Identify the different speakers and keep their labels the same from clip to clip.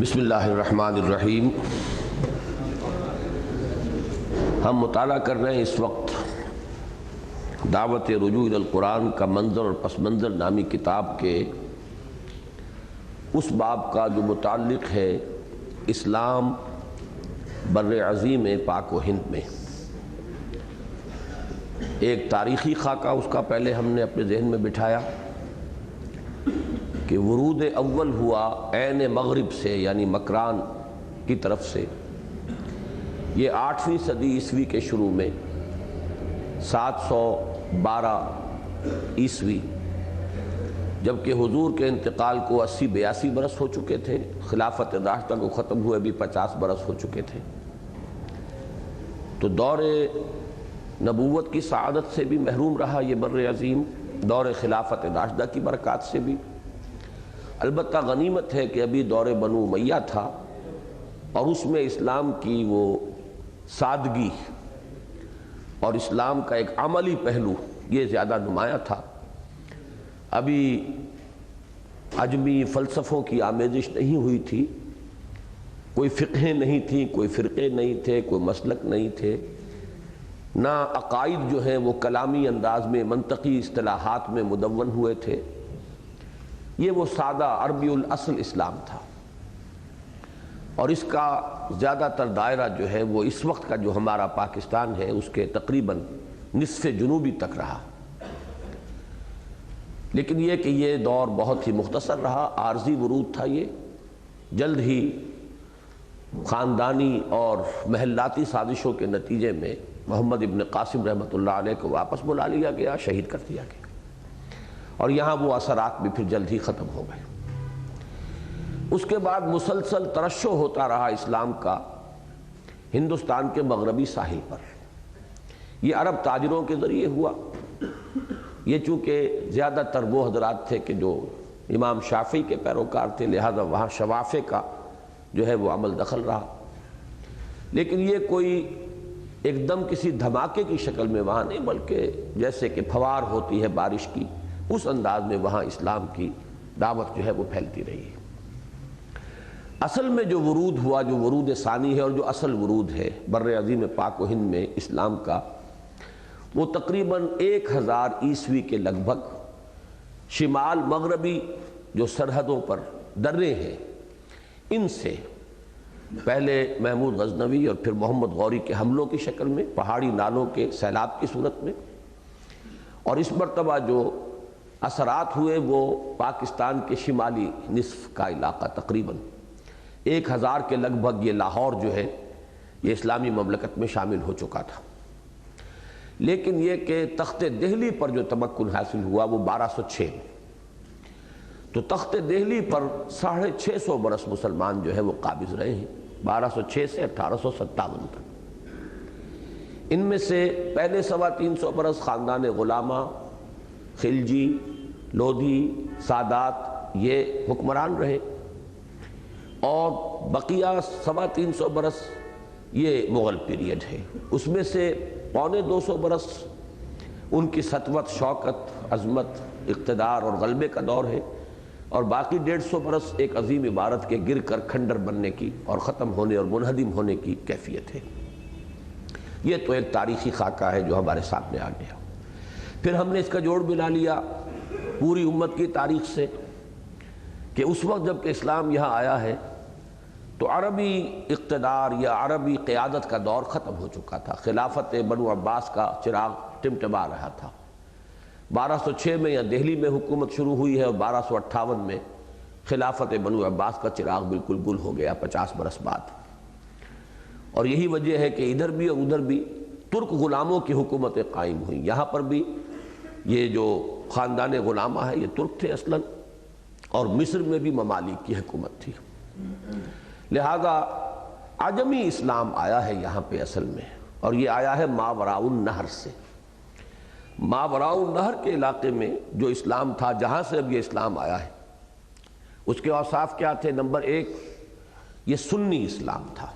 Speaker 1: بسم اللہ الرحمن الرحیم۔ ہم مطالعہ کر رہے ہیں اس وقت دعوت رجوع الی القرآن کا منظر اور پس منظر نامی کتاب کے اس باب کا جو متعلق ہے اسلام بر عظیم پاک و ہند میں۔ ایک تاریخی خاکہ اس کا پہلے ہم نے اپنے ذہن میں بٹھایا کہ ورود اول ہوا عین مغرب سے، یعنی مکران کی طرف سے۔ یہ 8ویں صدی عیسوی کے شروع میں 712 عیسوی، جبکہ حضور کے انتقال کو 80-82 برس ہو چکے تھے، خلافت راشدہ کو ختم ہوئے بھی 50 برس ہو چکے تھے، تو دور نبوت کی سعادت سے بھی محروم رہا یہ بر عظیم، دور خلافت راشدہ کی برکات سے بھی۔ البتہ غنیمت ہے کہ ابھی دور بنو امیہ تھا اور اس میں اسلام کی وہ سادگی اور اسلام کا ایک عملی پہلو یہ زیادہ نمایاں تھا۔ ابھی عجمی فلسفوں کی آمیزش نہیں ہوئی تھی، کوئی فقہیں نہیں تھیں، کوئی فرقے نہیں تھے، کوئی مسلک نہیں تھے، نہ عقائد جو ہیں وہ کلامی انداز میں منطقی اصطلاحات میں مدون ہوئے تھے۔ یہ وہ سادہ عربی الاصل اسلام تھا، اور اس کا زیادہ تر دائرہ جو ہے وہ اس وقت کا جو ہمارا پاکستان ہے اس کے تقریباً نصف جنوبی تک رہا۔ لیکن یہ کہ یہ دور بہت ہی مختصر رہا، عارضی ورود تھا یہ، جلد ہی خاندانی اور محلاتی سازشوں کے نتیجے میں محمد ابن قاسم رحمۃ اللہ علیہ کو واپس بلا لیا گیا، شہید کر دیا گیا، اور یہاں وہ اثرات بھی پھر جلد ہی ختم ہو گئے۔ اس کے بعد مسلسل ترشح ہوتا رہا اسلام کا ہندوستان کے مغربی ساحل پر۔ یہ عرب تاجروں کے ذریعے ہوا، یہ چونکہ زیادہ تر وہ حضرات تھے کہ جو امام شافعی کے پیروکار تھے، لہذا وہاں شوافع کا جو ہے وہ عمل دخل رہا، لیکن یہ کوئی ایک دم کسی دھماکے کی شکل میں وہاں نہیں، بلکہ جیسے کہ پھوار ہوتی ہے بارش کی، اس انداز میں وہاں اسلام کی دعوت جو ہے وہ پھیلتی رہی ہے۔ اصل میں جو ورود ہوا، جو ورود ثانی ہے اور جو اصل ورود ہے بر عظیم پاک و ہند میں اسلام کا، وہ تقریباً 1000 عیسوی کے لگ بھگ شمال مغربی جو سرحدوں پر درے ہیں ان سے، پہلے محمود غزنوی اور پھر محمد غوری کے حملوں کی شکل میں، پہاڑی نالوں کے سیلاب کی صورت میں، اور اس مرتبہ جو اثرات ہوئے وہ پاکستان کے شمالی نصف کا علاقہ، تقریباً 1000 کے لگ بھگ یہ لاہور جو ہے یہ اسلامی مملکت میں شامل ہو چکا تھا۔ لیکن یہ کہ تخت دہلی پر جو تمکن حاصل ہوا وہ 1206 میں، تو تخت دہلی پر 650 برس مسلمان جو ہے وہ قابض رہے ہیں، 1206 سے 1857 تک۔ ان میں سے پہلے 325 برس خاندان غلامہ، خلجی، لودھی، سادات یہ حکمران رہے، اور بقیہ 325 برس یہ مغل پیریڈ ہے۔ اس میں سے 250 برس ان کی سطوت، شوکت، عظمت، اقتدار اور غلبے کا دور ہے، اور باقی 150 برس ایک عظیم عمارت کے گر کر کھنڈر بننے کی اور ختم ہونے اور منہدم ہونے کی کیفیت ہے۔ یہ تو ایک تاریخی خاکہ ہے جو ہمارے سامنے آ گیا۔ پھر ہم نے اس کا جوڑ ملا لیا پوری امت کی تاریخ سے کہ اس وقت جب کہ اسلام یہاں آیا ہے تو عربی اقتدار یا عربی قیادت کا دور ختم ہو چکا تھا، خلافت بنو عباس کا چراغ ٹمٹما رہا تھا۔ 1206 میں یا دہلی میں حکومت شروع ہوئی ہے، اور 1258 میں خلافت بنو عباس کا چراغ بالکل گل ہو گیا 50 برس بعد۔ اور یہی وجہ ہے کہ ادھر بھی اور ادھر بھی ترک غلاموں کی حکومتیں قائم ہوئیں۔ یہاں پر بھی یہ جو خاندان غلامہ ہے یہ ترک تھے اصلاً، اور مصر میں بھی ممالک کی حکومت تھی، لہذا عجمی اسلام آیا ہے یہاں پہ اصل میں، اور یہ آیا ہے ماوراء النہر سے۔ ماوراء النہر کے علاقے میں جو اسلام تھا، جہاں سے اب یہ اسلام آیا ہے، اس کے اوصاف کیا تھے؟ نمبر 1 یہ سنی اسلام تھا،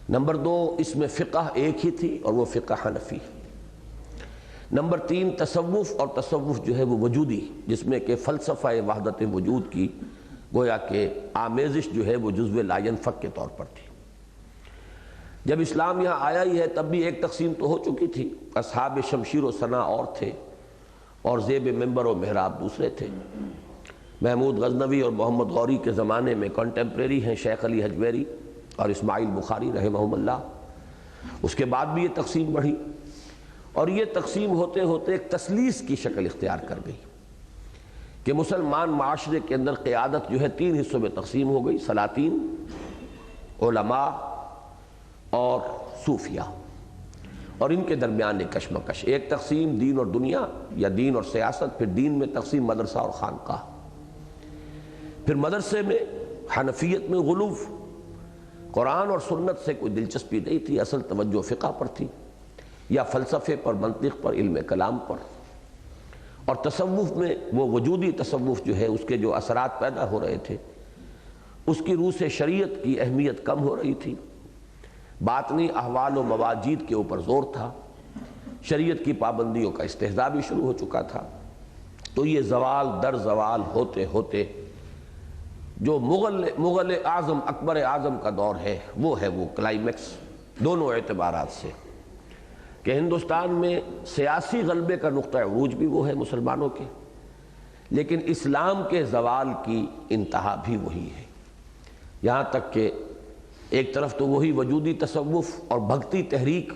Speaker 1: نمبر 2 اس میں فقہ ایک ہی تھی اور وہ فقہ حنفی، نمبر 3 تصوف، اور تصوف جو ہے وہ وجودی، جس میں کہ فلسفہ وحدت وجود کی گویا کہ آمیزش جو ہے وہ جزو لا ینفک کے طور پر تھی۔ جب اسلام یہاں آیا ہی ہے تب بھی ایک تقسیم تو ہو چکی تھی، اصحاب شمشیر و سنا اور تھے اور زیب ممبر و محراب دوسرے تھے۔ محمود غزنوی اور محمد غوری کے زمانے میں کنٹمپریری ہیں شیخ علی حجویری اور اسماعیل بخاری رحمہم اللہ۔ اس کے بعد بھی یہ تقسیم بڑھی اور یہ تقسیم ہوتے ہوتے ایک تثلیث کی شکل اختیار کر گئی کہ مسلمان معاشرے کے اندر قیادت جو ہے 3 حصوں میں تقسیم ہو گئی، سلاطین، علماء اور صوفیہ، اور ان کے درمیان ایک کشمکش، ایک تقسیم دین اور دنیا یا دین اور سیاست، پھر دین میں تقسیم مدرسہ اور خانقاہ، پھر مدرسے میں حنفیت میں غلو، قرآن اور سنت سے کوئی دلچسپی نہیں تھی، اصل توجہ فقہ پر تھی یا فلسفے پر، منطق پر، علم کلام پر، اور تصوف میں وہ وجودی تصوف جو ہے اس کے جو اثرات پیدا ہو رہے تھے اس کی روح سے شریعت کی اہمیت کم ہو رہی تھی، باطنی احوال و مواجید کے اوپر زور تھا، شریعت کی پابندیوں کا استہزاء بھی شروع ہو چکا تھا۔ تو یہ زوال در زوال ہوتے ہوتے جو مغل اعظم اکبر اعظم کا دور ہے وہ کلائمیکس دونوں اعتبارات سے، کہ ہندوستان میں سیاسی غلبے کا نقطہ عروج بھی وہ ہے مسلمانوں کے، لیکن اسلام کے زوال کی انتہا بھی وہی ہے، یہاں تک کہ ایک طرف تو وہی وجودی تصوف اور بھکتی تحریک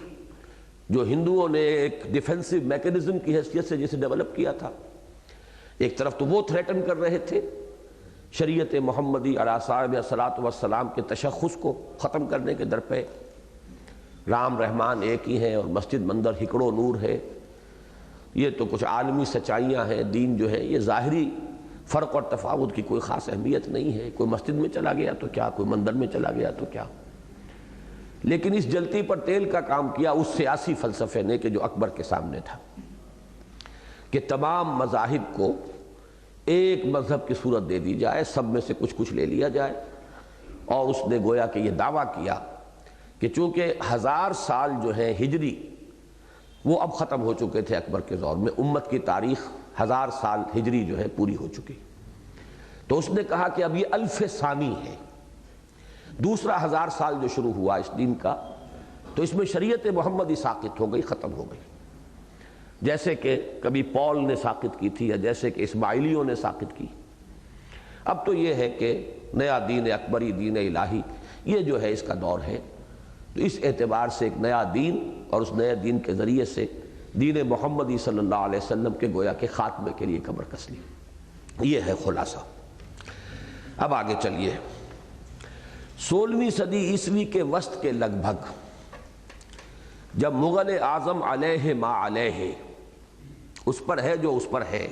Speaker 1: جو ہندوؤں نے ایک ڈیفنسو میکینزم کی حیثیت سے جسے ڈیولپ کیا تھا، ایک طرف تو وہ تھریٹن کر رہے تھے شریعت محمدی علیہ صلاۃ والسلام کے تشخص کو ختم کرنے کے درپے، رام رحمان ایک ہی ہیں اور مسجد مندر ہکڑو نور ہے، یہ تو کچھ عالمی سچائیاں ہیں، دین جو ہے یہ ظاہری فرق اور تفاوت کی کوئی خاص اہمیت نہیں ہے، کوئی مسجد میں چلا گیا تو کیا، کوئی مندر میں چلا گیا تو کیا۔ لیکن اس جلتی پر تیل کا کام کیا اس سیاسی فلسفے نے کہ جو اکبر کے سامنے تھا، کہ تمام مذاہب کو ایک مذہب کی صورت دے دی جائے، سب میں سے کچھ کچھ لے لیا جائے، اور اس نے گویا کہ یہ دعویٰ کیا کہ چونکہ 1000 سال جو ہیں ہجری وہ اب ختم ہو چکے تھے اکبر کے دور میں، امت کی تاریخ 1000 سال ہجری جو ہے پوری ہو چکی، تو اس نے کہا کہ اب یہ الف ثانی ہے، دوسرا 1000 سال جو شروع ہوا اس دین کا، تو اس میں شریعت محمدی ساقط ہو گئی، ختم ہو گئی، جیسے کہ کبھی پول نے ساقط کی تھی یا جیسے کہ اسماعیلیوں نے ساقط کی۔ اب تو یہ ہے کہ نیا دین اکبری، دین الہی، یہ جو ہے اس کا دور ہے، تو اس اعتبار سے ایک نیا دین اور اس نئے دین کے ذریعے سے دین محمدی صلی اللہ علیہ وسلم کے گویا کے خاتمے کے لیے کمر کس لی، یہ ہے خلاصہ۔ اب آگے چلیے، 16ویں صدی عیسوی کے وسط کے لگ بھگ جب مغل اعظم علیہ ما علیہ، اس پر ہے جو اس پر ہے،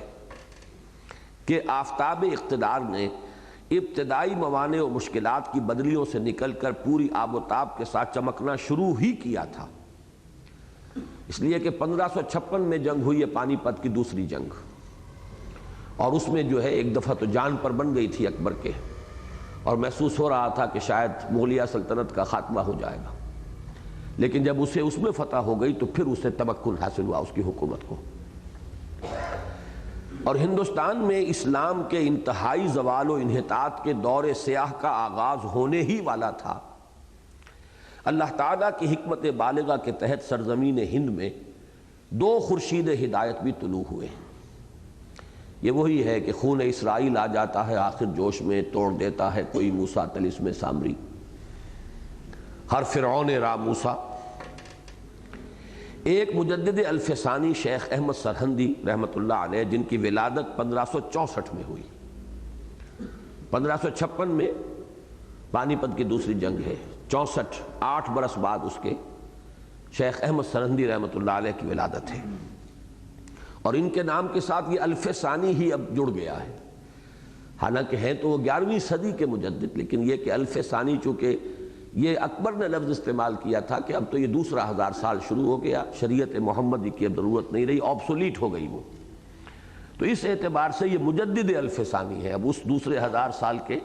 Speaker 1: کہ آفتاب اقتدار نے ابتدائی موانع و مشکلات کی بدلیوں سے نکل کر پوری آب و تاب کے ساتھ چمکنا شروع ہی کیا تھا، اس لیے کہ 1556 میں جنگ ہوئی ہے پانی پت کی دوسری جنگ، اور اس میں جو ہے ایک دفعہ تو جان پر بن گئی تھی اکبر کے، اور محسوس ہو رہا تھا کہ شاید مغلیہ سلطنت کا خاتمہ ہو جائے گا، لیکن جب اسے اس میں فتح ہو گئی تو پھر اسے تمکن حاصل ہوا اس کی حکومت کو، اور ہندوستان میں اسلام کے انتہائی زوال و انحطاط کے دور سیاہ کا آغاز ہونے ہی والا تھا۔ اللہ تعالیٰ کی حکمت بالغہ کے تحت سرزمین ہند میں 2 خورشید ہدایت بھی طلوع ہوئے، یہ وہی ہے کہ خون اسرائیل آ جاتا ہے آخر جوش میں، توڑ دیتا ہے کوئی موسیٰ طلسم سامری، ہر فرعون را موسیٰ۔ ایک مجدد الف ثانی شیخ احمد سرہندی رحمۃ اللہ علیہ، جن کی ولادت 1564 میں ہوئی، 1556 میں پانی پت کی دوسری جنگ ہے، 64 8 برس بعد اس کے شیخ احمد سرہندی رحمۃ اللہ علیہ کی ولادت ہے، اور ان کے نام کے ساتھ یہ الف ثانی ہی اب جڑ گیا ہے، حالانکہ ہیں تو وہ 11ویں صدی کے مجدد، لیکن یہ کہ الف ثانی چونکہ یہ اکبر نے لفظ استعمال کیا تھا کہ اب تو یہ دوسرا 1000 سال شروع ہو گیا، شریعت محمدی کی اب ضرورت نہیں رہی، آبسولیٹ ہو گئی وہ، تو اس اعتبار سے یہ مجدد الف ثانی ہے، اب اس دوسرے 1000 سال کے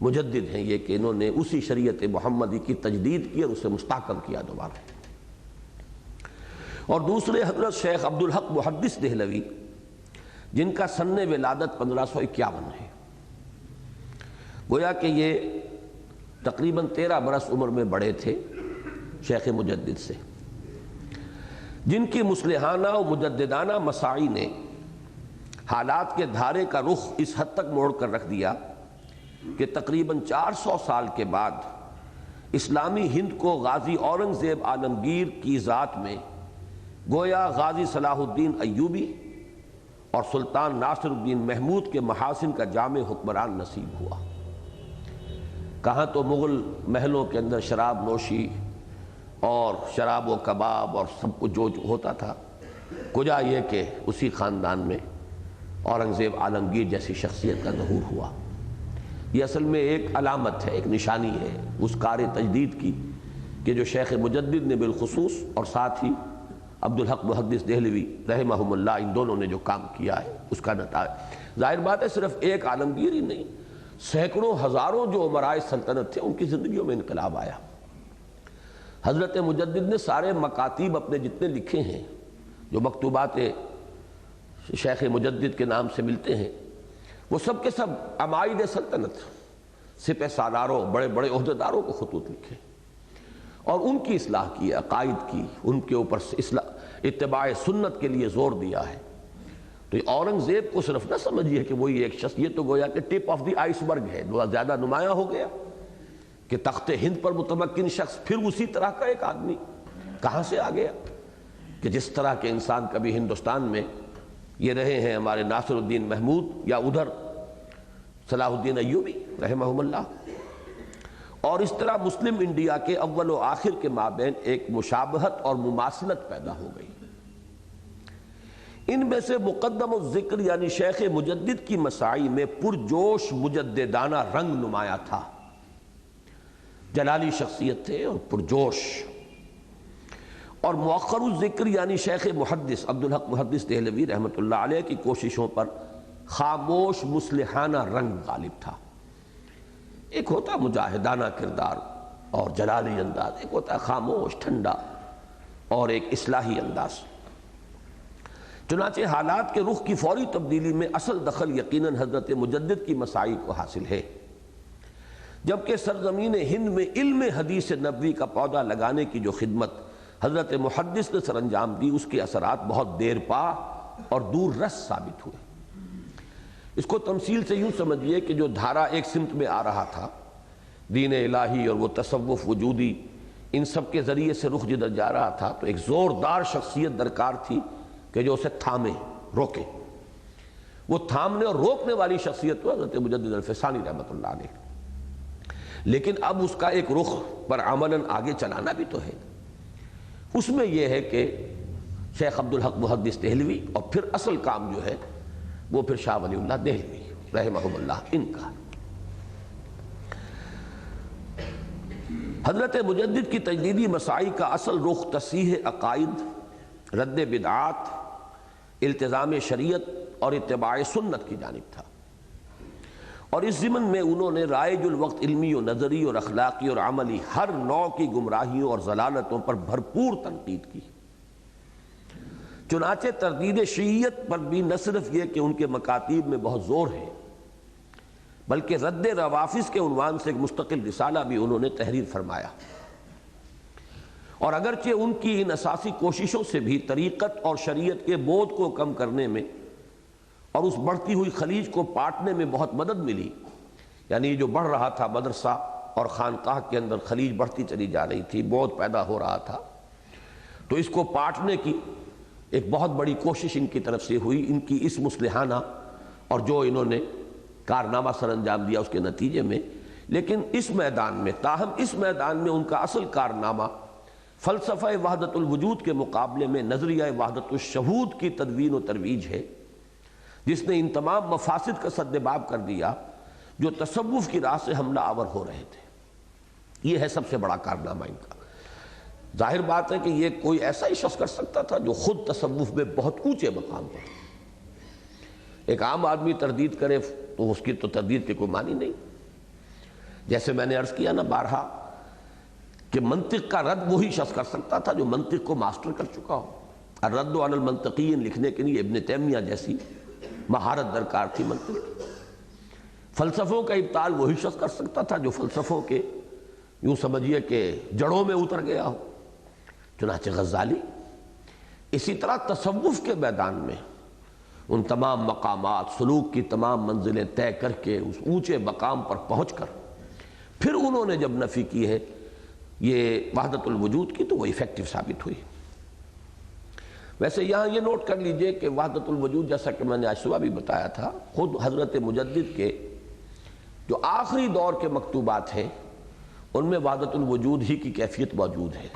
Speaker 1: مجدد ہیں یہ کہ انہوں نے اسی شریعت محمدی کی تجدید کی اور اسے مستحکم کیا دوبارہ۔ اور دوسرے حضرت شیخ عبدالحق محدث دہلوی، جن کا سن ولادت 1551 ہے، گویا کہ یہ تقریباً 13 برس عمر میں بڑے تھے شیخ مجدد سے، جن کی مصلحانہ و مجددانہ مساعی نے حالات کے دھارے کا رخ اس حد تک موڑ کر رکھ دیا کہ تقریباً 400 سال کے بعد اسلامی ہند کو غازی اورنگزیب عالمگیر کی ذات میں گویا غازی صلاح الدین ایوبی اور سلطان ناصر الدین محمود کے محاسن کا جامع حکمران نصیب ہوا۔ کہاں تو مغل محلوں کے اندر شراب نوشی اور شراب و کباب اور سب کچھ جو ہوتا تھا، کجا یہ کہ اسی خاندان میں اورنگزیب عالمگیر جیسی شخصیت کا ظہور ہوا۔ یہ اصل میں ایک علامت ہے، ایک نشانی ہے اس کار تجدید کی کہ جو شیخ مجدد نے بالخصوص اور ساتھ ہی عبدالحق محدث دہلوی رحمہم اللہ ان دونوں نے جو کام کیا ہے اس کا نتائج۔ ظاہر بات ہے صرف ایک عالمگیر ہی نہیں، سینکڑوں ہزاروں جو امرائے سلطنت تھے ان کی زندگیوں میں انقلاب آیا۔ حضرت مجدد نے سارے مکاتیب اپنے جتنے لکھے ہیں، جو مکتوبات شیخ مجدد کے نام سے ملتے ہیں، وہ سب کے سب عمائد سلطنت، سپہ سالاروں، بڑے بڑے عہدیداروں کو خطوط لکھے اور ان کی اصلاح کی، عقائد کی، ان کے اوپر اتباع سنت کے لیے زور دیا ہے۔ تو یہ اورنگزیب کو صرف نہ سمجھیے کہ وہی ایک شخص، یہ تو گویا کہ ٹپ آف دی آئس برگ ہے، زیادہ نمایاں ہو گیا کہ تخت ہند پر متمکن شخص پھر اسی طرح کا ایک آدمی کہاں سے آ گیا کہ جس طرح کے انسان کبھی ہندوستان میں یہ رہے ہیں ہمارے ناصر الدین محمود یا ادھر صلاح الدین ایوبی رحمہم اللہ، اور اس طرح مسلم انڈیا کے اول و آخر کے مابین ایک مشابہت اور مماثلت پیدا ہو گئی۔ ان میں سے مقدم الذکر یعنی شیخ مجدد کی مساعی میں پرجوش مجددانہ رنگ نمایاں تھا، جلالی شخصیت تھے اور پرجوش، اور مؤخر الذکر یعنی شیخ محدث عبدالحق محدث دہلوی رحمۃ اللہ علیہ کی کوششوں پر خاموش مصلحانہ رنگ غالب تھا۔ ایک ہوتا مجاہدانہ کردار اور جلالی انداز، ایک ہوتا خاموش ٹھنڈا اور ایک اصلاحی انداز۔ چنانچہ حالات کے رخ کی فوری تبدیلی میں اصل دخل یقیناً حضرت مجدد کی مساعی کو حاصل ہے، جبکہ سرزمین ہند میں علم حدیث نبوی کا پودا لگانے کی جو خدمت حضرت محدث نے سر انجام دی، اس کے اثرات بہت دیر پا اور دور رس ثابت ہوئے۔ اس کو تمثیل سے یوں سمجھیے کہ جو دھارا ایک سمت میں آ رہا تھا، دین الہی اور وہ تصوف وجودی، ان سب کے ذریعے سے رخ جدھر جا رہا تھا، تو ایک زوردار شخصیت درکار تھی کہ جو اسے تھامے، روکے۔ وہ تھامنے اور روکنے والی شخصیت تو حضرت مجدد الفسانی رحمۃ اللہ علیہ، لیکن اب اس کا ایک رخ پر عملاً آگے چلانا بھی تو ہے۔ اس میں یہ ہے کہ شیخ عبدالحق محدث دہلوی اور پھر اصل کام جو ہے وہ پھر شاہ ولی اللہ دہلوی رحمہم اللہ ان کا۔ حضرت مجدد کی تجدیدی مساعی کا اصل رخ تصحیح عقائد، رد بدعات، التزام شریعت اور اتباع سنت کی جانب تھا، اور اس ضمن میں انہوں نے رائج الوقت علمی و نظری اور اخلاقی اور عملی ہر نوع کی گمراہیوں اور ضلالتوں پر بھرپور تنقید کی۔ چنانچہ تردید شیعیت پر بھی نہ صرف یہ کہ ان کے مکاتیب میں بہت زور ہے، بلکہ رد روافظ کے عنوان سے ایک مستقل رسالہ بھی انہوں نے تحریر فرمایا، اور اگرچہ ان کی ان اساسی کوششوں سے بھی طریقت اور شریعت کے بودھ کو کم کرنے میں اور اس بڑھتی ہوئی خلیج کو پاٹنے میں بہت مدد ملی، یعنی جو بڑھ رہا تھا مدرسہ اور خانقاہ کے اندر خلیج بڑھتی چلی جا رہی تھی، بودھ پیدا ہو رہا تھا، تو اس کو پاٹنے کی ایک بہت بڑی کوشش ان کی طرف سے ہوئی۔ ان کی اس مصلحانہ اور جو انہوں نے کارنامہ سر انجام دیا اس کے نتیجے میں، لیکن اس میدان میں، تاہم اس میدان میں ان کا اصل کارنامہ فلسفہ وحدت الوجود کے مقابلے میں نظریہ وحدت الشہود کی تدوین و ترویج ہے، جس نے ان تمام مفاسد کا سدباب کر دیا جو تصوف کی راہ سے حملہ آور ہو رہے تھے۔ یہ ہے سب سے بڑا کارنامہ ان کا۔ ظاہر بات ہے کہ یہ کوئی ایسا ہی شخص کر سکتا تھا جو خود تصوف میں بہت اونچے مقام پر، ایک عام آدمی تردید کرے تو اس کی تو تردید کے کوئی معنی نہیں۔ جیسے میں نے عرض کیا نا بارہا کہ منطق کا رد وہی شخص کر سکتا تھا جو منطق کو ماسٹر کر چکا ہو۔ الرد علی المنطقین لکھنے کے لیے ابن تیمیہ جیسی مہارت درکار تھی منطق۔ فلسفوں کا ابطال وہی شخص کر سکتا تھا جو فلسفوں کے یوں سمجھیے کہ جڑوں میں اتر گیا ہو، چنانچہ غزالی اسی طرح تصوف کے میدان میں ان تمام مقامات، سلوک کی تمام منزلیں طے کر کے اس اونچے مقام پر پہنچ کر پھر انہوں نے جب نفی کی ہے یہ وحدت الوجود کی تو وہ ایفیکٹو ثابت ہوئی۔ ویسے یہاں یہ نوٹ کر لیجئے کہ وحدت الوجود جیسا کہ میں نے آج صبح بھی بتایا تھا، خود حضرت مجدد کے جو آخری دور کے مکتوبات ہیں ان میں وحدت الوجود ہی کی کیفیت موجود ہے،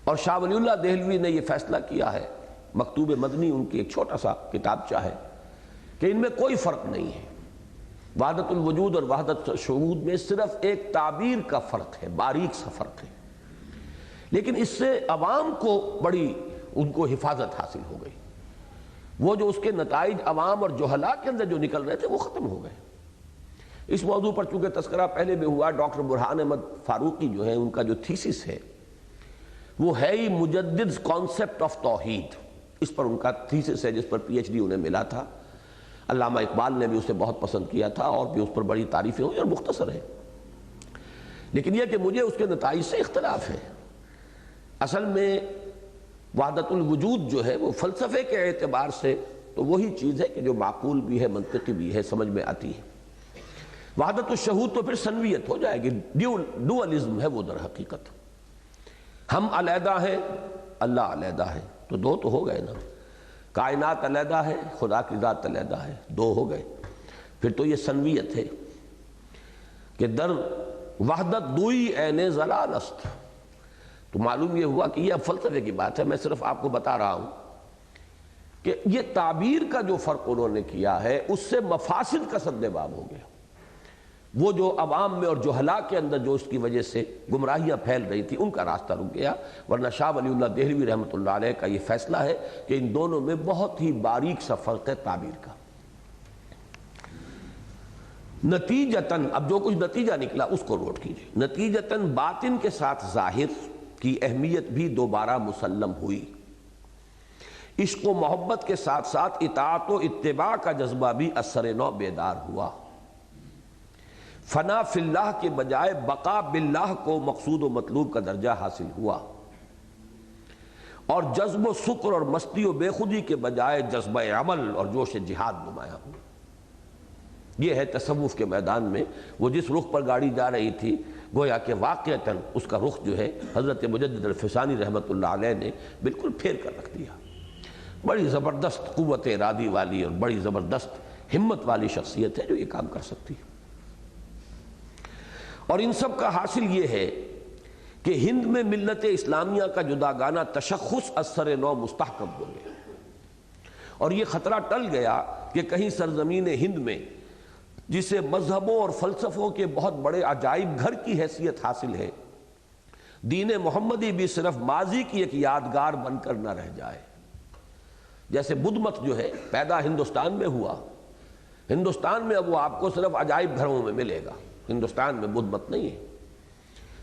Speaker 1: اور شاہ ولی اللہ دہلوی نے یہ فیصلہ کیا ہے، مکتوب مدنی ان کی ایک چھوٹا سا کتابچہ ہے، کہ ان میں کوئی فرق نہیں ہے۔ وحدت الوجود اور وحدت شہود میں صرف ایک تعبیر کا فرق ہے، باریک سا فرق ہے، لیکن اس سے عوام کو بڑی ان کو حفاظت حاصل ہو گئی۔ وہ جو اس کے نتائج عوام اور جہلاء کے اندر جو نکل رہے تھے وہ ختم ہو گئے۔ اس موضوع پر چونکہ تذکرہ پہلے بھی ہوا، ڈاکٹر برہان احمد فاروقی جو ہیں ان کا جو تھیسس ہے وہ ہے ہی مجدد کانسیپٹ آف توحید، اس پر ان کا تھیسس ہے جس پر پی ایچ ڈی انہیں ملا تھا۔ علامہ اقبال نے بھی اسے بہت پسند کیا تھا اور بھی اس پر بڑی تعریفیں ہوئی اور مختصر ہے، لیکن یہ کہ مجھے اس کے نتائج سے اختلاف ہے۔ اصل میں وحدت الوجود جو ہے وہ فلسفے کے اعتبار سے تو وہی چیز ہے کہ جو معقول بھی ہے، منطقی بھی ہے، سمجھ میں آتی ہے۔ وحدت الشہود تو پھر سنویت ہو جائے گی، ڈوئلزم ہے وہ در حقیقت۔ ہم علیحدہ ہیں، اللہ علیحدہ ہے، تو دو تو ہو گئے نا۔ کائنات علیحدہ ہے، خدا کی ذات علیحدہ ہے، دو ہو گئے۔ پھر تو یہ سنویت ہے کہ در وحدت دوئی عین ضلال است۔ تو معلوم یہ ہوا کہ یہ اب فلسفے کی بات ہے، میں صرف آپ کو بتا رہا ہوں کہ یہ تعبیر کا جو فرق انہوں نے کیا ہے اس سے مفاسد کا سد باب ہو گیا۔ وہ جو عوام میں اور جہلاء کے اندر جو اس کی وجہ سے گمراہیاں پھیل رہی تھی ان کا راستہ رک گیا، ورنہ شاہ ولی اللہ دہلوی رحمۃ اللہ علیہ کا یہ فیصلہ ہے کہ ان دونوں میں بہت ہی باریک سا فرق ہے تعبیر کا۔ نتیجتاً اب جو کچھ نتیجہ نکلا اس کو نوٹ کیجیے۔ نتیجتاً باطن کے ساتھ ظاہر کی اہمیت بھی دوبارہ مسلم ہوئی، عشق و محبت کے ساتھ ساتھ اطاعت و اتباع کا جذبہ بھی اثر نو بیدار ہوا، فنا فی اللہ کے بجائے بقا باللہ کو مقصود و مطلوب کا درجہ حاصل ہوا، اور جذب و سکر اور مستی و بے خودی کے بجائے جذبہ عمل اور جوش جہاد نمایاں ہوا۔ یہ ہے تصوف کے میدان میں وہ جس رخ پر گاڑی جا رہی تھی، گویا کہ واقعتاً اس کا رخ جو ہے حضرت مجدد الفسانی رحمۃ اللہ علیہ نے بالکل پھیر کر رکھ دیا۔ بڑی زبردست قوت ارادی والی اور بڑی زبردست ہمت والی شخصیت ہے جو یہ کام کر سکتی ہے، اور ان سب کا حاصل یہ ہے کہ ہند میں ملت اسلامیہ کا جداگانہ تشخص اثر نو مستحکم ہو گیا، اور یہ خطرہ ٹل گیا کہ کہیں سرزمین ہند میں جسے مذہبوں اور فلسفوں کے بہت بڑے عجائب گھر کی حیثیت حاصل ہے، دین محمدی بھی صرف ماضی کی ایک یادگار بن کر نہ رہ جائے۔ جیسے بدھ مت جو ہے پیدا ہندوستان میں ہوا، ہندوستان میں اب وہ آپ کو صرف عجائب گھروں میں ملے گا، ہندوستان میں بدھ مت نہیں ہے،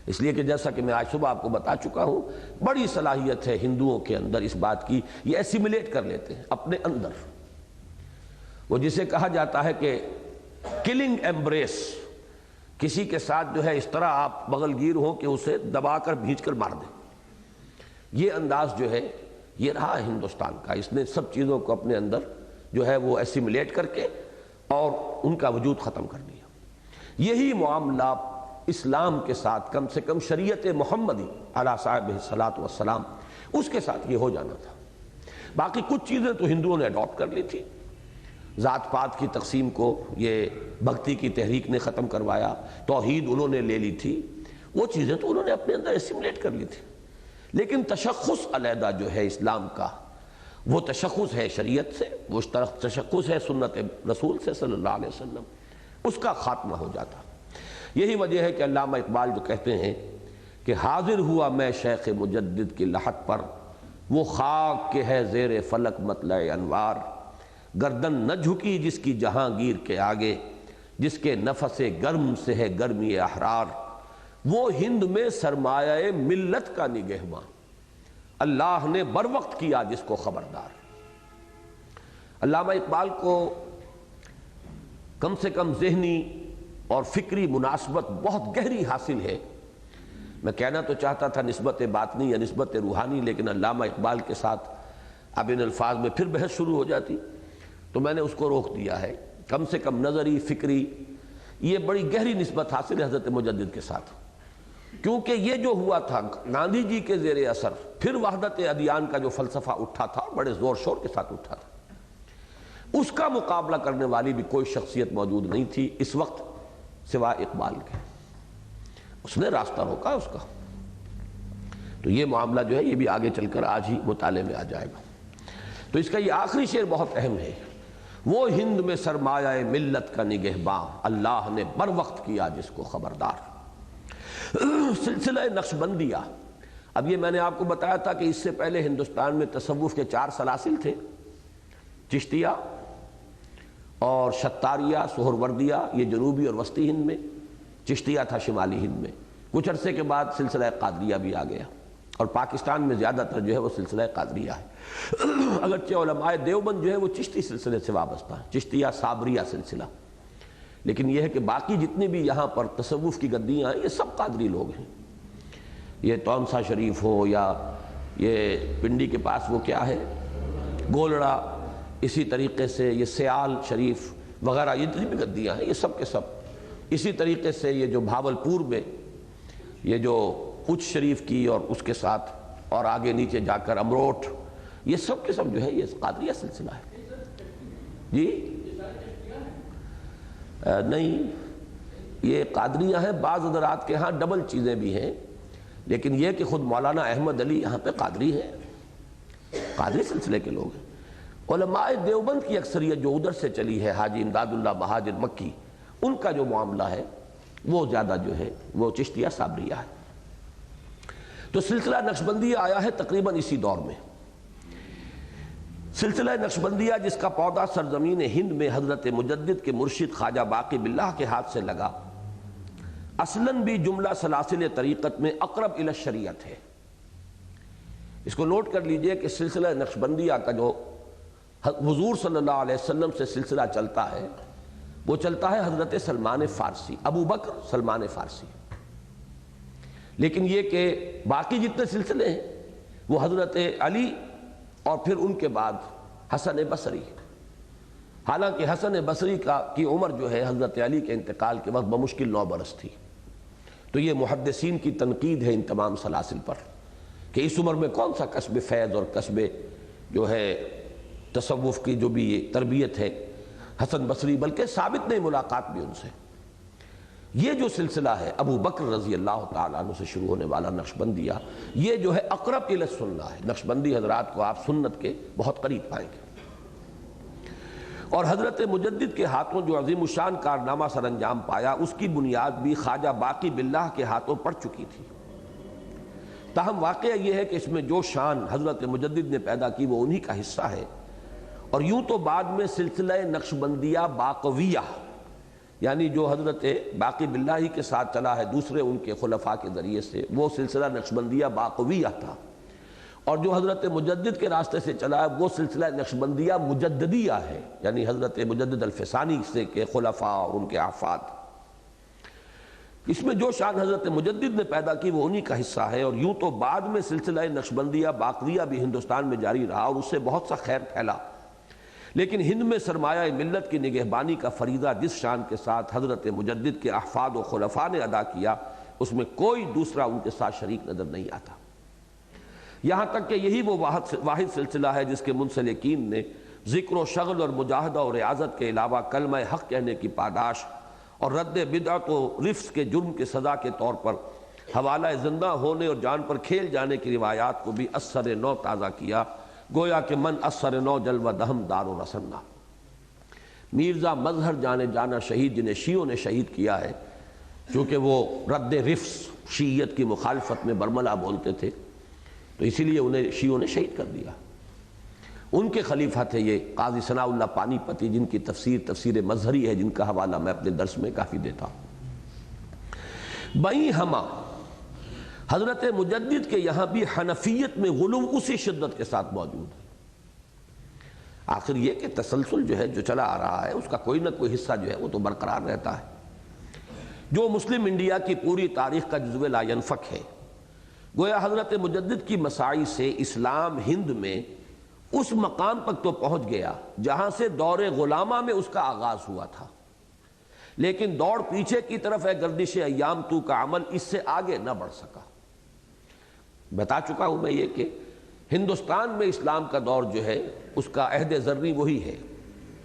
Speaker 1: اس لیے کہ جیسا کہ میں آج صبح آپ کو بتا چکا ہوں بڑی صلاحیت ہے ہندوؤں کے اندر اس بات کی، یہ ایسیمیلیٹ کر لیتے ہیں اپنے اندر۔ وہ جسے کہا جاتا ہے کہ کلنگ ایمبریس، کسی کے ساتھ جو ہے اس طرح آپ بغل گیر ہو کہ اسے دبا کر بھینچ کر مار دیں، یہ انداز جو ہے یہ رہا ہندوستان کا۔ اس نے سب چیزوں کو اپنے اندر جو ہے وہ ایسیمیلیٹ کر کے اور ان کا وجود ختم کر دیا۔ یہی معاملہ اسلام کے ساتھ، کم سے کم شریعت محمدی علیہ صاحب الصلاۃ والسلام، اس کے ساتھ یہ ہو جانا تھا۔ باقی کچھ چیزیں تو ہندوؤں نے اڈاپٹ کر لی تھی، ذات پات کی تقسیم کو یہ بھکتی کی تحریک نے ختم کروایا، توحید انہوں نے لے لی تھی، وہ چیزیں تو انہوں نے اپنے اندر ایسیمیلیٹ کر لی تھی، لیکن تشخص علیحدہ جو ہے اسلام کا وہ تشخص ہے شریعت سے، وہ تشخص ہے سنت رسول سے صلی اللہ علیہ وسلم، اس کا خاتمہ ہو جاتا۔ یہی وجہ ہے کہ علامہ اقبال جو کہتے ہیں کہ حاضر ہوا میں شیخ مجدد کی لحد پر، وہ خاک کے ہے زیر فلک مطلع انوار، گردن نہ جھکی جس کی جہانگیر کے آگے، جس کے نفس گرم سے ہے گرمی احرار، وہ ہند میں سرمایہ ملت کا نگہباں، اللہ نے بر وقت کیا جس کو خبردار۔ علامہ اقبال کو کم سے کم ذہنی اور فکری مناسبت بہت گہری حاصل ہے۔ میں کہنا تو چاہتا تھا نسبت باطنی یا نسبت روحانی، لیکن علامہ اقبال کے ساتھ اب ان الفاظ میں پھر بحث شروع ہو جاتی، تو میں نے اس کو روک دیا ہے۔ کم سے کم نظری، فکری، یہ بڑی گہری نسبت حاصل ہے حضرت مجدد کے ساتھ، کیونکہ یہ جو ہوا تھا گاندھی جی کے زیر اثر، پھر وحدت ادیان کا جو فلسفہ اٹھا تھا بڑے زور شور کے ساتھ اٹھا تھا، اس کا مقابلہ کرنے والی بھی کوئی شخصیت موجود نہیں تھی اس وقت سوائے اقبال کے۔ اس نے راستہ روکا اس کا۔ تو یہ معاملہ جو ہے یہ بھی آگے چل کر آج ہی مطالعے میں آ جائے گا۔ تو اس کا یہ آخری شعر بہت اہم ہے، وہ ہند میں سرمایہ ملت کا نگہباں، اللہ نے بر وقت کیا جس کو خبردار۔ سلسلہ نقشبندیہ، اب یہ میں نے آپ کو بتایا تھا کہ اس سے پہلے ہندوستان میں تصوف کے 4 سلاسل تھے، چشتیہ اور شتاریہ، سہروردیہ، یہ جنوبی اور وسطی ہند میں، چشتیہ تھا شمالی ہند میں۔ کچھ عرصے کے بعد سلسلہ قادریہ بھی آ گیا، اور پاکستان میں زیادہ تر جو ہے وہ سلسلہ قادریہ ہے۔ اگرچہ علماء دیوبند جو ہے وہ چشتی سلسلے سے وابستہ ہے، چشتیہ صابریہ سلسلہ، لیکن یہ ہے کہ باقی جتنی بھی یہاں پر تصوف کی گدیاں ہیں یہ سب قادری لوگ ہیں۔ یہ تونسا شریف ہو یا یہ پنڈی کے پاس وہ کیا ہے گولڑا، اسی طریقے سے یہ سیال شریف وغیرہ، یہ جتنی بھی گدیاں ہیں یہ سب کے سب اسی طریقے سے، یہ جو بھاولپور میں یہ جو اچ شریف کی اور اس کے ساتھ اور آگے نیچے جا کر امروٹ، یہ سب کے سب جو ہے یہ قادریہ سلسلہ ہے۔ جی نہیں، یہ قادریہ ہیں، بعض حضرات کے ہاں ڈبل چیزیں بھی ہیں، لیکن یہ کہ خود مولانا احمد علی یہاں پہ قادری ہیں، قادری سلسلے کے لوگ ہیں۔ علماء دیوبند کی اکثریت جو ادھر سے چلی ہے، حاجی امداد اللہ مہاجر مکی، ان کا جو معاملہ ہے وہ زیادہ جو ہے وہ چشتیہ صابریہ ہے۔ تو سلسلہ نقشبندیہ آیا ہے تقریباً اسی دور میں۔ سلسلہ نقشبندیہ جس کا پودا سرزمین ہند میں حضرت مجدد کے مرشد خواجہ باقی باللہ کے ہاتھ سے لگا، اصلاً بھی جملہ سلاسل طریقت میں اقرب الی الشریعت ہے۔ اس کو نوٹ کر لیجئے کہ سلسلہ نقشبندیہ کا جو حضور صلی اللہ علیہ وسلم سے سلسلہ چلتا ہے وہ چلتا ہے حضرت سلمان فارسی، ابو بکر سلمان فارسی، لیکن یہ کہ باقی جتنے سلسلے ہیں وہ حضرت علی اور پھر ان کے بعد حسن بصری، حالانکہ حسن بصری کی عمر جو ہے حضرت علی کے انتقال کے وقت بمشکل 9 برس تھی۔ تو یہ محدثین کی تنقید ہے ان تمام سلاسل پر کہ اس عمر میں کون سا کسب فیض اور کسب جو ہے تصوف کی جو بھی یہ تربیت ہے حسن بصری، بلکہ ثابت نہیں ملاقات بھی ان سے۔ یہ جو سلسلہ ہے ابو بکر رضی اللہ تعالیٰ عنہ سے شروع ہونے والا نقشبندیہ، یہ جو ہے اقرب الی السنہ ہے۔ نقشبندی حضرات کو آپ سنت کے بہت قریب پائیں گے، اور حضرت مجدد کے ہاتھوں جو عظیم الشان کارنامہ سر انجام پایا اس کی بنیاد بھی خواجہ باقی باللہ کے ہاتھوں پڑ چکی تھی۔ تاہم واقعہ یہ ہے کہ اس میں جو شان حضرت مجدد نے پیدا کی وہ انہی کا حصہ ہے، اور یوں تو بعد میں سلسلہ نقشبندیہ باقویہ، یعنی جو حضرت باقی باللہ ہی کے ساتھ چلا ہے دوسرے ان کے خلفاء کے ذریعے سے، وہ سلسلہ نقشبندیہ باقویہ تھا، اور جو حضرت مجدد کے راستے سے چلا ہے وہ سلسلہ نقشبندیہ مجددیہ ہے، یعنی حضرت مجدد الفسانی سے کے خلفاء اور ان کے احفاد۔ اس میں جو شان حضرت مجدد نے پیدا کی وہ انہی کا حصہ ہے، اور یوں تو بعد میں سلسلہ نقشبندیہ باقویہ بھی ہندوستان میں جاری رہا اور اس سے بہت سا خیر پھیلا، لیکن ہند میں سرمایہ ملت کی نگہبانی کا فریضہ جس شان کے ساتھ حضرت مجدد کے احفاد و خلفاء نے ادا کیا اس میں کوئی دوسرا ان کے ساتھ شریک نظر نہیں آتا۔ یہاں تک کہ یہی وہ واحد سلسلہ ہے جس کے منسلکین نے ذکر و شغل اور مجاہدہ و ریاضت کے علاوہ کلمہ حق کہنے کی پاداش اور رد بدعت و رفض کے جرم کی سزا کے طور پر حوالہ زندہ ہونے اور جان پر کھیل جانے کی روایات کو بھی اثر نو تازہ کیا، گویا کہ من اثر نو جلوہ دہم دار و رسنہ۔ میرزا مظہر جانے جانا شہید جنہیں شیعوں نے شہید کیا ہے، چونکہ وہ رد رفض شیعیت کی مخالفت میں برملا بولتے تھے تو اسی لیے انہیں شیعوں نے شہید کر دیا۔ ان کے خلیفہ تھے یہ قاضی ثناء اللہ پانی پتی، جن کی تفسیر مظہری ہے، جن کا حوالہ میں اپنے درس میں کافی دیتا ہوں۔ بئیں ہما حضرت مجدد کے یہاں بھی حنفیت میں غلو اسی شدت کے ساتھ موجود ہے۔ آخر یہ کہ تسلسل جو ہے جو چلا آ رہا ہے اس کا کوئی نہ کوئی حصہ جو ہے وہ تو برقرار رہتا ہے۔ جو مسلم انڈیا کی پوری تاریخ کا جزو لا ینفک ہے، گویا حضرت مجدد کی مساعی سے اسلام ہند میں اس مقام تک تو پہنچ گیا جہاں سے دور غلامہ میں اس کا آغاز ہوا تھا، لیکن دوڑ پیچھے کی طرف ہے گردش ایام تو کا عمل اس سے آگے نہ بڑھ سکا۔ بتا چکا ہوں میں یہ کہ ہندوستان میں اسلام کا دور جو ہے اس کا عہد ذرّی وہی ہے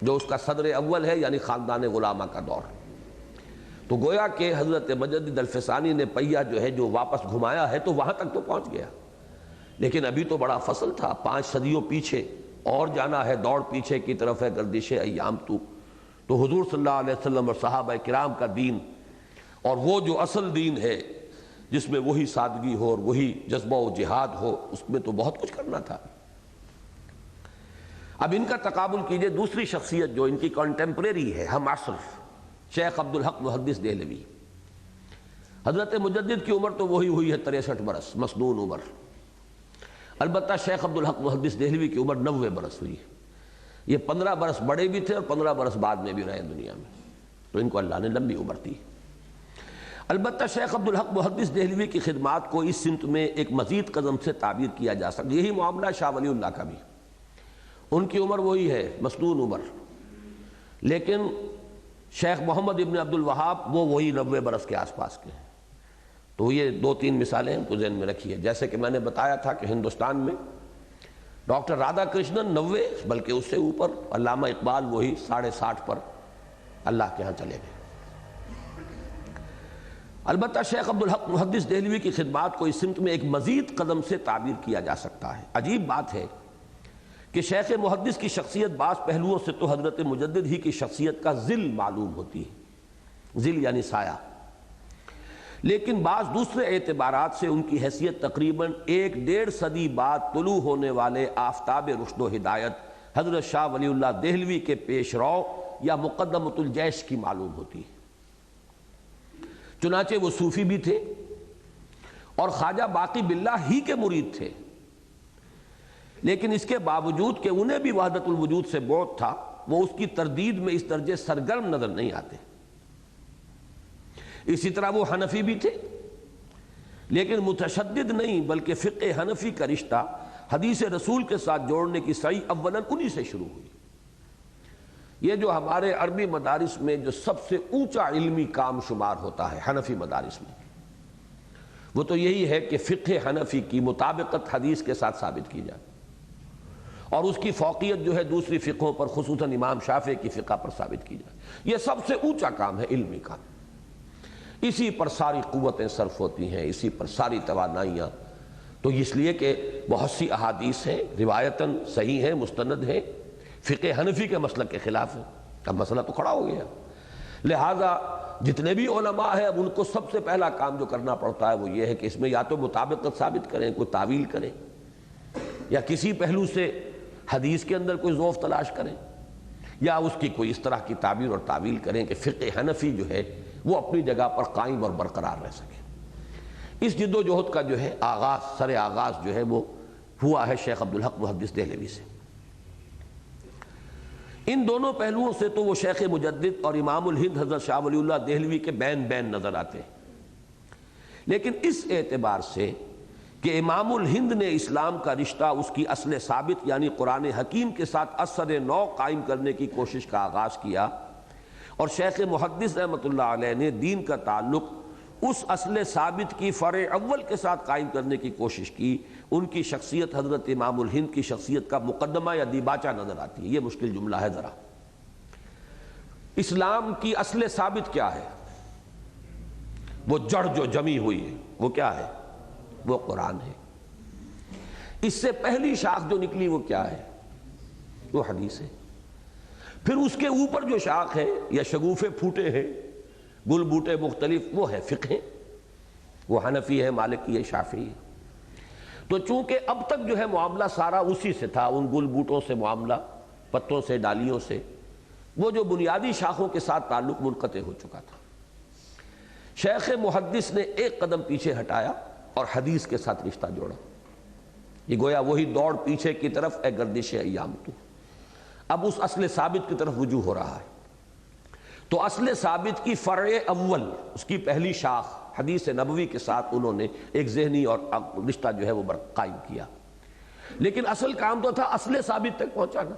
Speaker 1: جو اس کا صدر اول ہے، یعنی خاندان غلامہ کا دور۔ تو گویا کہ حضرت مجدد الفسانی نے پہیہ جو ہے جو واپس گھمایا ہے تو وہاں تک تو پہنچ گیا، لیکن ابھی تو بڑا فصل تھا، 5 صدیوں پیچھے اور جانا ہے، دوڑ پیچھے کی طرف ہے گردش ایام تو حضور صلی اللہ علیہ وسلم اور صحابہ کرام کا دین اور وہ جو اصل دین ہے جس میں وہی سادگی ہو اور وہی جذبہ و جہاد ہو، اس میں تو بہت کچھ کرنا تھا۔ اب ان کا تقابل کیجئے دوسری شخصیت جو ان کی کنٹمپریری ہے، ہم عصر، شیخ عبدالحق محدث دہلوی۔ حضرت مجدد کی عمر تو وہی ہوئی ہے 63 برس، مسنون عمر۔ البتہ شیخ عبدالحق محدث دہلوی کی عمر 90 برس ہوئی ہے۔ یہ 15 برس بڑے بھی تھے اور 15 برس بعد میں بھی رہے دنیا میں، تو ان کو اللہ نے لمبی عمر دی۔ البتہ شیخ عبدالحق محدث دہلوی کی خدمات کو اس سمت میں ایک مزید قدم سے تعبیر کیا جا سکتا، یہی معاملہ شاہ ولی اللہ کا بھی، ان کی عمر وہی ہے، مسنون عمر، لیکن شیخ محمد ابن عبد الوہاب وہ وہی 90 برس کے آس پاس کے ہیں۔ تو یہ 2-3 مثالیں ہم کو ذہن میں رکھی ہے۔ جیسے کہ میں نے بتایا تھا کہ ہندوستان میں ڈاکٹر رادھا کرشنن 90 بلکہ اس سے اوپر، علامہ اقبال وہی 60.5 پر اللہ کے ہاں چلے گئے۔ البتہ شیخ عبدالحق محدث دہلوی کی خدمات کو اس سمت میں ایک مزید قدم سے تعبیر کیا جا سکتا ہے۔ عجیب بات ہے کہ شیخ محدث کی شخصیت بعض پہلوؤں سے تو حضرت مجدد ہی کی شخصیت کا ظل معلوم ہوتی ہے، ظل یعنی سایہ، لیکن بعض دوسرے اعتبارات سے ان کی حیثیت تقریباً 1-1.5 صدی بعد طلوع ہونے والے آفتاب رشد و ہدایت حضرت شاہ ولی اللہ دہلوی کے پیش رو یا مقدمۃ الجیش کی معلوم ہوتی ہے۔ چنانچہ وہ صوفی بھی تھے اور خواجہ باقی باللہ ہی کے مرید تھے، لیکن اس کے باوجود کہ انہیں بھی وحدت الوجود سے بعد تھا، وہ اس کی تردید میں اس درجے سرگرم نظر نہیں آتے۔ اسی طرح وہ حنفی بھی تھے، لیکن متشدد نہیں، بلکہ فقہ حنفی کا رشتہ حدیث رسول کے ساتھ جوڑنے کی سعی اولاً انہی سے شروع ہوئی۔ یہ جو ہمارے عربی مدارس میں جو سب سے اونچا علمی کام شمار ہوتا ہے حنفی مدارس میں، وہ تو یہی ہے کہ فقہ حنفی کی مطابقت حدیث کے ساتھ ثابت کی جائے اور اس کی فوقیت جو ہے دوسری فقہوں پر، خصوصاً امام شافعی کی فقہ پر ثابت کی جائے۔ یہ سب سے اونچا کام ہے علمی کام، اسی پر ساری قوتیں صرف ہوتی ہیں، اسی پر ساری توانائیاں۔ تو اس لیے کہ بہت سی احادیث ہیں روایتاً صحیح ہیں، مستند ہیں، فقہ حنفی کے مسلک کے خلاف ہیں، اب مسئلہ تو کھڑا ہو گیا۔ لہٰذا جتنے بھی علماء ہیں اب ان کو سب سے پہلا کام جو کرنا پڑتا ہے وہ یہ ہے کہ اس میں یا تو مطابقت ثابت کریں، کوئی تعویل کریں، یا کسی پہلو سے حدیث کے اندر کوئی ذوف تلاش کریں، یا اس کی کوئی اس طرح کی تعبیر اور تعویل کریں کہ فقہ حنفی جو ہے وہ اپنی جگہ پر قائم اور برقرار رہ سکے۔ اس جد و جہد کا جو ہے آغاز، سر آغاز جو ہے وہ ہوا ہے شیخ عبدالحق محدث دہلوی سے۔ ان دونوں پہلوؤں سے تو وہ شیخ مجدد اور امام الہند حضرت شاہ ولی اللہ دہلوی کے بین بین نظر آتے ہیں، لیکن اس اعتبار سے کہ امام الہند نے اسلام کا رشتہ اس کی اصل ثابت یعنی قرآن حکیم کے ساتھ اثر نو قائم کرنے کی کوشش کا آغاز کیا، اور شیخ محدث رحمۃ اللہ علیہ نے دین کا تعلق اس اصل ثابت کی فرع اول کے ساتھ قائم کرنے کی کوشش کی، ان کی شخصیت حضرت امام الہند کی شخصیت کا مقدمہ یا دیباچہ نظر آتی ہے۔ یہ مشکل جملہ ہے ذرا۔ اسلام کی اصل ثابت کیا ہے؟ وہ جڑ جو جمی ہوئی ہے وہ کیا ہے؟ وہ قرآن ہے۔ اس سے پہلی شاخ جو نکلی وہ کیا ہے؟ وہ حدیث ہے۔ پھر اس کے اوپر جو شاخ ہے یا شگوفے پھوٹے ہیں، گل بوٹے مختلف، وہ ہے فقہ، وہ حنفی ہے، مالکی ہے، شافعی ہے۔ تو چونکہ اب تک جو ہے معاملہ سارا اسی سے تھا، ان گل بوٹوں سے معاملہ، پتوں سے، ڈالیوں سے، وہ جو بنیادی شاخوں کے ساتھ تعلق منقطع ہو چکا تھا، شیخ محدث نے ایک قدم پیچھے ہٹایا اور حدیث کے ساتھ رشتہ جوڑا۔ یہ گویا وہی دوڑ پیچھے کی طرف ہے گردش ایام تو۔ اب اس اصل ثابت کی طرف رجوع ہو رہا ہے۔ تو اصل ثابت کی فرع اول، اس کی پہلی شاخ حدیث نبوی کے ساتھ انہوں نے ایک ذہنی اور رشتہ جو ہے وہ قائم کیا، لیکن اصل کام تو تھا اصل ثابت تک پہنچانا۔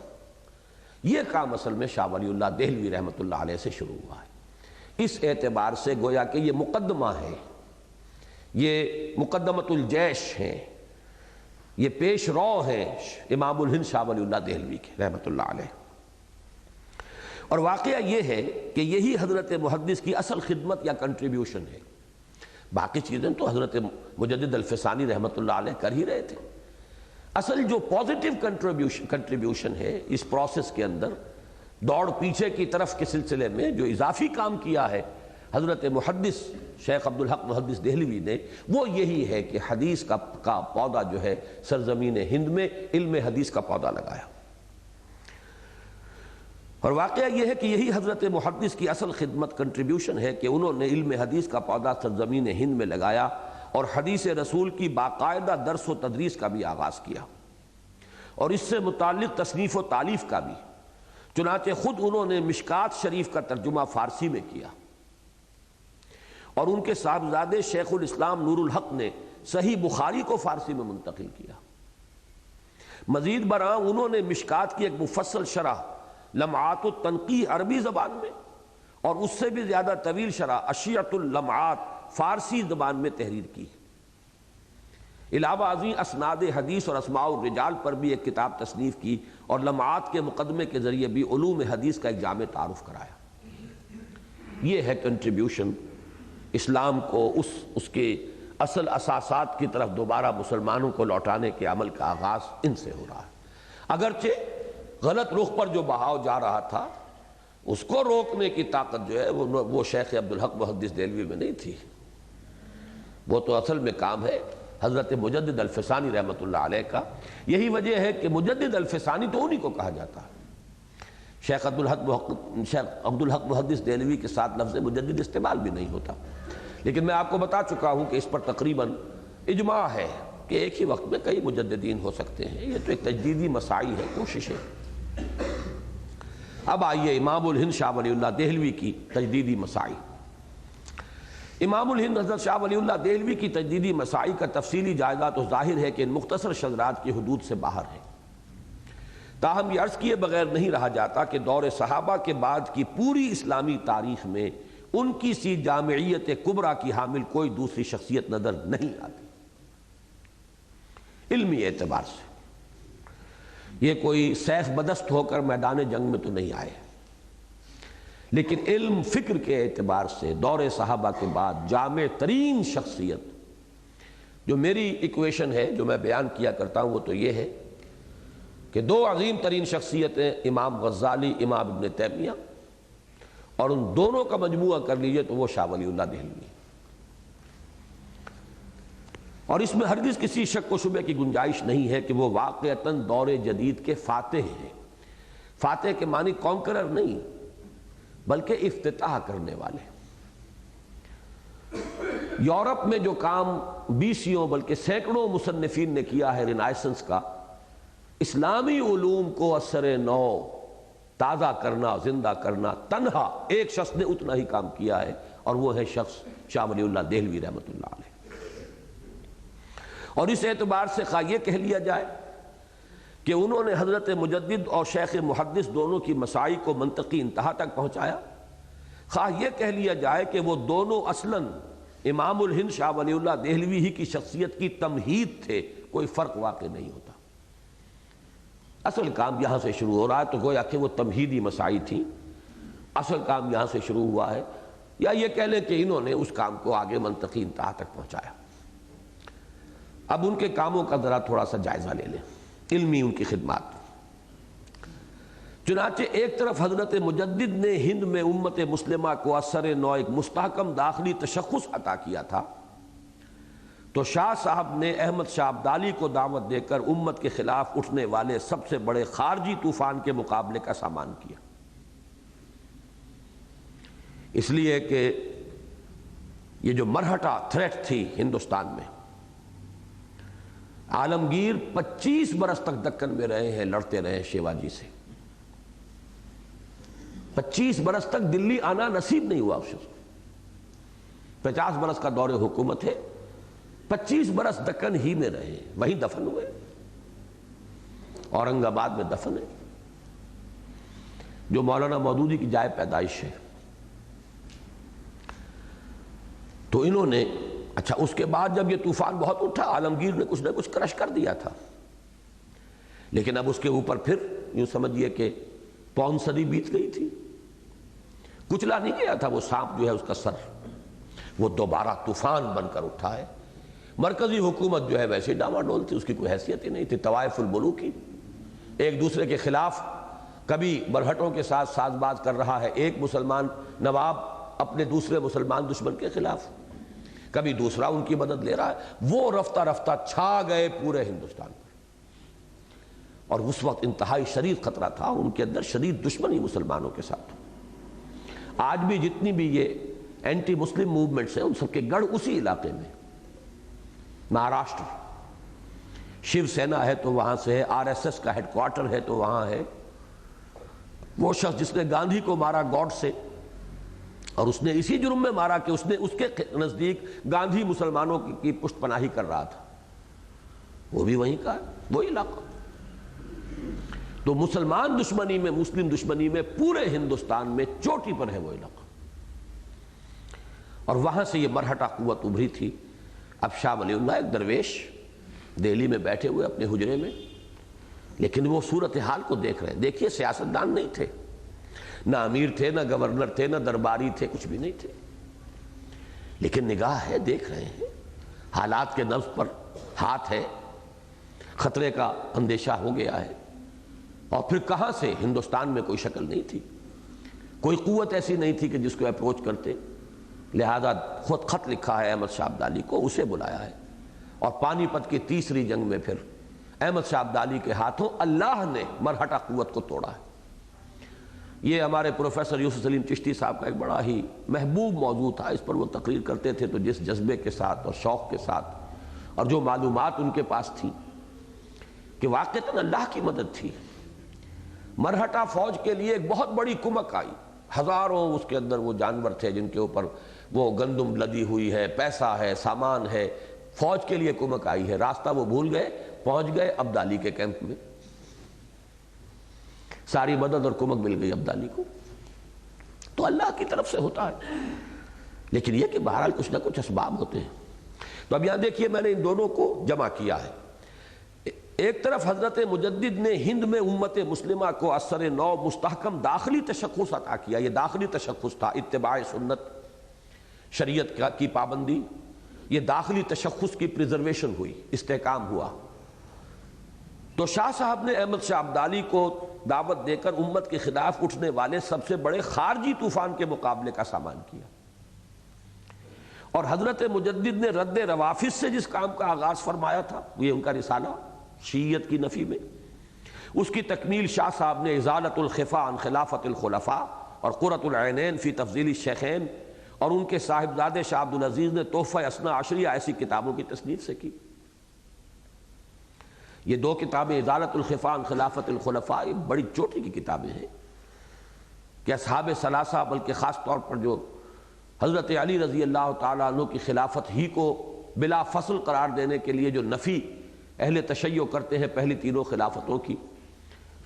Speaker 1: یہ کام اصل میں شاہ ولی اللہ دہلوی رحمۃ اللہ علیہ سے شروع ہوا ہے۔ اس اعتبار سے گویا کہ یہ مقدمہ ہے، یہ مقدمۃ الجیش ہیں، یہ پیش رو ہیں امام الہند شاہ ولی اللہ دہلوی کے رحمۃ اللہ علیہ۔ اور واقعہ یہ ہے کہ یہی حضرت محدث کی اصل خدمت یا کنٹریبیوشن ہے۔ باقی چیزیں تو حضرت مجدد الفسانی رحمۃ اللہ علیہ کر ہی رہے تھے۔ اصل جو پازیٹیو کنٹریبیوشن ہے اس پروسیس کے اندر، دوڑ پیچھے کی طرف کے سلسلے میں جو اضافی کام کیا ہے حضرت محدث شیخ عبدالحق محدث دہلوی نے، وہ یہی ہے کہ حدیث کا پودا جو ہے سرزمین ہند میں علم حدیث کا پودا لگایا۔ اور واقعہ یہ ہے کہ یہی حضرت محدث کی اصل خدمت کنٹریبیوشن ہے کہ انہوں نے علم حدیث کا پودا سرزمین ہند میں لگایا اور حدیث رسول کی باقاعدہ درس و تدریس کا بھی آغاز کیا، اور اس سے متعلق تصنیف و تالیف کا بھی۔ چنانچہ خود انہوں نے مشکات شریف کا ترجمہ فارسی میں کیا، اور ان کے صاحبزادے شیخ الاسلام نور الحق نے صحیح بخاری کو فارسی میں منتقل کیا۔ مزید برآں انہوں نے مشکات کی ایک مفصل شرح لمعات التنقیح عربی زبان میں، اور اس سے بھی زیادہ طویل شرح اشیعۃ اللمعات فارسی زبان میں تحریر کی۔ علاوہ ازیں اسناد حدیث اور اسماء الرجال پر بھی ایک کتاب تصنیف کی، اور لمعات کے مقدمے کے ذریعے بھی علوم حدیث کا ایک جامع تعارف کرایا۔ یہ ہے کنٹریبیوشن اسلام کو اس کے اصل اساسات کی طرف دوبارہ مسلمانوں کو لوٹانے کے عمل کا آغاز ان سے ہو رہا ہے۔ اگرچہ غلط رخ پر جو بہاؤ جا رہا تھا اس کو روکنے کی طاقت جو ہے وہ شیخ عبدالحق محدث دہلوی میں نہیں تھی، وہ تو اصل میں کام ہے حضرت مجدد الفسانی رحمۃ اللہ علیہ کا۔ یہی وجہ ہے کہ مجدد الفسانی تو انہی کو کہا جاتا ہے۔ شیخ عبدالحق محدث دہلوی کے ساتھ لفظ مجدد استعمال بھی نہیں ہوتا، لیکن میں آپ کو بتا چکا ہوں کہ اس پر تقریباً اجماع ہے کہ ایک ہی وقت میں کئی مجددین ہو سکتے ہیں۔ یہ تو ایک تجدیدی مساعی ہے، کوشش ہے۔ اب آئیے امام الہند شاہ ولی اللہ دہلوی کی تجدیدی مساعی۔ امام الہند حضرت شاہ ولی اللہ دہلوی کی تجدیدی مساعی کا تفصیلی جائزہ تو ظاہر ہے کہ ان مختصر شذرات کی حدود سے باہر ہے، تاہم یہ عرض کیے بغیر نہیں رہا جاتا کہ دور صحابہ کے بعد کی پوری اسلامی تاریخ میں ان کی سی جامعیت کبریٰ کی حامل کوئی دوسری شخصیت نظر نہیں آتی۔ علمی اعتبار سے یہ کوئی سیف بدست ہو کر میدان جنگ میں تو نہیں آئے، لیکن علم فکر کے اعتبار سے دور صحابہ کے بعد جامع ترین شخصیت، جو میری ایکویشن ہے جو میں بیان کیا کرتا ہوں، وہ تو یہ ہے کہ دو عظیم ترین شخصیتیں امام غزالی، امام ابن تیمیہ، اور ان دونوں کا مجموعہ کر لیجئے تو وہ شاہ ولی اللہ دہلوی۔ اور اس میں ہرگز کسی شک و شبے کی گنجائش نہیں ہے کہ وہ واقعتاً دور جدید کے فاتح ہیں۔ فاتح کے معنی کانکرر نہیں بلکہ افتتاح کرنے والے۔ یورپ میں جو کام بیسیوں بلکہ سینکڑوں مصنفین نے کیا ہے رینائسنس کا، اسلامی علوم کو اثر نو تازہ کرنا، زندہ کرنا، تنہا ایک شخص نے اتنا ہی کام کیا ہے، اور وہ ہے شخص شاہ ولی اللہ دہلوی رحمۃ اللہ علیہ۔ اور اس اعتبار سے خواہ یہ کہہ لیا جائے کہ انہوں نے حضرت مجدد اور شیخ محدث دونوں کی مساعی کو منطقی انتہا تک پہنچایا، خواہ یہ کہہ لیا جائے کہ وہ دونوں اصلاً امام الہند شاہ ولی اللہ دہلوی ہی کی شخصیت کی تمہید تھے، کوئی فرق واقع نہیں ہوتا۔ اصل کام یہاں سے شروع ہو رہا ہے، تو گویا کہ وہ تمہیدی مساعی تھیں، اصل کام یہاں سے شروع ہوا ہے، یا یہ کہہ لیں کہ انہوں نے اس کام کو آگے منطقی انتہا تک پہنچایا۔ اب ان کے کاموں کا ذرا تھوڑا سا جائزہ لے لیں، علمی ان کی خدمات۔ چنانچہ ایک طرف حضرت مجدد نے ہند میں امت مسلمہ کو اثر نو ایک مستحکم داخلی تشخص عطا کیا تھا، تو شاہ صاحب نے احمد شاہ ابدالی کو دعوت دے کر امت کے خلاف اٹھنے والے سب سے بڑے خارجی طوفان کے مقابلے کا سامان کیا۔ اس لیے کہ یہ جو مرہٹہ تھریٹ تھی ہندوستان میں، عالمگیر 25 برس تک دکن میں رہے ہیں، لڑتے رہے شیواجی سے، 25 برس تک دلی آنا نصیب نہیں ہوا اسے. 50 برس کا دور حکومت ہے, 25 برس دکن ہی میں رہے, وہیں دفن ہوئے, اورنگ آباد میں دفن ہے, جو مولانا مودودی کی جائے پیدائش ہے. تو انہوں نے اچھا اس کے بعد جب یہ طوفان بہت اٹھا, عالمگیر نے کچھ نہ کچھ کرش کر دیا تھا, لیکن اب اس کے اوپر پھر یوں سمجھیے کہ پون صدی بیت گئی تھی. کچلا نہیں گیا تھا وہ سانپ جو ہے اس کا سر, وہ دوبارہ طوفان بن کر اٹھا ہے. مرکزی حکومت جو ہے ویسے ڈاواڈول تھی, اس کی کوئی حیثیت ہی نہیں تھی. طوائف الملوک کی ایک دوسرے کے خلاف, کبھی مرہٹوں کے ساتھ ساز باز کر رہا ہے ایک مسلمان نواب اپنے دوسرے مسلمان دشمن کے خلاف, کبھی دوسرا ان کی مدد لے رہا ہے. وہ رفتہ رفتہ چھا گئے پورے ہندوستان پر, اور اس وقت انتہائی شدید خطرہ تھا, ان کے اندر شدید دشمنی مسلمانوں کے ساتھ. آج بھی جتنی بھی یہ اینٹی مسلم موومنٹس ہیں ان سب کے گڑھ اسی علاقے میں. مہاراشٹر, شیو سینا ہے تو وہاں سے ہے, آر ایس ایس کا ہیڈ کوارٹر ہے تو وہاں ہے. وہ شخص جس نے گاندھی کو مارا گاڈ سے, اور اس نے اسی جرم میں مارا کہ اس نے اس کے نزدیک گاندھی مسلمانوں کی پشت پناہی کر رہا تھا, وہ بھی وہیں کا ہے, وہی علاقہ. تو مسلمان دشمنی میں, مسلم دشمنی میں پورے ہندوستان میں چوٹی پر ہے وہ علاقہ. اور وہاں سے یہ مرہٹہ قوت ابھری تھی. اب شاہ ولی اللہ ایک درویش دہلی میں بیٹھے ہوئے اپنے حجرے میں, لیکن وہ صورتحال کو دیکھ رہے ہیں. دیکھیے سیاستدان نہیں تھے, نہ امیر تھے, نہ گورنر تھے, نہ درباری تھے, کچھ بھی نہیں تھے, لیکن نگاہ ہے, دیکھ رہے ہیں حالات کے نبض پر ہاتھ ہے, خطرے کا اندیشہ ہو گیا ہے. اور پھر کہاں سے, ہندوستان میں کوئی شکل نہیں تھی, کوئی قوت ایسی نہیں تھی کہ جس کو اپروچ کرتے. لہذا خود خط لکھا ہے احمد شاہ ابدالی کو, اسے بلایا ہے. اور پانی پت کی تیسری جنگ میں پھر احمد شاہ ابدالی کے ہاتھوں اللہ نے مرہٹہ قوت کو توڑا ہے. یہ ہمارے پروفیسر یوسف سلیم چشتی صاحب کا ایک بڑا ہی محبوب موضوع تھا, اس پر وہ تقریر کرتے تھے. تو جس جذبے کے ساتھ اور شوق کے ساتھ اور جو معلومات ان کے پاس تھی کہ واقعتاً اللہ کی مدد تھی. مرہٹہ فوج کے لیے ایک بہت بڑی کمک آئی. ہزاروں اس کے اندر وہ جانور تھے جن کے اوپر وہ گندم لدی ہوئی ہے, پیسہ ہے, سامان ہے, فوج کے لیے کمک آئی ہے. راستہ وہ بھول گئے, پہنچ گئے ابدالی کے کیمپ میں, ساری مدد اور کمک مل گئی ابدالی کو. تو اللہ کی طرف سے ہوتا ہے, لیکن یہ کہ بہرحال کچھ نہ کچھ اسباب ہوتے ہیں. تو اب یہاں دیکھیے میں نے ان دونوں کو جمع کیا ہے. ایک طرف حضرت مجدد نے ہند میں امت مسلمہ کو اثر نو مستحکم داخلی تشخص عطا کیا. یہ داخلی تشخص تھا, اتباع سنت, شریعت کی پابندی. یہ داخلی تشخص کی پریزرویشن ہوئی, استحکام ہوا. تو شاہ صاحب نے احمد شاہ ابدالی کو دعوت دے کر امت کے خلاف اٹھنے والے سب سے بڑے خارجی طوفان کے مقابلے کا سامان کیا. اور حضرت مجدد نے رد روافظ سے جس کام کا آغاز فرمایا تھا, یہ ان کا رسالہ شیعیت کی نفی میں, اس کی تکمیل شاہ صاحب نے ازالۃ الخفا عن خلافت الخلفاء اور قرۃ العینین فی تفضیل الشیخین, اور ان کے صاحبزادے شاہ عبد العزیز نے تحفہ اثنا عشریہ ایسی کتابوں کی تصنیف سے کی. یہ دو کتابیں ازالۃ الخفا عن خلافت الخلفاء بڑی چوٹی کی کتابیں ہیں کہ اصحاب ثلاثہ, بلکہ خاص طور پر جو حضرت علی رضی اللہ تعالیٰ عنہ کی خلافت ہی کو بلا فصل قرار دینے کے لیے جو نفی اہل تشیع کرتے ہیں پہلی تینوں خلافتوں کی,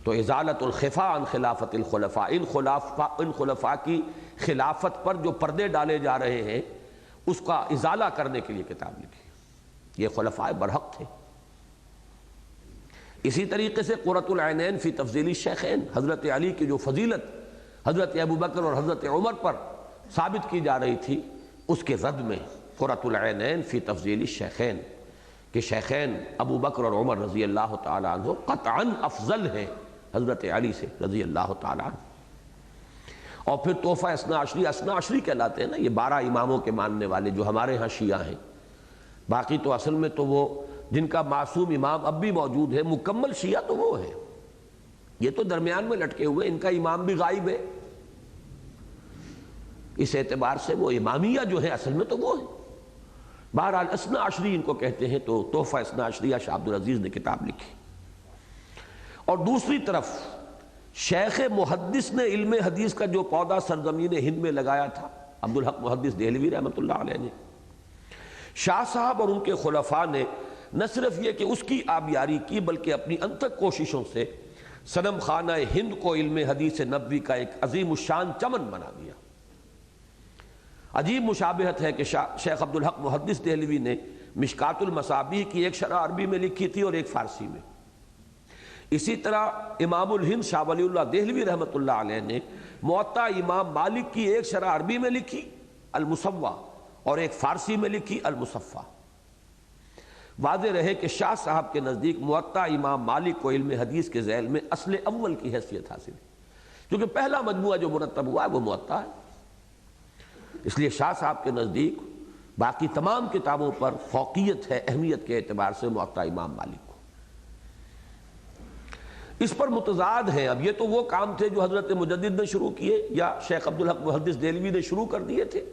Speaker 1: تو ازالۃ الخفا عن خلافت الخلفاء, ان خلفاء کی خلافت پر جو پردے ڈالے جا رہے ہیں اس کا ازالہ کرنے کے لیے کتاب لکھی. یہ خلفاء برحق تھے. اسی طریقے سے قرۃ العینین فی تفضیل الشیخین, حضرت علی کی جو فضیلت حضرت ابوبکر اور حضرت عمر پر ثابت کی جا رہی تھی, اس کے رد میں قرۃ العینین فی تفضیل الشیخین, کہ شیخین ابو بکر اور عمر رضی اللہ تعالیٰ عنہ قطعاً افضل ہیں حضرت علی سے رضی اللہ تعالیٰ عنہ. اور پھر تحفہ اثنا عشری, اثنا عشری کہلاتے ہیں نا یہ 12 اماموں کے ماننے والے جو ہمارے ہاں شیعہ ہیں. باقی تو اصل میں تو وہ جن کا معصوم امام اب بھی موجود ہے, مکمل شیعہ تو وہ ہے. یہ تو درمیان میں لٹکے ہوئے, ان کا امام بھی غائب ہے. اس اعتبار سے وہ امامیہ جو ہے اصل میں تو وہ ہے. بہرحال اثنا عشری ان کو کہتے ہیں. تو تحفہ اثنا عشریہ شاہ عبد العزیز نے کتاب لکھی. اور دوسری طرف شیخ محدث نے علم حدیث کا جو پودا سرزمین ہند میں لگایا تھا، عبدالحق محدث دہلوی رحمۃ اللہ علیہ نے، شاہ صاحب اور ان کے خلفاء نے نہ صرف یہ کہ اس کی آبیاری کی بلکہ اپنی انتھک کوششوں سے صنم خانہ ہند کو علم حدیث نبوی کا ایک عظیم الشان چمن بنا دیا۔ عجیب مشابہت ہے کہ شیخ عبدالحق محدث دہلوی نے مشکات المصابیح کی ایک شرح عربی میں لکھی تھی اور ایک فارسی میں، اسی طرح امام الہند شاہ ولی اللہ دہلوی رحمۃ اللہ علیہ نے موطا امام مالک کی ایک شرح عربی میں لکھی المصوّع اور ایک فارسی میں لکھی المصفّہ۔ واضح رہے کہ شاہ صاحب کے نزدیک موطا امام مالک کو علم حدیث کے ذیل میں اصل اول کی حیثیت حاصل ہے، کیونکہ پہلا مجموعہ جو مرتب ہوا ہے وہ موطا ہے۔ اس لیے شاہ صاحب کے نزدیک باقی تمام کتابوں پر فوقیت ہے اہمیت کے اعتبار سے موطا امام مالک کو۔ اس پر متضاد ہیں۔ اب یہ تو وہ کام تھے جو حضرت مجدد نے شروع کیے یا شیخ عبدالحق محدث دہلوی نے شروع کر دیے تھے،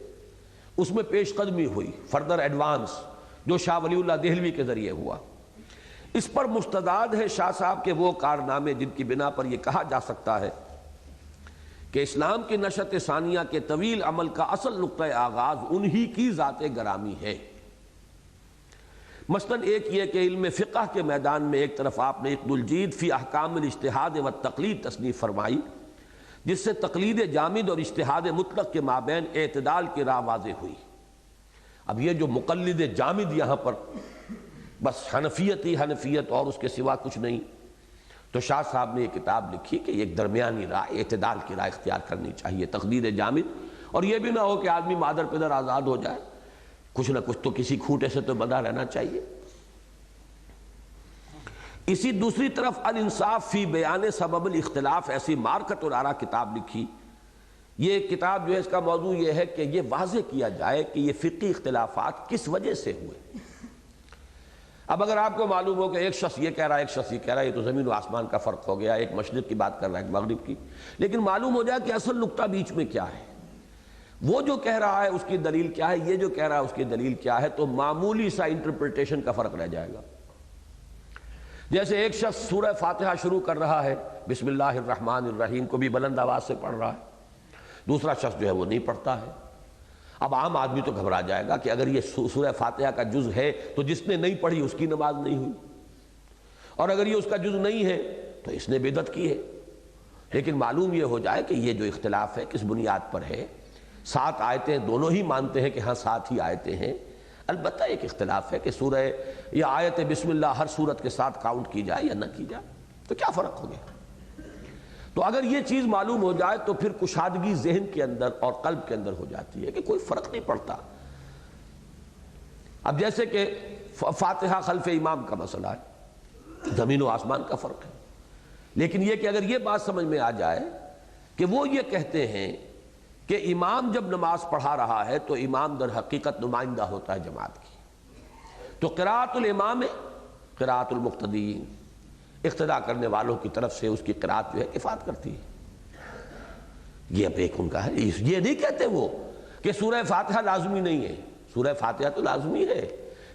Speaker 1: اس میں پیش قدمی ہوئی، فردر ایڈوانس جو شاہ ولی اللہ دہلوی کے ذریعے ہوا۔ اس پر مستداد ہے شاہ صاحب کے وہ کارنامے جن کی بنا پر یہ کہا جا سکتا ہے کہ اسلام کی نشأت ثانیہ کے طویل عمل کا اصل نقطہ آغاز انہی کی ذات گرامی ہے۔ مثلاً ایک یہ کہ علم فقہ کے میدان میں ایک طرف آپ نے اقد الجید فی احکام الاجتہاد و تقلید تصنیف فرمائی، جس سے تقلید جامد اور اجتہاد مطلق کے مابین اعتدال کی راہ واضح ہوئی۔ اب یہ جو مقلد جامد یہاں پر بس حنفیت ہی حنفیت اور اس کے سوا کچھ نہیں، تو شاہ صاحب نے یہ کتاب لکھی کہ ایک درمیانی راہ، اعتدال کی راہ اختیار کرنی چاہیے تقلید جامد، اور یہ بھی نہ ہو کہ آدمی مادر پدر آزاد ہو جائے، کچھ نہ کچھ تو کسی کھوٹے سے تو بندھا رہنا چاہیے۔ اسی دوسری طرف الانصاف فی بیان سبب الاختلاف ایسی مارکت الآراء کتاب لکھی۔ یہ کتاب جو ہے اس کا موضوع یہ ہے کہ یہ واضح کیا جائے کہ یہ فقہی اختلافات کس وجہ سے ہوئے۔ اب اگر آپ کو معلوم ہو کہ ایک شخص یہ کہہ رہا ہے ایک شخص یہ کہہ رہا ہے، یہ تو زمین و آسمان کا فرق ہو گیا، ایک مشرق کی بات کر رہا ہے ایک مغرب کی، لیکن معلوم ہو جائے کہ اصل نقطہ بیچ میں کیا ہے، وہ جو کہہ رہا ہے اس کی دلیل کیا ہے، یہ جو کہہ رہا ہے اس کی دلیل کیا ہے، تو معمولی سا انٹرپریٹیشن کا فرق رہ جائے گا۔ جیسے ایک شخص سورہ فاتحہ شروع کر رہا ہے بسم اللہ الرحمن الرحیم کو بھی بلند آواز سے پڑھ رہا ہے، دوسرا شخص جو ہے وہ نہیں پڑھتا ہے۔ اب عام آدمی تو گھبرا جائے گا کہ اگر یہ سورہ فاتحہ کا جز ہے تو جس نے نہیں پڑھی اس کی نماز نہیں ہوئی، اور اگر یہ اس کا جز نہیں ہے تو اس نے بدعت کی ہے۔ لیکن معلوم یہ ہو جائے کہ یہ جو اختلاف ہے کس بنیاد پر ہے۔ 7 آیتیں دونوں ہی مانتے ہیں کہ ہاں 7 ہی آیتیں ہیں، البتہ ایک اختلاف ہے کہ سورہ یا آیت بسم اللہ ہر سورت کے ساتھ کاؤنٹ کی جائے یا نہ کی جائے، تو کیا فرق ہو گیا؟ تو اگر یہ چیز معلوم ہو جائے تو پھر کشادگی ذہن کے اندر اور قلب کے اندر ہو جاتی ہے کہ کوئی فرق نہیں پڑتا۔ اب جیسے کہ فاتحہ خلف امام کا مسئلہ ہے، زمین و آسمان کا فرق ہے، لیکن یہ کہ اگر یہ بات سمجھ میں آ جائے کہ وہ یہ کہتے ہیں کہ امام جب نماز پڑھا رہا ہے تو امام در حقیقت نمائندہ ہوتا ہے جماعت کی، تو قراءۃ الامام قراءۃ المقتدین، اقتداء کرنے والوں کی طرف سے اس کی قراءت جو ہے کفایت کرتی ہے۔ یہ اب ایک ان کا ہے، یہ نہیں کہتے وہ کہ سورہ فاتحہ لازمی نہیں ہے، سورہ فاتحہ تو لازمی ہے،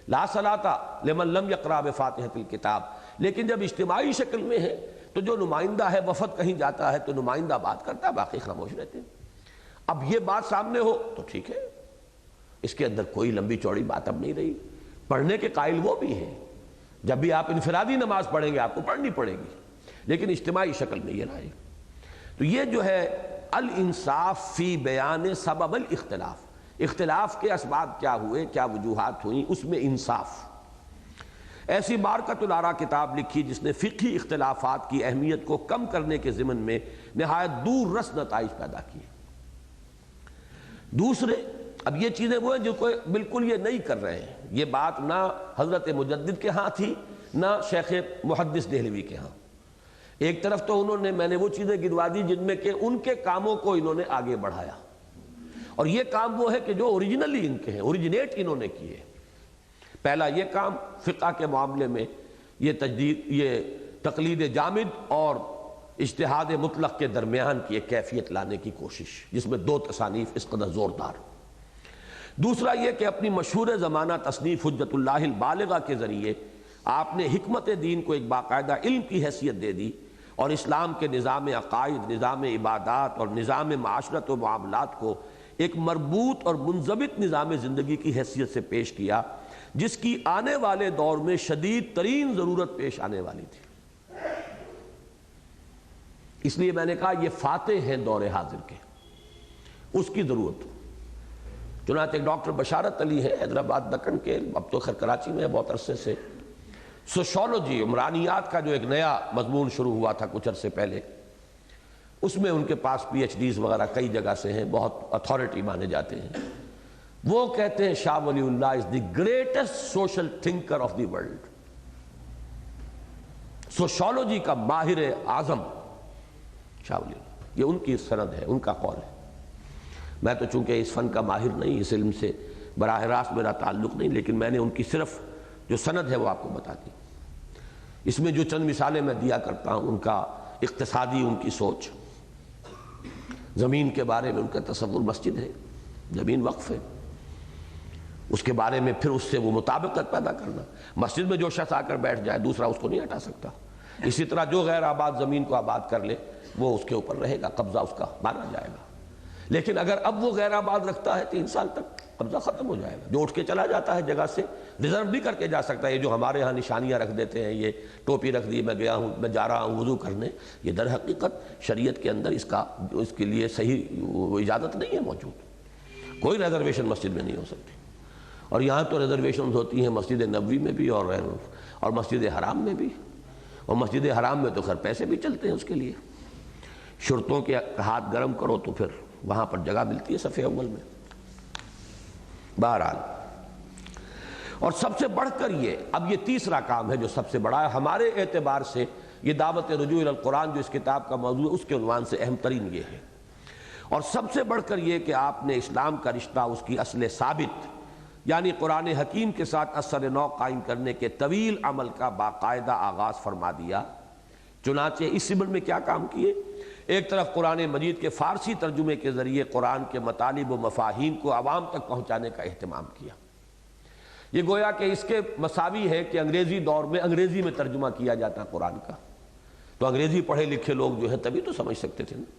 Speaker 1: لا صلاۃ لمن لم یقرأ بفاتحۃ الکتاب، لیکن جب اجتماعی شکل میں ہے تو جو نمائندہ ہے وفد کہیں جاتا ہے تو نمائندہ بات کرتا ہے، باقی خاموش رہتے ہیں۔ اب یہ بات سامنے ہو تو ٹھیک ہے، اس کے اندر کوئی لمبی چوڑی بات اب نہیں رہی، پڑھنے کے قائل وہ بھی ہیں، جب بھی آپ انفرادی نماز پڑھیں گے آپ کو پڑھنی پڑے گی، لیکن اجتماعی شکل میں یہ رہے۔ تو یہ جو ہے الانصاف فی بیان سبب الاختلاف، اختلاف کے اسباب کیا ہوئے، کیا وجوہات ہوئیں، اس میں انصاف۔ ایسی مارکت الآراء کتاب لکھی جس نے فقہی اختلافات کی اہمیت کو کم کرنے کے ضمن میں نہایت دور رس نتائج پیدا کیے۔ دوسرے، اب یہ چیزیں وہ ہیں جو کوئی بالکل یہ نہیں کر رہے ہیں، یہ بات نہ حضرت مجدد کے ہاں تھی نہ شیخ محدث دہلوی کے ہاں۔ ایک طرف تو انہوں نے، میں نے وہ چیزیں گنوا دی جن میں کہ ان کے کاموں کو انہوں نے آگے بڑھایا، اور یہ کام وہ ہے کہ جو اوریجنلی ان کے ہیں، اوریجنیٹ انہوں نے کیے۔ پہلا یہ کام فقہ کے معاملے میں یہ تجدید، یہ تقلید جامد اور اجتہاد مطلق کے درمیان کی ایک کیفیت لانے کی کوشش، جس میں 2 تصانیف اس قدر زوردار۔ دوسرا یہ کہ اپنی مشہور زمانہ تصنیف حجت اللہ البالغہ کے ذریعے آپ نے حکمت دین کو ایک باقاعدہ علم کی حیثیت دے دی، اور اسلام کے نظام عقائد، نظام عبادات اور نظام معاشرت و معاملات کو ایک مربوط اور منضبط نظام زندگی کی حیثیت سے پیش کیا، جس کی آنے والے دور میں شدید ترین ضرورت پیش آنے والی تھی۔ اس لیے میں نے کہا یہ فاتح ہیں دور حاضر کے، اس کی ضرورت۔ چنانچہ ڈاکٹر بشارت علی ہے حیدرآباد دکن کے، اب تو خیر کراچی میں ہے بہت عرصے سے، سوشولوجی، عمرانیات کا جو ایک نیا مضمون شروع ہوا تھا کچھ عرصے پہلے، اس میں ان کے پاس پی ایچ ڈیز وغیرہ کئی جگہ سے ہیں، بہت اتھارٹی مانے جاتے ہیں۔ وہ کہتے ہیں Shah Wali Ullah is the greatest social thinker of the world, sociology کا ماہر اعظم شاہ ولی اللہ، یہ ان کی سند ہے، ان کا قول ہے۔ میں تو چونکہ اس فن کا ماہر نہیں، اس علم سے براہ راست میرا تعلق نہیں، لیکن میں نے ان کی صرف جو سند ہے وہ آپ کو بتا دی۔ اس میں جو چند مثالیں میں دیا کرتا ہوں، ان کا اقتصادی ان کی سوچ، زمین کے بارے میں ان کا تصور، مسجد ہے، زمین وقف ہے، اس کے بارے میں پھر اس سے وہ مطابقت پیدا کرنا۔ مسجد میں جو شخص آ کر بیٹھ جائے دوسرا اس کو نہیں ہٹا سکتا، اسی طرح جو غیر آباد زمین کو آباد کر لے وہ اس کے اوپر رہے گا، قبضہ اس کا مانا جائے گا۔ لیکن اگر اب وہ غیر آباد رکھتا ہے 3 سال تک قبضہ ختم ہو جائے گا۔ جو اٹھ کے چلا جاتا ہے جگہ سے ریزرو بھی کر کے جا سکتا ہے۔ یہ جو ہمارے ہاں نشانیاں رکھ دیتے ہیں، یہ ٹوپی رکھ دی، میں گیا ہوں، میں جا رہا ہوں وضو کرنے، یہ در حقیقت شریعت کے اندر اس کے لیے صحیح اجازت نہیں ہے موجود۔ کوئی ریزرویشن مسجد میں نہیں ہو سکتی، اور یہاں تو ریزرویشنز ہوتی ہیں مسجد نبوی میں بھی اور مسجد حرام میں بھی، اور مسجد حرام میں تو خیر پیسے بھی چلتے ہیں اس کے لیے، شرطوں کے ہاتھ گرم کرو تو پھر وہاں پر جگہ ملتی ہے صف اول میں۔ بہرحال، اور سب سے بڑھ کر یہ، اب یہ تیسرا کام ہے جو سب سے بڑا ہے ہمارے اعتبار سے، یہ دعوت رجوع الی القرآن جو اس کتاب کا موضوع ہے اس کے عنوان سے اہم ترین یہ ہے، اور سب سے بڑھ کر یہ کہ آپ نے اسلام کا رشتہ اس کی اصل ثابت یعنی قرآن حکیم کے ساتھ اثر نو قائم کرنے کے طویل عمل کا باقاعدہ آغاز فرما دیا۔ چنانچہ اس سمت میں کیا کام کیے؟ ایک طرف قرآن مجید کے فارسی ترجمے کے ذریعے قرآن کے مطالب و مفاہیم کو عوام تک پہنچانے کا اہتمام کیا۔ یہ گویا کہ اس کے مساوی ہے کہ انگریزی دور میں انگریزی میں ترجمہ کیا جاتا قرآن کا، تو انگریزی پڑھے لکھے لوگ جو ہیں تبھی تو سمجھ سکتے تھے نا،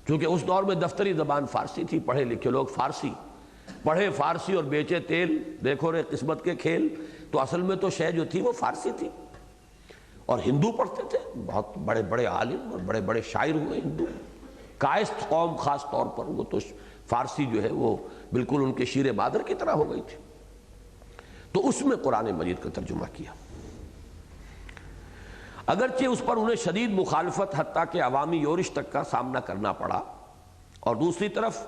Speaker 1: کیونکہ اس دور میں دفتری زبان فارسی تھی، پڑھے لکھے لوگ فارسی پڑھے، فارسی اور بیچے تیل، دیکھو رے قسمت کے کھیل، تو اصل میں تو شے جو تھی وہ فارسی تھی، اور ہندو پڑھتے تھے، بہت بڑے بڑے عالم اور بڑے بڑے شاعر ہوئے ہندو، کائست قوم خاص طور پر، وہ تو فارسی جو ہے وہ بالکل ان کے شیر بادر کی طرح ہو گئی تھی، تو اس میں قرآن مجید کا ترجمہ کیا۔ اگرچہ اس پر انہیں شدید مخالفت حتیٰ کہ عوامی یورش تک کا سامنا کرنا پڑا، اور دوسری طرف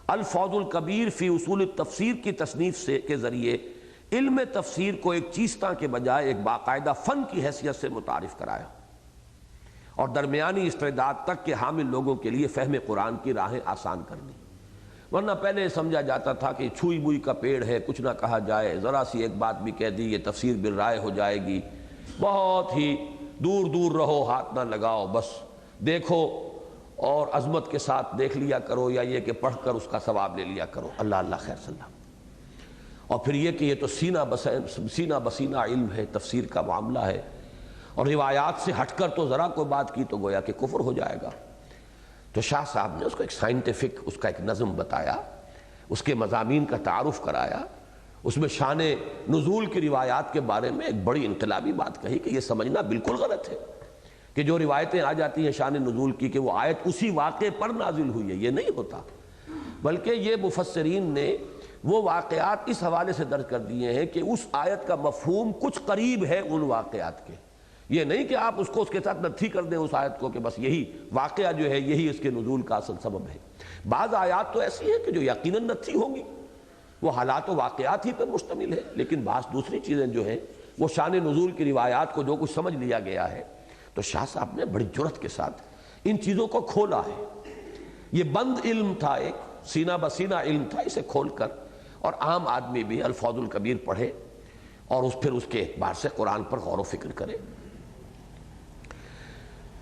Speaker 1: الفوز الکبیر فی اصول التفسیر کی تصنیف کے ذریعے علم تفسیر کو ایک چیستہ کے بجائے ایک باقاعدہ فن کی حیثیت سے متعارف کرایا، اور درمیانی استعداد تک کے حامل لوگوں کے لیے فہم قرآن کی راہیں آسان کر دی۔ ورنہ پہلے سمجھا جاتا تھا کہ چھوئی بوئی کا پیڑ ہے، کچھ نہ کہا جائے، ذرا سی ایک بات بھی کہہ دی یہ تفسیر بالرائے ہو جائے گی، بہت ہی دور دور رہو، ہاتھ نہ لگاؤ، بس دیکھو اور عظمت کے ساتھ دیکھ لیا کرو، یا یہ کہ پڑھ کر اس کا ثواب لے لیا کرو، اللہ اللہ خیر صلی اللہ۔ اور پھر یہ کہ یہ تو سینہ بسینہ علم ہے، تفسیر کا معاملہ ہے، اور روایات سے ہٹ کر تو ذرا کوئی بات کی تو گویا کہ کفر ہو جائے گا۔ تو شاہ صاحب نے اس کو ایک سائنٹیفک، اس کا ایک نظم بتایا، اس کے مضامین کا تعارف کرایا، اس میں شان نزول کی روایات کے بارے میں ایک بڑی انقلابی بات کہی کہ یہ سمجھنا بالکل غلط ہے کہ جو روایتیں آ جاتی ہیں شان نزول کی کہ وہ آیت اسی واقعے پر نازل ہوئی ہے، یہ نہیں ہوتا، بلکہ یہ مفسرین نے وہ واقعات اس حوالے سے درج کر دیے ہیں کہ اس آیت کا مفہوم کچھ قریب ہے ان واقعات کے، یہ نہیں کہ آپ اس کو اس کے ساتھ نتھی کر دیں اس آیت کو کہ بس یہی واقعہ جو ہے یہی اس کے نزول کا اصل سبب ہے۔ بعض آیات تو ایسی ہیں کہ جو یقیناً نتھی ہوں گی، وہ حالات و واقعات ہی پر مشتمل ہے، لیکن بعض دوسری چیزیں جو ہیں وہ شان نزول کی روایات کو جو کچھ سمجھ لیا گیا ہے، تو شاہ صاحب نے بڑی جرأت کے ساتھ ان چیزوں کو کھولا ہے۔ یہ بند علم تھا، ایک سینہ بسینہ علم تھا، اسے کھول کر اور عام آدمی بھی الفوز الکبیر پڑھے اور پھر اس کے اعتبار سے قرآن پر غور و فکر کرے۔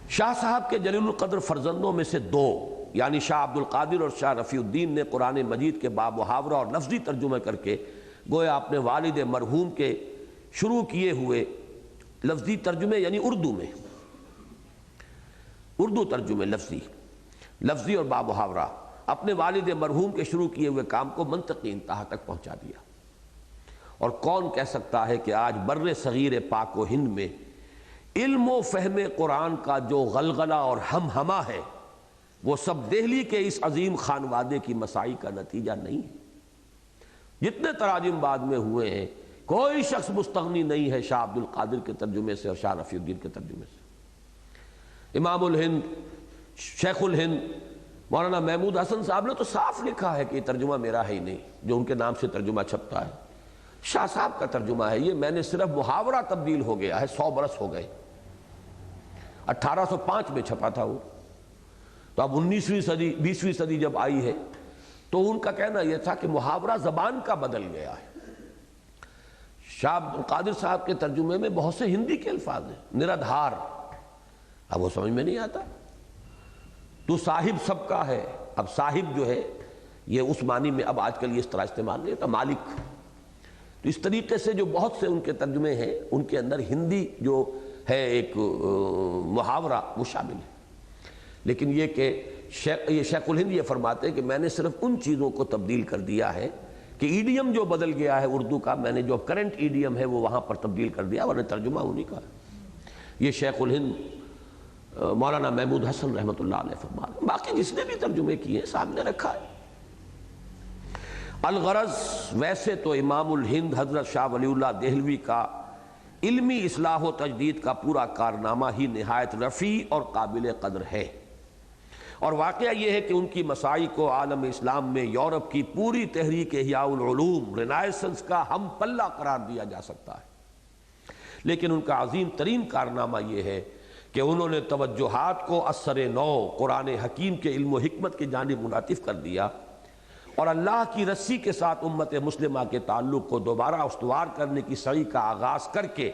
Speaker 1: شاہ صاحب کے جلیل القدر فرزندوں میں سے 2 یعنی شاہ عبد القادر اور شاہ رفیع الدین نے قرآن مجید کے باب محاورہ اور لفظی ترجمے کر کے گویا اپنے والد مرحوم کے شروع کیے ہوئے لفظی ترجمے یعنی اردو میں اردو ترجمے لفظی اور بامحاورہ اپنے والد مرحوم کے شروع کیے ہوئے کام کو منطقی انتہا تک پہنچا دیا۔ اور کون کہہ سکتا ہے کہ آج بر صغیر پاک و ہند میں علم و فہم قرآن کا جو غلغلہ اور ہمہمہ ہے وہ سب دہلی کے اس عظیم خانوادے کی مساعی کا نتیجہ نہیں ہے۔ جتنے تراجم بعد میں ہوئے ہیں کوئی شخص مستغنی نہیں ہے شاہ عبد القادر کے ترجمے سے اور شاہ رفیع الدین کے ترجمے سے۔ امام الہند، شیخ الہند مولانا محمود حسن صاحب نے تو صاف لکھا ہے کہ یہ ترجمہ میرا ہے ہی نہیں، جو ان کے نام سے ترجمہ چھپتا ہے شاہ صاحب کا ترجمہ ہے، یہ میں نے صرف محاورہ تبدیل ہو گیا ہے، 100 برس ہو گئے، 1805 میں چھپا تھا وہ، تو اب 19ویں صدی 20ویں صدی جب آئی ہے تو ان کا کہنا یہ تھا کہ محاورہ زبان کا بدل گیا ہے۔ شاہ عبد القادر صاحب کے ترجمے میں بہت سے ہندی کے الفاظ ہیں، نردھار، اب وہ سمجھ میں نہیں آتا، تو صاحب سب کا ہے، اب صاحب جو ہے یہ اس معنی میں اب آج کل یہ اس طرح استعمال نہیں ہوتا، مالک۔ تو اس طریقے سے جو بہت سے ان کے ترجمے ہیں ان کے اندر ہندی جو ہے ایک محاورہ وہ شامل ہے، لیکن یہ کہ شیخ الہند یہ فرماتے ہیں کہ میں نے صرف ان چیزوں کو تبدیل کر دیا ہے کہ ایڈیم جو بدل گیا ہے اردو کا، میں نے جو کرنٹ ایڈیم ہے وہ وہاں پر تبدیل کر دیا، ورنہ ترجمہ انہی کا ہے۔ یہ شیخ الہند مولانا محمود حسن رحمۃ اللہ علیہ فرماتے ہیں، باقی جس نے بھی ترجمے کیے سامنے رکھا ہے۔ الغرض ویسے تو امام الہند حضرت شاہ ولی اللہ دہلوی کا علمی اصلاح و تجدید کا پورا کارنامہ ہی نہایت رفیع اور قابل قدر ہے، اور واقعہ یہ ہے کہ ان کی مساعی کو عالم اسلام میں یورپ کی پوری تحریک احیاء العلوم رینائسنس کا ہم پلہ قرار دیا جا سکتا ہے، لیکن ان کا عظیم ترین کارنامہ یہ ہے کہ انہوں نے توجہات کو اثر نو قرآن حکیم کے علم و حکمت کی جانب منعطف کر دیا، اور اللہ کی رسی کے ساتھ امت مسلمہ کے تعلق کو دوبارہ استوار کرنے کی سعی کا آغاز کر کے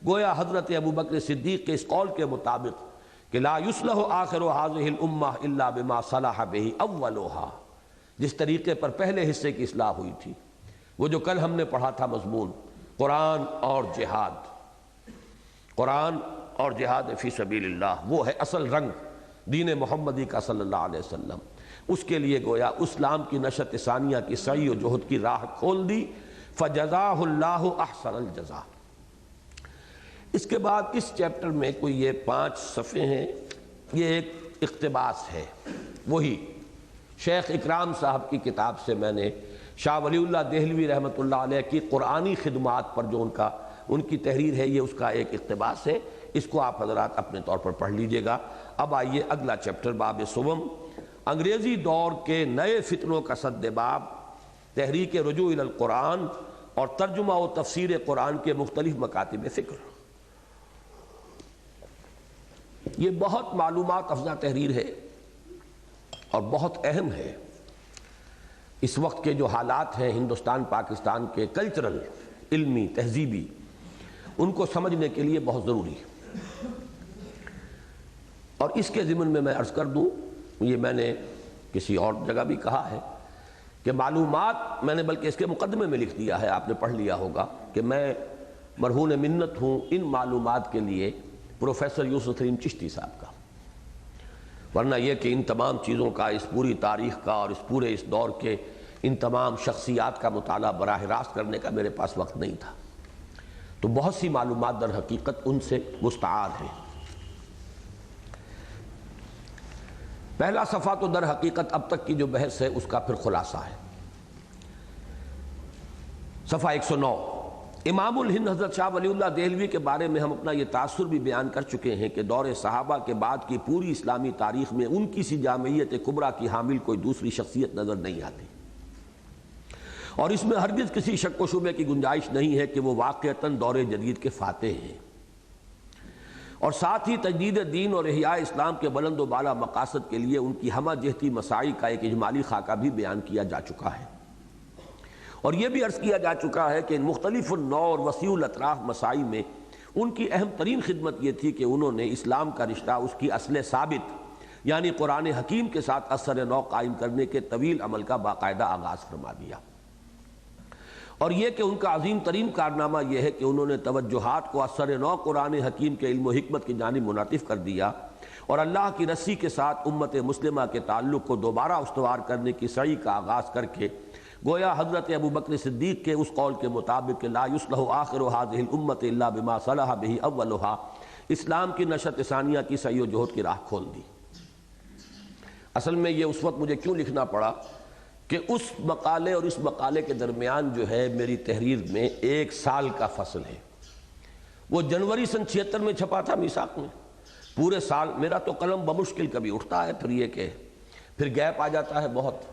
Speaker 1: گویا حضرت ابوبکر صدیق کے اس قول کے مطابق کہ لا یصلح آخر هذه الامہ الا بما صلح به اولها، جس طریقے پر پہلے حصے کی اصلاح ہوئی تھی، وہ جو کل ہم نے پڑھا تھا مضمون قرآن اور جہاد، قرآن اور جہاد فی سبیل اللہ، وہ ہے اصل رنگ دین محمدی کا صلی اللہ علیہ وسلم۔ اس کے لیے گویا اسلام کی نشت ثانیہ کی سعی و جہد کی راہ کھول دی، فجزاہ اللہ احسن الجزا۔ اس کے بعد اس چیپٹر میں کوئی یہ 5 صفحے ہیں، یہ ایک اقتباس ہے، وہی شیخ اکرام صاحب کی کتاب سے میں نے شاہ ولی اللہ دہلوی رحمۃ اللہ علیہ کی قرآنی خدمات پر جو ان کی تحریر ہے، یہ اس کا ایک اقتباس ہے، اس کو آپ حضرات اپنے طور پر پڑھ لیجئے گا۔ اب آئیے اگلا چیپٹر، باب صوم، انگریزی دور کے نئے فتنوں کا سد باب، تحریک رجوع الی القرآن اور ترجمہ و تفسیر قرآن کے مختلف مکاتب فکر۔ یہ بہت معلومات افزا تحریر ہے اور بہت اہم ہے۔ اس وقت کے جو حالات ہیں ہندوستان پاکستان کے کلچرل، علمی، تہذیبی، ان کو سمجھنے کے لیے بہت ضروری ہے، اور اس کے ضمن میں میں عرض کر دوں، یہ میں نے کسی اور جگہ بھی کہا ہے کہ معلومات، میں نے بلکہ اس کے مقدمے میں لکھ دیا ہے، آپ نے پڑھ لیا ہوگا کہ میں مرہون منت ہوں ان معلومات کے لیے پروفیسر یوسف سلیم چشتی صاحب کا، ورنہ یہ کہ ان تمام چیزوں کا، اس پوری تاریخ کا اور اس پورے اس دور کے ان تمام شخصیات کا مطالعہ براہ راست کرنے کا میرے پاس وقت نہیں تھا، تو بہت سی معلومات در حقیقت ان سے مستعار ہیں۔ پہلا صفحہ تو در حقیقت اب تک کی جو بحث ہے اس کا پھر خلاصہ ہے۔ صفحہ 109، امام الہند حضرت شاہ ولی اللہ دہلوی کے بارے میں ہم اپنا یہ تاثر بھی بیان کر چکے ہیں کہ دور صحابہ کے بعد کی پوری اسلامی تاریخ میں ان کی سی جامعیت کبریٰ کی حامل کوئی دوسری شخصیت نظر نہیں آتی، اور اس میں ہرگز کسی شک و شبے کی گنجائش نہیں ہے کہ وہ واقعتاً دور جدید کے فاتح ہیں، اور ساتھ ہی تجدید دین اور احیاء اسلام کے بلند و بالا مقاصد کے لیے ان کی ہمہ جہتی مساعی کا ایک اجمالی خاکہ بھی بیان کیا جا چکا ہے، اور یہ بھی عرض کیا جا چکا ہے کہ ان مختلف النوع اور وسیع الاطراف مساعی میں ان کی اہم ترین خدمت یہ تھی کہ انہوں نے اسلام کا رشتہ اس کی اصل ثابت یعنی قرآن حکیم کے ساتھ اثر نو قائم کرنے کے طویل عمل کا باقاعدہ آغاز فرما دیا، اور یہ کہ ان کا عظیم ترین کارنامہ یہ ہے کہ انہوں نے توجہات کو اثر نو قرآن حکیم کے علم و حکمت کی جانب منعطف کر دیا، اور اللہ کی رسی کے ساتھ امت مسلمہ کے تعلق کو دوبارہ استوار کرنے کی سعی کا آغاز کر کے گویا حضرت ابو بکر صدیق کے اس قول کے مطابق کہ لا یصلح آخر هذه الامت الا بما صلح به اولها اسلام کی نشأت ثانیہ کی سعی و جہد کی راہ کھول دی۔ اصل میں یہ اس وقت مجھے کیوں لکھنا پڑا کہ اس مقالے اور اس مقالے کے درمیان جو ہے میری تحریر میں 1 سال کا فصل ہے۔ وہ جنوری سن 76 میں چھپا تھا میثاق میں، پورے سال میرا تو قلم بمشکل کبھی اٹھتا ہے، پھر یہ کہ پھر گیپ آ جاتا ہے بہت،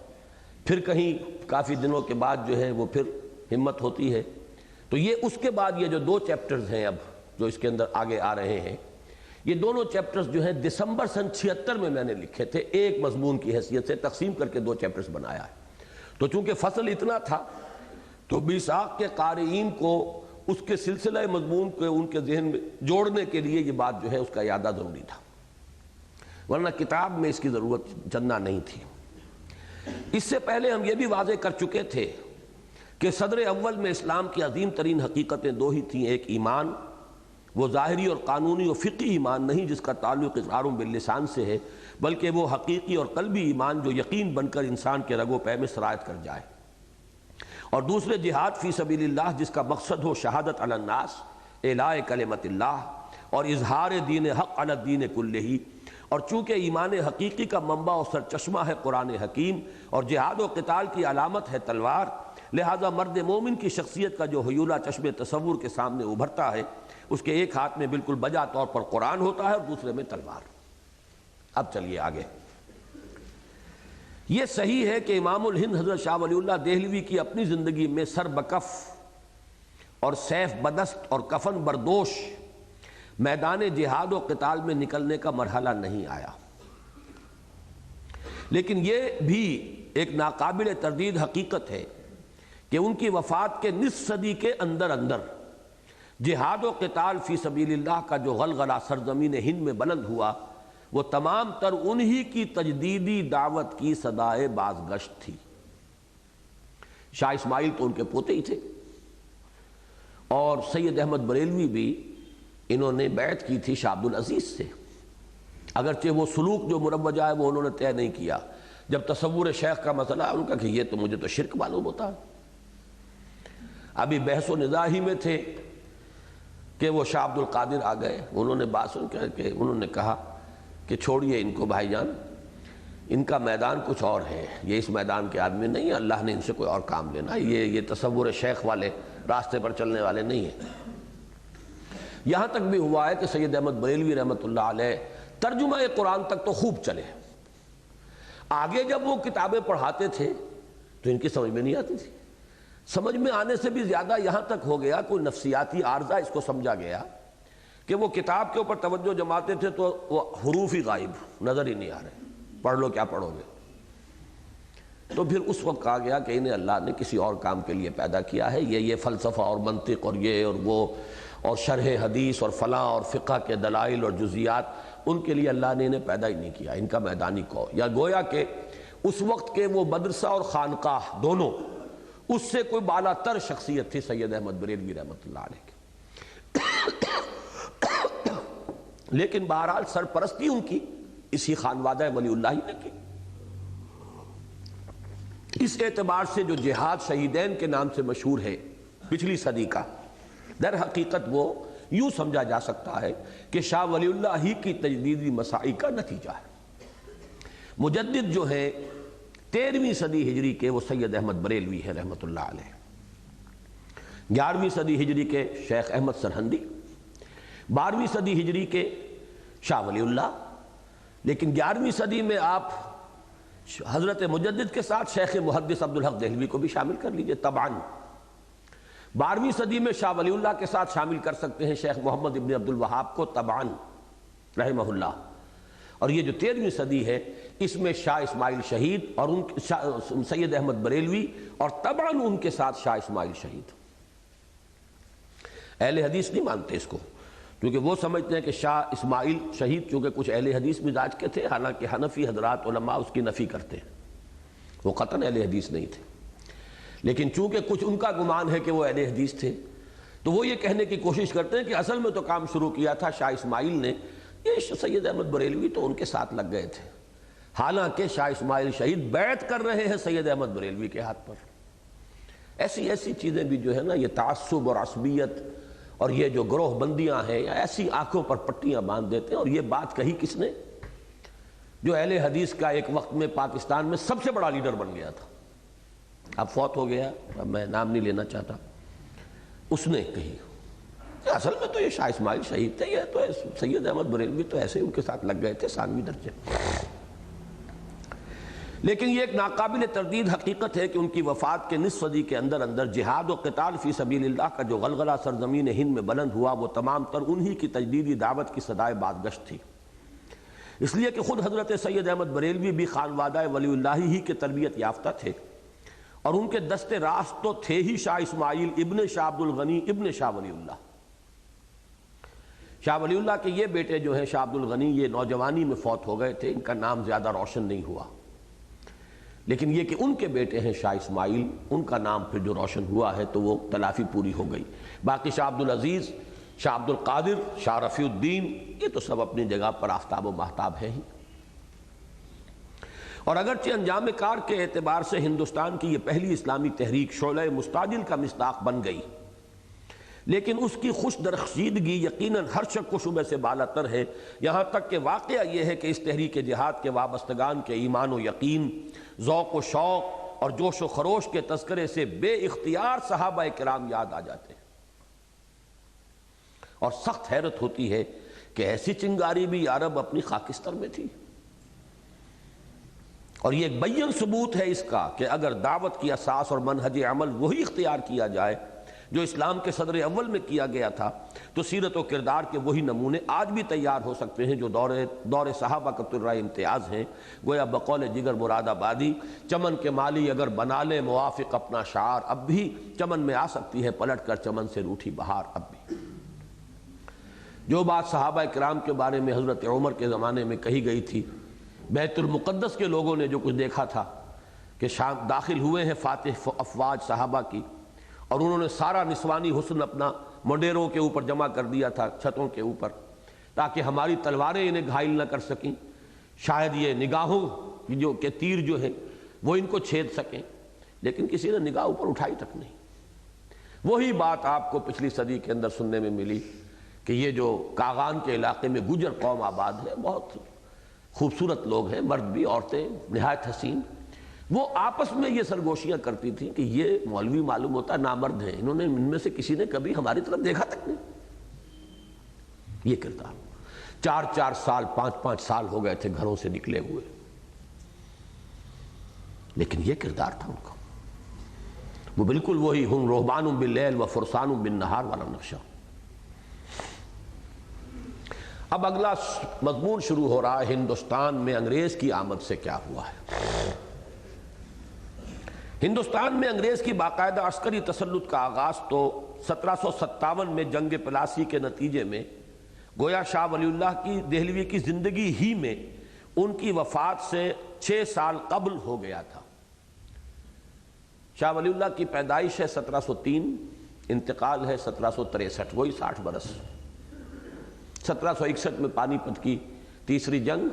Speaker 1: پھر کہیں کافی دنوں کے بعد جو ہے وہ پھر ہمت ہوتی ہے۔ تو یہ اس کے بعد یہ جو 2 چیپٹرز ہیں اب جو اس کے اندر آگے آ رہے ہیں، یہ دونوں چیپٹرز جو ہیں دسمبر سن 76 میں نے لکھے تھے، ایک مضمون کی حیثیت سے تقسیم کر کے 2 چیپٹرز بنایا ہے۔ تو چونکہ فصل اتنا تھا تو میثاق کے قارئین کو اس کے سلسلہ مضمون کو ان کے ذہن میں جوڑنے کے لیے یہ بات جو ہے اس کا اعادہ ضروری تھا، ورنہ کتاب میں اس کی ضرورت چندہ نہیں تھی۔ اس سے پہلے ہم یہ بھی واضح کر چکے تھے کہ صدر اول میں اسلام کی عظیم ترین حقیقتیں 2 ہی تھیں، ایک ایمان، وہ ظاہری اور قانونی اور فقہی ایمان نہیں جس کا تعلق اقرار باللسان سے ہے، بلکہ وہ حقیقی اور قلبی ایمان جو یقین بن کر انسان کے رگ و پے میں سرایت کر جائے، اور دوسرے جہاد فی سبیل اللہ جس کا مقصد ہو شہادت علی الناس، اعلاء کلمت اللہ اور اظہار دین حق علی الدین کلہ۔ اور چونکہ ایمان حقیقی کا منبع اور سرچشمہ ہے قرآن حکیم اور جہاد و قتال کی علامت ہے تلوار، لہذا مرد مومن کی شخصیت کا جو حیولہ چشم تصور کے سامنے ابھرتا ہے اس کے ایک ہاتھ میں بالکل بجا طور پر قرآن ہوتا ہے اور دوسرے میں تلوار۔ اب چلیے آگے۔ یہ صحیح ہے کہ امام الہند حضرت شاہ ولی اللہ دہلوی کی اپنی زندگی میں سر بکف اور سیف بدست اور کفن بردوش میدان جہاد و قتال میں نکلنے کا مرحلہ نہیں آیا، لیکن یہ بھی ایک ناقابل تردید حقیقت ہے کہ ان کی وفات کے نصف صدی کے اندر جہاد و قتال فی سبیل اللہ کا جو غلغلہ سرزمین ہند میں بلند ہوا وہ تمام تر انہی کی تجدیدی دعوت کی صدائے بازگشت تھی۔ شاہ اسماعیل تو ان کے پوتے ہی تھے، اور سید احمد بریلوی بھی انہوں نے بیعت کی تھی شاہ عبدالعزیز سے، اگرچہ وہ سلوک جو مروجہ ہے وہ انہوں نے طے نہیں کیا۔ جب تصور شیخ کا مسئلہ ہے ان کا کہ یہ تو مجھے تو شرک معلوم ہوتا ہے۔ ابھی بحث و نزاع ہی میں تھے کہ وہ شاہ عبد القادر آ گئے، انہوں نے بات سن کر کے انہوں نے کہا کہ چھوڑیے ان کو بھائی جان، ان کا میدان کچھ اور ہے، یہ اس میدان کے آدمی نہیں ہیں، اللہ نے ان سے کوئی اور کام لینا، یہ تصور شیخ والے راستے پر چلنے والے نہیں ہیں۔ یہاں تک بھی ہوا ہے کہ سید احمد بریلوی رحمۃ اللہ علیہ ترجمہ قرآن تک تو خوب چلے، آگے جب وہ کتابیں پڑھاتے تھے تو ان کی سمجھ میں نہیں آتی تھی، سمجھ میں آنے سے بھی زیادہ یہاں تک ہو گیا، کوئی نفسیاتی عارضہ اس کو سمجھا گیا کہ وہ کتاب کے اوپر توجہ جماتے تھے تو وہ حروف ہی غائب نظر ہی نہیں آ رہے، پڑھ لو کیا پڑھو گے۔ تو پھر اس وقت کہا گیا کہ انہیں اللہ نے کسی اور کام کے لیے پیدا کیا ہے، یہ فلسفہ اور منطق اور یہ اور وہ اور شرح حدیث اور فلاں اور فقہ کے دلائل اور جزیات، ان کے لیے اللہ نے انہیں پیدا ہی نہیں کیا، ان کا میدانی کو یا گویا کہ اس وقت کے وہ مدرسہ اور خانقاہ دونوں اس سے کوئی بالا تر شخصیت تھی سید احمد بریلوی رحمۃ اللہ علیہ کی۔ لیکن بہرحال سرپرستی ان کی اسی خانوادہ ولی اللہ ہی نے کی۔ اس اعتبار سے جو جہاد شہیدین کے نام سے مشہور ہے پچھلی صدی کا، در حقیقت وہ یوں سمجھا جا سکتا ہے کہ شاہ ولی اللہ ہی کی تجدیدی مساعی کا نتیجہ ہے۔ مجدد جو ہے 13ویں صدی ہجری کے وہ سید احمد بریلوی ہے رحمۃ اللہ علیہ، 11ویں صدی ہجری کے شیخ احمد سرہندی، 12ویں صدی ہجری کے شاہ ولی اللہ، لیکن 11ویں صدی میں آپ حضرت مجدد کے ساتھ شیخ محدث عبدالحق دہلوی کو بھی شامل کر لیجئے طبعاً۔ 12ویں صدی میں شاہ ولی اللہ کے ساتھ شامل کر سکتے ہیں شیخ محمد ابن عبد الوہاب کو طبعاً رحمہ اللہ، اور یہ جو 13ویں صدی ہے اس میں شاہ اسماعیل شہید اور سید احمد بریلوی اور طبعاً ان کے ساتھ شاہ اسماعیل شہید۔ اہل حدیث نہیں مانتے اس کو، کیونکہ وہ سمجھتے ہیں کہ شاہ اسماعیل شہید چونکہ کچھ اہل حدیث مزاج کے تھے، حالانکہ حنفی حضرات علماء اس کی نفی کرتے ہیں، وہ قطعاً اہل حدیث نہیں تھے، لیکن چونکہ کچھ ان کا گمان ہے کہ وہ اہل حدیث تھے تو وہ یہ کہنے کی کوشش کرتے ہیں کہ اصل میں تو کام شروع کیا تھا شاہ اسماعیل نے، یہ سید احمد بریلوی تو ان کے ساتھ لگ گئے تھے، حالانکہ شاہ اسماعیل شہید بیعت کر رہے ہیں سید احمد بریلوی کے ہاتھ پر۔ ایسی چیزیں بھی جو ہے نا، یہ تعصب اور عصبیت اور یہ جو گروہ بندیاں ہیں، ایسی آنکھوں پر پٹیاں باندھ دیتے ہیں۔ اور یہ بات کہی کس نے؟ جو اہل حدیث کا ایک وقت میں پاکستان میں سب سے بڑا لیڈر بن گیا تھا، اب فوت ہو گیا، اب میں نام نہیں لینا چاہتا، اس نے کہی اصل میں تو یہ شاہ اسماعیل شہید تھے، یہ تو سید احمد بریلوی تو ایسے ان کے ساتھ لگ گئے تھے ثانوی درجے۔ لیکن یہ ایک ناقابل تردید حقیقت ہے کہ ان کی وفات کے نصف صدی کے اندر اندر جہاد و قتال فی سبیل اللہ کا جو غلغلہ سرزمین ہند میں بلند ہوا، وہ تمام تر انہی کی تجدیدی دعوت کی صدائے بازگشت تھی۔ اس لیے کہ خود حضرت سید احمد بریلوی بھی خانوادہ ولی اللہ ہی کے تربیت یافتہ تھے، اور ان کے دست راست تو تھے ہی شاہ اسماعیل ابن شاہ عبد الغنی ابن شاہ ولی اللہ۔ شاہ ولی اللہ کے یہ بیٹے جو ہیں شاہ عبد الغنی، یہ نوجوانی میں فوت ہو گئے تھے، ان کا نام زیادہ روشن نہیں ہوا، لیکن یہ کہ ان کے بیٹے ہیں شاہ اسماعیل، ان کا نام پھر جو روشن ہوا ہے تو وہ تلافی پوری ہو گئی۔ باقی شاہ عبد العزیز، شاہ عبد القادر، شاہ رفیع الدین، یہ تو سب اپنی جگہ پر آفتاب و ماہتاب ہیں ہی۔ اور اگرچہ انجام کار کے اعتبار سے ہندوستان کی یہ پہلی اسلامی تحریک شعلہ مستعجل کا مصداق بن گئی، لیکن اس کی خوش درخشیدگی یقیناً ہر شک و شبہ سے بالاتر ہے، یہاں تک کہ واقعہ یہ ہے کہ اس تحریک جہاد کے وابستگان کے ایمان و یقین، ذوق و شوق اور جوش و خروش کے تذکرے سے بے اختیار صحابہ کرام یاد آ جاتے ہیں، اور سخت حیرت ہوتی ہے کہ ایسی چنگاری بھی یارب اپنی خاکستر میں تھی۔ اور یہ ایک بیان ثبوت ہے اس کا کہ اگر دعوت کی اساس اور منہج عمل وہی اختیار کیا جائے جو اسلام کے صدر اول میں کیا گیا تھا، تو سیرت و کردار کے وہی نمونے آج بھی تیار ہو سکتے ہیں جو دور صحابہ کا طرۂ امتیاز ہیں۔ گویا بقول جگر مراد آبادی، چمن کے مالی اگر بنا لے موافق اپنا شعار، اب بھی چمن میں آ سکتی ہے پلٹ کر چمن سے روٹھی بہار۔ اب بھی جو بات صحابہ کرام کے بارے میں حضرت عمر کے زمانے میں کہی گئی تھی، بیت المقدس کے لوگوں نے جو کچھ دیکھا تھا کہ شام داخل ہوئے ہیں فاتح افواج صحابہ کی، اور انہوں نے سارا نسوانی حسن اپنا منڈیروں کے اوپر جمع کر دیا تھا، چھتوں کے اوپر، تاکہ ہماری تلواریں انہیں گھائل نہ کر سکیں، شاید یہ نگاہوں جو کہ تیر جو ہیں وہ ان کو چھید سکیں، لیکن کسی نے نگاہ اوپر اٹھائی تک نہیں۔ وہی بات آپ کو پچھلی صدی کے اندر سننے میں ملی کہ یہ جو کاغان کے علاقے میں گجر قوم آباد ہے، بہت خوبصورت لوگ ہیں، مرد بھی، عورتیں نہایت حسین، وہ آپس میں یہ سرگوشیاں کرتی تھیں کہ یہ مولوی معلوم ہوتا ہے نامرد ہیں، انہوں نے ان میں سے کسی نے کبھی ہماری طرف دیکھا تک نہیں۔ یہ کردار 4 سال 5 سال ہو گئے تھے گھروں سے نکلے ہوئے، لیکن یہ کردار تھا ان کا، وہ بالکل وہی ہم رہبان باللیل و فرسان بالنہار والا نقشہ۔ اب اگلا مضمون شروع ہو رہا ہے، ہندوستان میں انگریز کی آمد سے کیا ہوا ہے۔ ہندوستان میں انگریز کی باقاعدہ عسکری تسلط کا آغاز تو 1757 میں جنگ پلاسی کے نتیجے میں، گویا شاہ ولی اللہ کی دہلوی کی زندگی ہی میں ان کی وفات سے 6 سال قبل ہو گیا تھا۔ شاہ ولی اللہ کی پیدائش ہے 1703، انتقال ہے 1763، وہی 60 برس۔ 1761 میں پانی پت کی تیسری جنگ،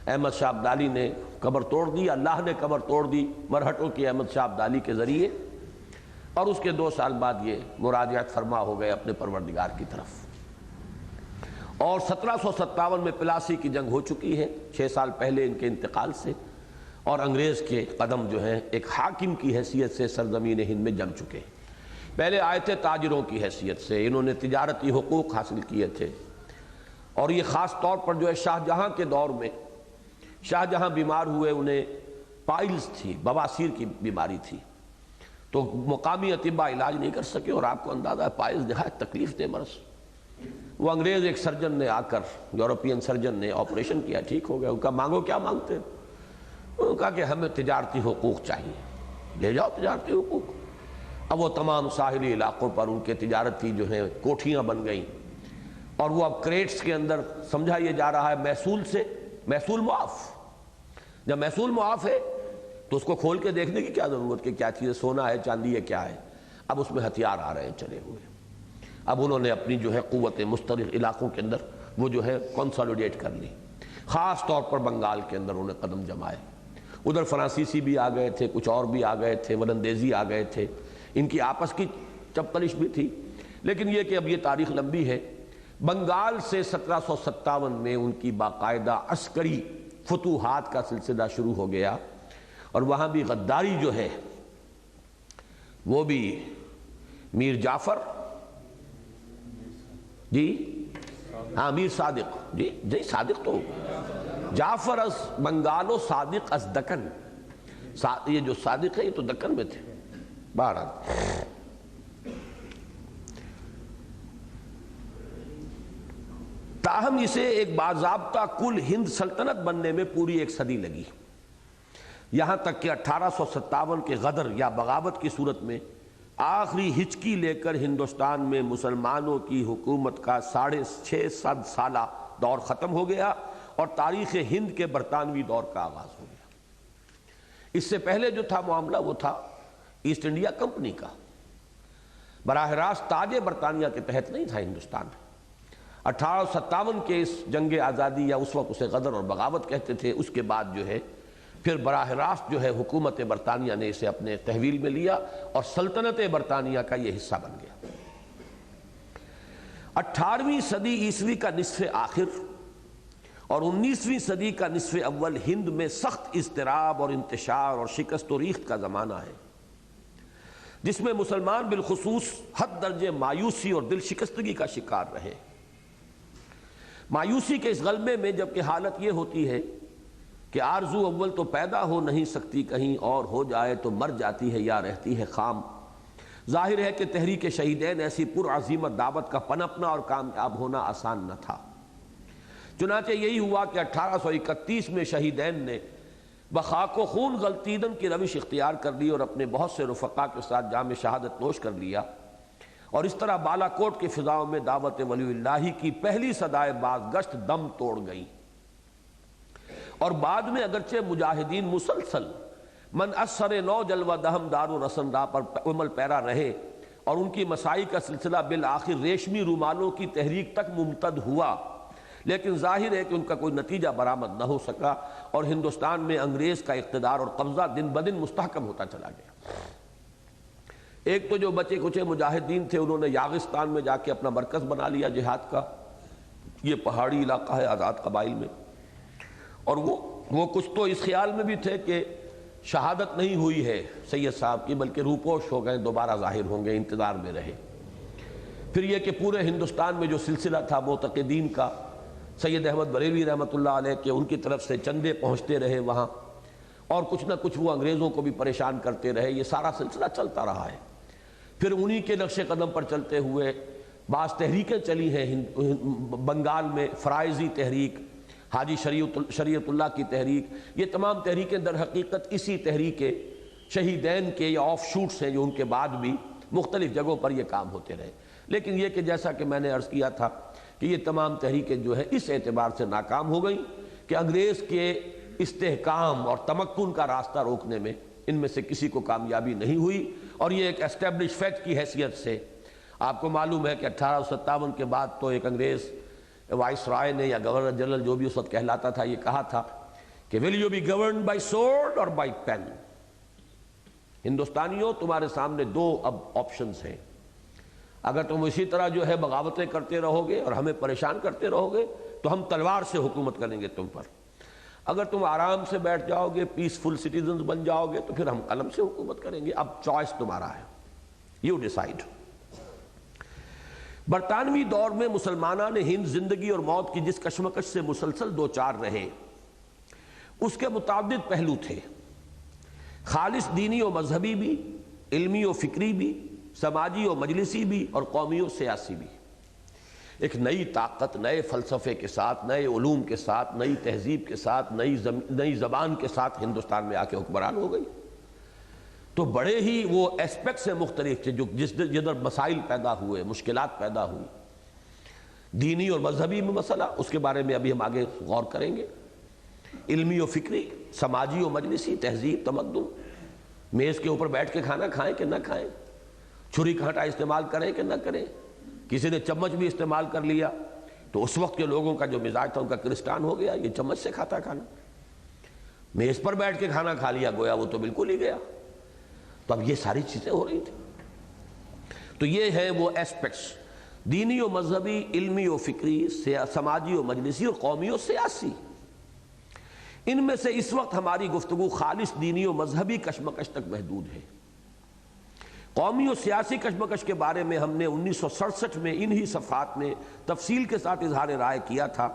Speaker 1: احمد شاہ ابدالی نے قبر توڑ دی، اللہ نے قبر توڑ دی مرہٹوں کی احمد شاہ ابدالی کے ذریعے، اور اس کے 2 سال بعد یہ مراجعت فرما ہو گئے اپنے پروردگار کی طرف۔ اور 1757 میں پلاسی کی جنگ ہو چکی ہے، 6 سال پہلے ان کے انتقال سے، اور انگریز کے قدم جو ہیں ایک حاکم کی حیثیت سے سرزمین ہند میں جم چکے ہیں۔ پہلے آئے تھے تاجروں کی حیثیت سے، انہوں نے تجارتی حقوق حاصل کیے تھے، اور یہ خاص طور پر جو ہے شاہ جہاں کے دور میں، شاہ جہاں بیمار ہوئے، انہیں پائلز تھی، بواسیر کی بیماری تھی، تو مقامی اطباء علاج نہیں کر سکے، اور آپ کو اندازہ ہے پائلز نہایت تکلیف دہ مرض۔ وہ انگریز ایک سرجن نے آ کر، یورپین سرجن نے آپریشن کیا، ٹھیک ہو گیا۔ ان کا مانگو کیا مانگتے ہیں؟ انہوں نے کہا کہ ہمیں تجارتی حقوق چاہیے، لے جاؤ تجارتی حقوق۔ اب وہ تمام ساحلی علاقوں پر ان کے تجارتی جو ہیں کوٹھیاں بن گئیں، اور وہ اب کریٹس کے اندر سمجھا یہ جا رہا ہے محصول سے، محصول معاف۔ جب محصول معاف ہے تو اس کو کھول کے دیکھنے کی کیا ضرورت کہ کیا چیز ہے، سونا ہے، چاندی ہے، کیا ہے۔ اب اس میں ہتھیار آ رہے ہیں چلے ہوئے۔ اب انہوں نے اپنی جو ہے قوت مسترخ علاقوں کے اندر وہ جو ہے کنسالیڈیٹ کر لی، خاص طور پر بنگال کے اندر انہوں نے قدم جمائے۔ ادھر فرانسیسی بھی آ گئے تھے، کچھ اور بھی آ گئے تھے، ولندیزی آ گئے تھے، ان کی آپس کی چپتلش بھی تھی، لیکن یہ کہ اب یہ تاریخ لمبی ہے۔ بنگال سے 1757 میں ان کی باقاعدہ عسکری فتوحات کا سلسلہ شروع ہو گیا، اور وہاں بھی غداری جو ہے وہ بھی میر جعفر جی ہاں میر صادق جی صادق تو جعفر از بنگال و صادق از دکن، یہ جو صادق ہے یہ تو دکن میں تھے۔ بہرحال تاہم اسے ایک باضابطہ کل ہند سلطنت بننے میں پوری ایک صدی لگی، یہاں تک کہ 1857 کے غدر یا بغاوت کی صورت میں آخری ہچکی لے کر ہندوستان میں مسلمانوں کی حکومت کا 650 سالہ دور ختم ہو گیا اور تاریخ ہند کے برطانوی دور کا آغاز ہو گیا۔ اس سے پہلے جو تھا معاملہ وہ تھا ایسٹ انڈیا کمپنی کا، براہ راست تاج برطانیہ کے تحت نہیں تھا ہندوستان۔ 1857 کے اس جنگ آزادی یا اس وقت اسے غدر اور بغاوت کہتے تھے، اس کے بعد جو ہے پھر براہ راست جو ہے حکومت برطانیہ نے اسے اپنے تحویل میں لیا اور سلطنت برطانیہ کا یہ حصہ بن گیا۔ 18ویں صدی عیسوی کا نصف آخر اور 19ویں صدی کا نصف اول ہند میں سخت اضطراب اور انتشار اور شکست و ریخت کا زمانہ ہے، جس میں مسلمان بالخصوص حد درجے مایوسی اور دل شکستگی کا شکار رہے۔ مایوسی کے اس غلبے میں جبکہ حالت یہ ہوتی ہے کہ آرزو اول تو پیدا ہو نہیں سکتی کہیں اور ہو جائے تو مر جاتی ہے یا رہتی ہے خام، ظاہر ہے کہ تحریک شہیدین ایسی پرعزیمت دعوت کا پنپنا اور کامیاب ہونا آسان نہ تھا۔ چنانچہ یہی ہوا کہ 1831 میں شہیدین نے بخاک و خون غلطیدن کی روش اختیار کر لی اور اپنے بہت سے رفقا کے ساتھ جام شہادت نوش کر لیا، اور اس طرح بالا کوٹ کی فضاؤں میں دعوت ولی اللہ کی پہلی صدائے بازگشت دم توڑ گئی، اور بعد میں اگرچہ مجاہدین مسلسل من اثر نو جلوہ دہم دار و رسن راہ پر عمل پیرا رہے، اور ان کی مسائی کا سلسلہ بالآخر ریشمی رومالوں کی تحریک تک ممتد ہوا، لیکن ظاہر ہے کہ ان کا کوئی نتیجہ برآمد نہ ہو سکا، اور ہندوستان میں انگریز کا اقتدار اور قبضہ دن بدن مستحکم ہوتا چلا گیا۔ ایک تو جو بچے کچے مجاہدین تھے انہوں نے یاغستان میں جا کے اپنا مرکز بنا لیا جہاد کا، یہ پہاڑی علاقہ ہے آزاد قبائل میں، اور وہ کچھ تو اس خیال میں بھی تھے کہ شہادت نہیں ہوئی ہے سید صاحب کی بلکہ روپوش ہو گئے، دوبارہ ظاہر ہوں گے، انتظار میں رہے۔ پھر یہ کہ پورے ہندوستان میں جو سلسلہ تھا معتقدین کا، سید احمد بریلوی رحمۃ اللہ علیہ کے ان کی طرف سے چندے پہنچتے رہے وہاں، اور کچھ نہ کچھ وہ انگریزوں کو بھی پریشان کرتے رہے، یہ سارا سلسلہ چلتا رہا ہے۔ پھر انہی کے نقش قدم پر چلتے ہوئے بعض تحریکیں چلی ہیں بنگال میں، فرائضی تحریک، حاجی شریعت اللہ کی تحریک، یہ تمام تحریکیں در حقیقت اسی تحریک شہیدین کے یا آف شوٹس ہیں جو ان کے بعد بھی مختلف جگہوں پر یہ کام ہوتے رہے۔ لیکن یہ کہ جیسا کہ میں نے عرض کیا تھا کہ یہ تمام تحریکیں جو ہے اس اعتبار سے ناکام ہو گئیں کہ انگریز کے استحکام اور تمکن کا راستہ روکنے میں ان میں سے کسی کو کامیابی نہیں ہوئی، اور یہ ایک اسٹیبلش فیکٹ کی حیثیت سے آپ کو معلوم ہے کہ 1857 کے بعد تو ایک انگریز وائس رائے نے یا گورنر جنرل جو بھی اس وقت کہلاتا تھا یہ کہا تھا کہ will you be governed by sword or by pen؟ ہندوستانیوں تمہارے سامنے دو اب آپشنز ہیں، اگر تم اسی طرح جو ہے بغاوتیں کرتے رہو گے اور ہمیں پریشان کرتے رہو گے تو ہم تلوار سے حکومت کریں گے تم پر، اگر تم آرام سے بیٹھ جاؤ گے، پیسفل سٹیزنز بن جاؤ گے تو پھر ہم قلم سے حکومت کریں گے، اب چوائس تمہارا ہے، یو ڈیسائیڈ۔ برطانوی دور میں مسلمانان ہند زندگی اور موت کی جس کشمکش سے مسلسل دوچار رہے اس کے متعدد پہلو تھے، خالص دینی و مذہبی بھی، علمی و فکری بھی، سماجی و مجلسی بھی اور قومی و سیاسی بھی۔ ایک نئی طاقت، نئے فلسفے کے ساتھ، نئے علوم کے ساتھ، نئی تہذیب کے ساتھ، نئی زبان کے ساتھ ہندوستان میں آ کے حکمران ہو گئی، تو بڑے ہی وہ اسپیکٹ سے مختلف تھے جدھر مسائل پیدا ہوئے، مشکلات پیدا ہوئی، دینی اور مذہبی میں مسئلہ، اس کے بارے میں ابھی ہم آگے غور کریں گے، علمی و فکری، سماجی و مجلسی، تہذیب، تمدن، میز کے اوپر بیٹھ کے کھانا کھائیں کہ نہ کھائیں، چھری کانٹا استعمال کریں کہ نہ کریں، کسی نے چمچ بھی استعمال کر لیا تو اس وقت کے لوگوں کا جو مزاج تھا ان کا کرسٹان ہو گیا، یہ چمچ سے کھاتا کھانا، میز پر بیٹھ کے کھانا کھا لیا، گویا وہ تو بالکل ہی گیا۔ تو اب یہ ساری چیزیں ہو رہی تھیں۔ تو یہ ہے وہ ایسپیکٹس، دینی و مذہبی، علمی و فکری، سماجی و مجلسی اور قومی و سیاسی۔ ان میں سے اس وقت ہماری گفتگو خالص دینی و مذہبی کشمکش تک محدود ہے۔ قومی و سیاسی کشمکش کے بارے میں ہم نے 1967 میں انہی صفحات میں تفصیل کے ساتھ اظہار رائے کیا تھا۔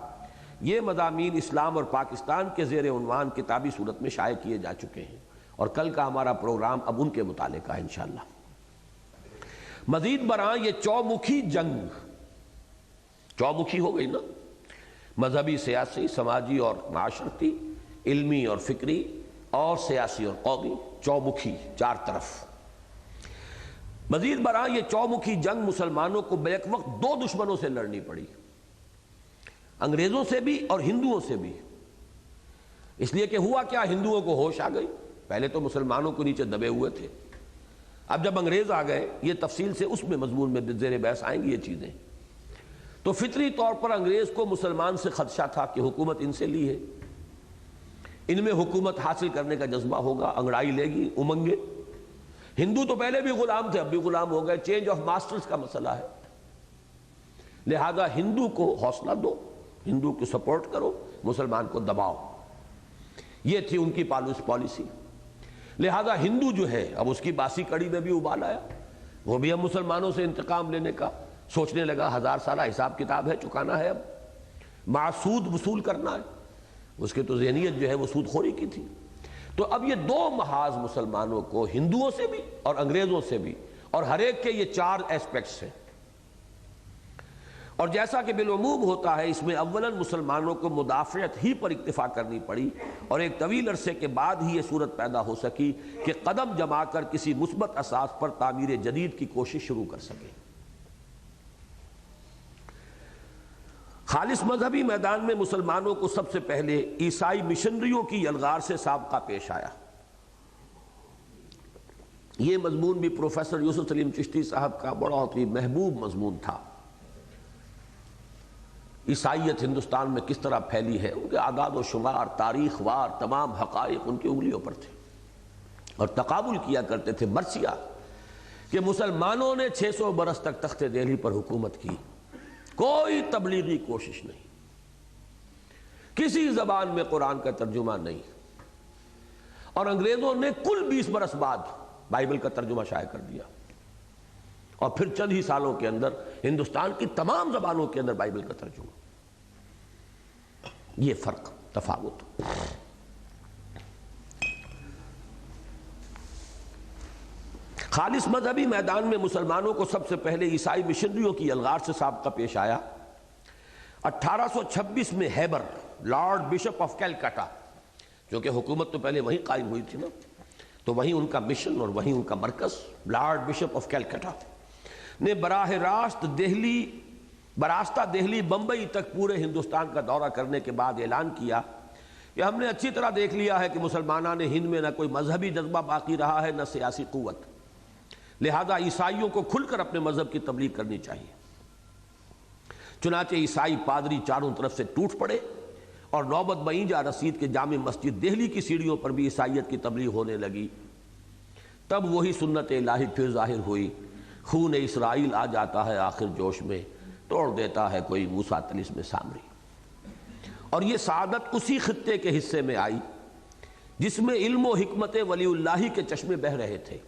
Speaker 1: یہ مضامین اسلام اور پاکستان کے زیر عنوان کتابی صورت میں شائع کیے جا چکے ہیں، اور کل کا ہمارا پروگرام اب ان کے مطالعے کا ہے انشاءاللہ۔ مزید برآں یہ چومکھی جنگ، چومکھی ہو گئی نا، مذہبی، سیاسی، سماجی اور معاشرتی، علمی اور فکری، اور سیاسی اور قومی، چومکھی، چار طرف۔ مزید برآں یہ چومکھی جنگ مسلمانوں کو بیک وقت دو دشمنوں سے لڑنی پڑی، انگریزوں سے بھی اور ہندوؤں سے بھی۔ اس لیے کہ ہوا کیا، ہندوؤں کو ہوش آ گئی، پہلے تو مسلمانوں کو نیچے دبے ہوئے تھے، اب جب انگریز آ گئے، یہ تفصیل سے اس میں مضمون میں زیر بحث آئیں گی یہ چیزیں، تو فطری طور پر انگریز کو مسلمان سے خدشہ تھا کہ حکومت ان سے لی ہے، ان میں حکومت حاصل کرنے کا جذبہ ہوگا، انگڑائی لے گی، امنگے۔ ہندو تو پہلے بھی غلام تھے، اب بھی غلام ہو گئے، چینج آف ماسٹرز کا مسئلہ ہے، لہذا ہندو کو حوصلہ دو، ہندو کو سپورٹ کرو، مسلمان کو دباؤ، یہ تھی ان کی پالیسی۔ لہذا ہندو جو ہے اب اس کی باسی کڑی میں بھی ابال آیا، وہ بھی اب مسلمانوں سے انتقام لینے کا سوچنے لگا، 1000 سالہ حساب کتاب ہے، چکانا ہے، اب معسود وصول کرنا ہے، اس کی تو ذہنیت جو ہے وہ سود خوری کی تھی۔ تو اب یہ دو محاذ مسلمانوں کو، ہندوؤں سے بھی اور انگریزوں سے بھی، اور ہر ایک کے یہ چار ایسپیکٹس ہیں، اور جیسا کہ بالعموم ہوتا ہے اس میں اولاً مسلمانوں کو مدافعت ہی پر اکتفا کرنی پڑی، اور ایک طویل عرصے کے بعد ہی یہ صورت پیدا ہو سکی کہ قدم جما کر کسی مثبت اساس پر تعمیر جدید کی کوشش شروع کر سکے۔ خالص مذہبی میدان میں مسلمانوں کو سب سے پہلے عیسائی مشنریوں کی یلغار سے سابقہ پیش آیا۔ یہ مضمون بھی پروفیسر یوسف سلیم چشتی صاحب کا بڑا ہی محبوب مضمون تھا۔ عیسائیت ہندوستان میں کس طرح پھیلی ہے، ان کے اعداد و شمار، تاریخ وار تمام حقائق ان کی انگلیوں پر تھے، اور تقابل کیا کرتے تھے مرثیہ کہ مسلمانوں نے 600 برس تک تخت دہلی پر حکومت کی، کوئی تبلیغی کوشش نہیں، کسی زبان میں قرآن کا ترجمہ نہیں، اور انگریزوں نے کل 20 برس بعد بائبل کا ترجمہ شائع کر دیا، اور پھر چند ہی سالوں کے اندر ہندوستان کی تمام زبانوں کے اندر بائبل کا ترجمہ۔ یہ فرق، تفاوت۔ خالص مذہبی میدان میں مسلمانوں کو سب سے پہلے عیسائی مشنریوں کی یلغار سے سابقہ پیش آیا۔ 1826 میں ہیبر، لارڈ بشپ آف کیلکٹا، جو کہ حکومت تو پہلے وہیں قائم ہوئی تھی نا، تو وہیں ان کا مشن اور وہیں ان کا مرکز، لارڈ بشپ آف کیلکٹا نے براہ راست براستہ دہلی بمبئی تک پورے ہندوستان کا دورہ کرنے کے بعد اعلان کیا کہ ہم نے اچھی طرح دیکھ لیا ہے کہ مسلمانوں نے ہند میں نہ کوئی مذہبی جذبہ باقی رہا ہے، نہ سیاسی قوت، لہذا عیسائیوں کو کھل کر اپنے مذہب کی تبلیغ کرنی چاہیے۔ چنانچہ عیسائی پادری چاروں طرف سے ٹوٹ پڑے، اور نوبت بئیں جا رسید کے جامع مسجد دہلی کی سیڑھیوں پر بھی عیسائیت کی تبلیغ ہونے لگی۔ تب وہی سنت الہی پھر ظاہر ہوئی، خون اسرائیل آ جاتا ہے آخر جوش میں، توڑ دیتا ہے کوئی موسیٰ طلسم سامری۔ اور یہ سعادت اسی خطے کے حصے میں آئی جس میں علم و حکمت ولی اللہ کے چشمے بہہ رہے تھے۔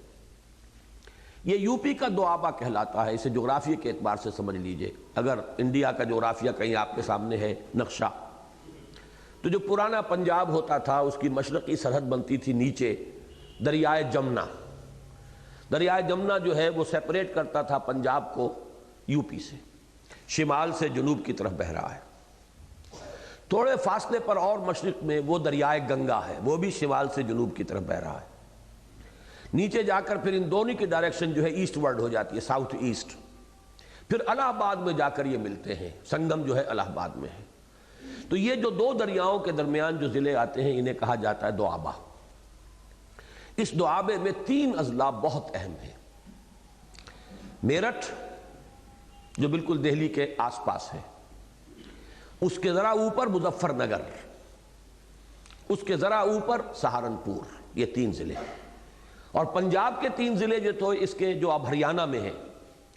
Speaker 1: یہ یو پی کا دوآبہ کہلاتا ہے، اسے جغرافیہ کے اعتبار سے سمجھ لیجئے۔ اگر انڈیا کا جغرافیہ کہیں آپ کے سامنے ہے نقشہ، تو جو پرانا پنجاب ہوتا تھا اس کی مشرقی سرحد بنتی تھی نیچے دریائے جمنا۔ دریائے جمنا جو ہے وہ سیپریٹ کرتا تھا پنجاب کو یو پی سے، شمال سے جنوب کی طرف بہہ رہا ہے۔ تھوڑے فاصلے پر اور مشرق میں وہ دریائے گنگا ہے، وہ بھی شمال سے جنوب کی طرف بہہ رہا ہے۔ نیچے جا کر پھر ان دونوں کی ڈائریکشن جو ہے ایسٹ ورڈ ہو جاتی ہے، ساؤتھ ایسٹ۔ پھر الہ آباد میں جا کر یہ ملتے ہیں، سنگم جو ہے الہ آباد میں ہے۔ تو یہ جو دو دریاؤں کے درمیان جو ضلع آتے ہیں انہیں کہا جاتا ہے دوآبہ۔ اس دوآبے میں 3 اضلاع بہت اہم ہیں۔ میرٹھ جو بالکل دہلی کے آس پاس ہے، اس کے ذرا اوپر مظفر نگر، اس کے ذرا اوپر سہارنپور، یہ 3 ضلع. اور پنجاب کے 3 ضلع جو تو اس کے جو اب ہریانہ میں ہیں،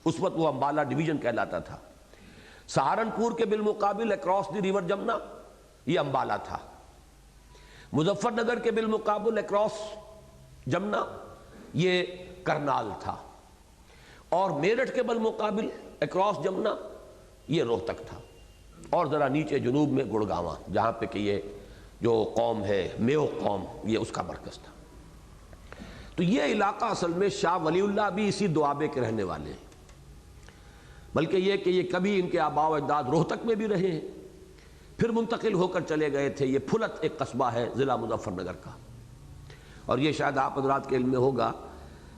Speaker 1: اس وقت وہ امبالہ ڈویژن کہلاتا تھا. سہارنپور کے بالمقابل اکراس دی ریور جمنا یہ امبالہ تھا. مظفر نگر کے بالمقابل اکراس جمنا یہ کرنال تھا. اور میرٹھ کے بالمقابل اکراس جمنا یہ روہتک تھا. اور ذرا نیچے جنوب میں گڑگاواں، جہاں پہ کہ یہ جو قوم ہے میو قوم، یہ اس کا مرکز تھا. تو یہ علاقہ اصل میں شاہ ولی اللہ بھی اسی دوآبے کے رہنے والے ہیں، بلکہ یہ کہ یہ کبھی ان کے آباء و اجداد روہتک میں بھی رہے ہیں، پھر منتقل ہو کر چلے گئے تھے. یہ پھلت ایک قصبہ ہے ضلع مظفر نگر کا. اور یہ شاید آپ حضرات کے علم میں ہوگا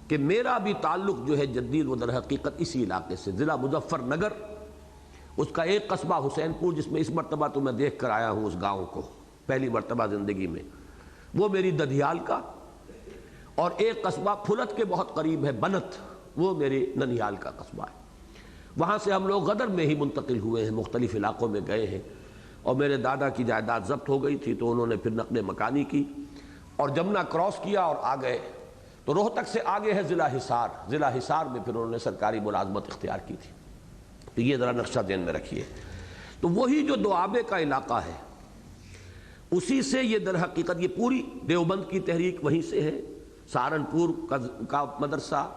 Speaker 1: کہ میرا بھی تعلق جو ہے جدید و در حقیقت اسی علاقے سے. ضلع مظفر نگر، اس کا ایک قصبہ حسین پور، جس میں اس مرتبہ تو میں دیکھ کر آیا ہوں اس گاؤں کو پہلی مرتبہ زندگی میں، وہ میری ددھیال کا. اور ایک قصبہ پھلت کے بہت قریب ہے بنت، وہ میری ننیال کا قصبہ ہے. وہاں سے ہم لوگ غدر میں ہی منتقل ہوئے ہیں، مختلف علاقوں میں گئے ہیں. اور میرے دادا کی جائیداد ضبط ہو گئی تھی تو انہوں نے پھر نقل مکانی کی اور جمنا کراس کیا اور آ گئے. تو روہتک سے آگے ہے ضلع حصار. ضلع حصار میں پھر انہوں نے سرکاری ملازمت اختیار کی تھی. تو یہ ذرا نقشہ ذہن میں رکھیے. تو وہی جو دوآبے کا علاقہ ہے، اسی سے یہ در حقیقت یہ پوری دیوبند کی تحریک وہیں سے ہے. سہارنپور کا مدرسہ،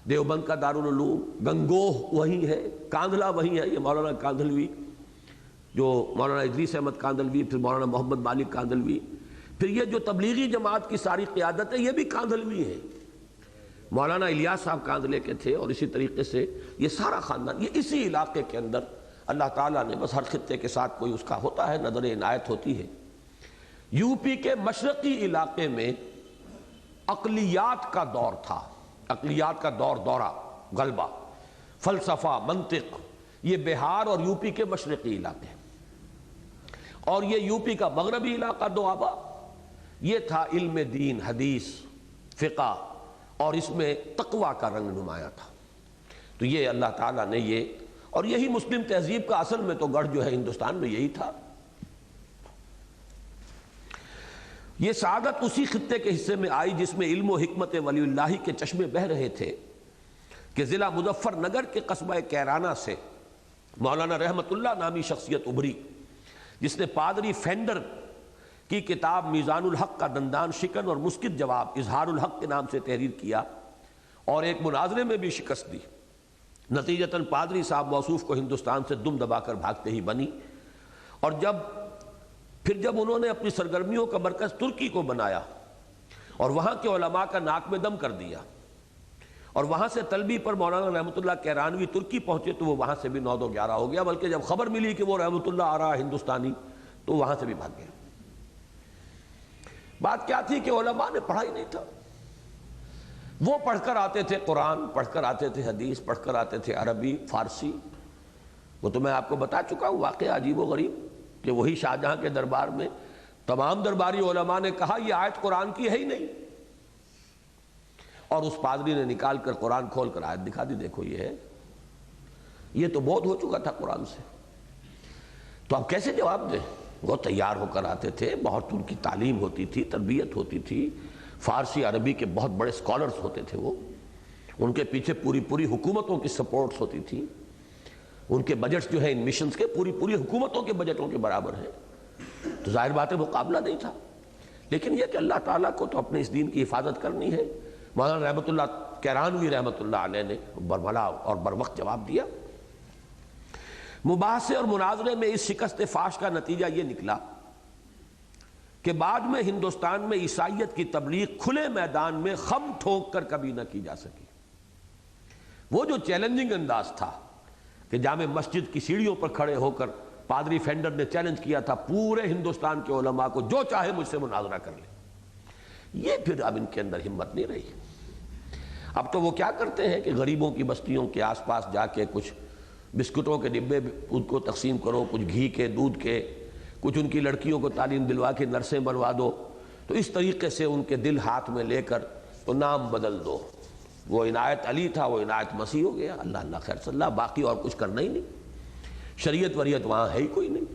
Speaker 1: دیوبند کا دارالعلوم، گنگوہ وہیں ہے، کاندھلا وہیں ہے. یہ مولانا کاندھلوی، جو مولانا ادریس احمد کاندھلوی، پھر مولانا محمد مالک کاندھلوی، پھر یہ جو تبلیغی جماعت کی ساری قیادت ہے یہ بھی کاندھلوی ہے. مولانا الیاس صاحب کاندھلے کے تھے. اور اسی طریقے سے یہ سارا خاندان یہ اسی علاقے کے اندر اللہ تعالیٰ نے بس ہر خطے کے ساتھ کوئی اس کا ہوتا ہے، نظر عنایت ہوتی ہے. یو پی کے مشرقی علاقے میں عقلیات کا دور تھا، عقلیات کا دورہ غلبہ، فلسفہ، منطق. یہ بہار اور یو پی کے مشرقی علاقے، اور یہ یو پی کا مغربی علاقہ دوآبہ، یہ تھا علم دین، حدیث، فقہ، اور اس میں تقویٰ کا رنگ نمایاں تھا. تو یہ اللہ تعالیٰ نے یہ، اور یہی مسلم تہذیب کا اصل میں تو گڑھ جو ہے ہندوستان میں یہی تھا. یہ سعادت اسی خطے کے حصے میں آئی جس میں علم و حکمت ولی اللہ کے چشمے بہہ رہے تھے کہ ضلع مظفر نگر کے قصبہ کیرانہ سے مولانا رحمت اللہ نامی شخصیت ابھری، جس نے پادری فینڈر کی کتاب میزان الحق کا دندان شکن اور مسکت جواب اظہار الحق کے نام سے تحریر کیا اور ایک مناظرے میں بھی شکست دی. نتیجتاً پادری صاحب موصوف کو ہندوستان سے دم دبا کر بھاگتے ہی بنی. اور جب انہوں نے اپنی سرگرمیوں کا مرکز ترکی کو بنایا اور وہاں کے علماء کا ناک میں دم کر دیا، اور وہاں سے طلبی پر مولانا رحمت اللہ کیرانوی ترکی پہنچے تو وہ وہاں سے بھی 9-2-11 ہو گیا. بلکہ جب خبر ملی کہ وہ رحمت اللہ آ رہا ہندوستانی تو وہاں سے بھی بھاگ گیا. بات کیا تھی کہ علماء نے پڑھا ہی نہیں تھا. وہ پڑھ کر آتے تھے قرآن، پڑھ کر آتے تھے حدیث، پڑھ کر آتے تھے عربی، فارسی. وہ تو میں آپ کو بتا چکا ہوں واقعہ عجیب و غریب کہ وہی شاہجہاں کے دربار میں تمام درباری علماء نے کہا یہ آیت قرآن کی ہے ہی نہیں، اور اس پادری نے نکال کر قرآن کھول کر آیت دکھا دی، دیکھو یہ ہے. یہ تو بہت ہو چکا تھا قرآن سے، تو اب کیسے جواب دیں؟ وہ تیار ہو کر آتے تھے، بہت ان کی تعلیم ہوتی تھی، تربیت ہوتی تھی، فارسی عربی کے بہت بڑے اسکالرز ہوتے تھے. وہ ان کے پیچھے پوری حکومتوں کی سپورٹس ہوتی تھی. ان کے بجٹس جو ہیں ان مشنز کے پوری حکومتوں کے بجٹوں کے برابر ہیں. تو ظاہر بات ہے مقابلہ نہیں تھا. لیکن یہ کہ اللہ تعالیٰ کو تو اپنے اس دین کی حفاظت کرنی ہے. مولانا رحمت اللہ کیرانوی رحمت اللہ علیہ نے برملا اور بروقت جواب دیا. مباحثے اور مناظرے میں اس شکست فاش کا نتیجہ یہ نکلا کہ بعد میں ہندوستان میں عیسائیت کی تبلیغ کھلے میدان میں خم ٹھونک کر کبھی نہ کی جا سکی. وہ جو چیلنجنگ انداز تھا کہ جامع مسجد کی سیڑھیوں پر کھڑے ہو کر پادری فینڈر نے چیلنج کیا تھا پورے ہندوستان کے علماء کو جو چاہے مجھ سے مناظرہ کر لے، یہ پھر اب ان کے اندر ہمت نہیں رہی. اب تو وہ کیا کرتے ہیں کہ غریبوں کی بستیوں کے آس پاس جا کے کچھ بسکٹوں کے ڈبے ان کو تقسیم کرو، کچھ گھی کے، دودھ کے، کچھ ان کی لڑکیوں کو تعلیم دلوا کے نرسیں بنوا دو. تو اس طریقے سے ان کے دل ہاتھ میں لے کر تو نام بدل دو. وہ عنایت علی تھا، وہ عنایت مسیح ہو گیا. اللہ خیر صلی اللہ، باقی اور کچھ کرنا ہی نہیں. شریعت وریعت وہاں ہے ہی کوئی نہیں.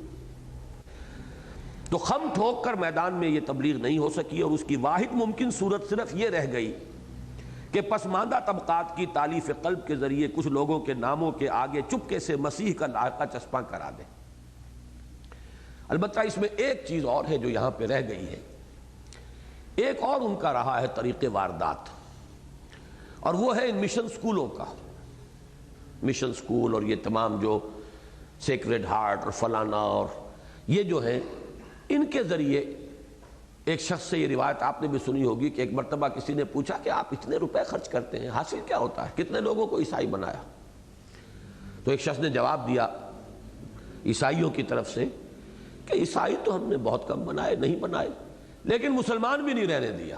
Speaker 1: تو خم ٹھوک کر میدان میں یہ تبلیغ نہیں ہو سکی، اور اس کی واحد ممکن صورت صرف یہ رہ گئی کہ پسماندہ طبقات کی تالیف قلب کے ذریعے کچھ لوگوں کے ناموں کے آگے چپکے سے مسیح کا لاحقہ چسپاں کرا دیں۔ البتہ اس میں ایک چیز اور ہے جو یہاں پہ رہ گئی ہے، ایک اور ان کا رہا ہے طریق واردات، اور وہ ہے ان مشن سکولوں کا۔ مشن سکول اور یہ تمام جو سیکرڈ ہارٹ اور فلانا اور یہ جو ہیں، ان کے ذریعے ایک شخص سے یہ روایت آپ نے بھی سنی ہوگی کہ ایک مرتبہ کسی نے پوچھا کہ آپ اتنے روپے خرچ کرتے ہیں، حاصل کیا ہوتا ہے، کتنے لوگوں کو عیسائی بنایا؟ تو ایک شخص نے جواب دیا عیسائیوں کی طرف سے کہ عیسائی تو ہم نے بہت کم بنائے، نہیں بنائے، لیکن مسلمان بھی نہیں رہنے دیا۔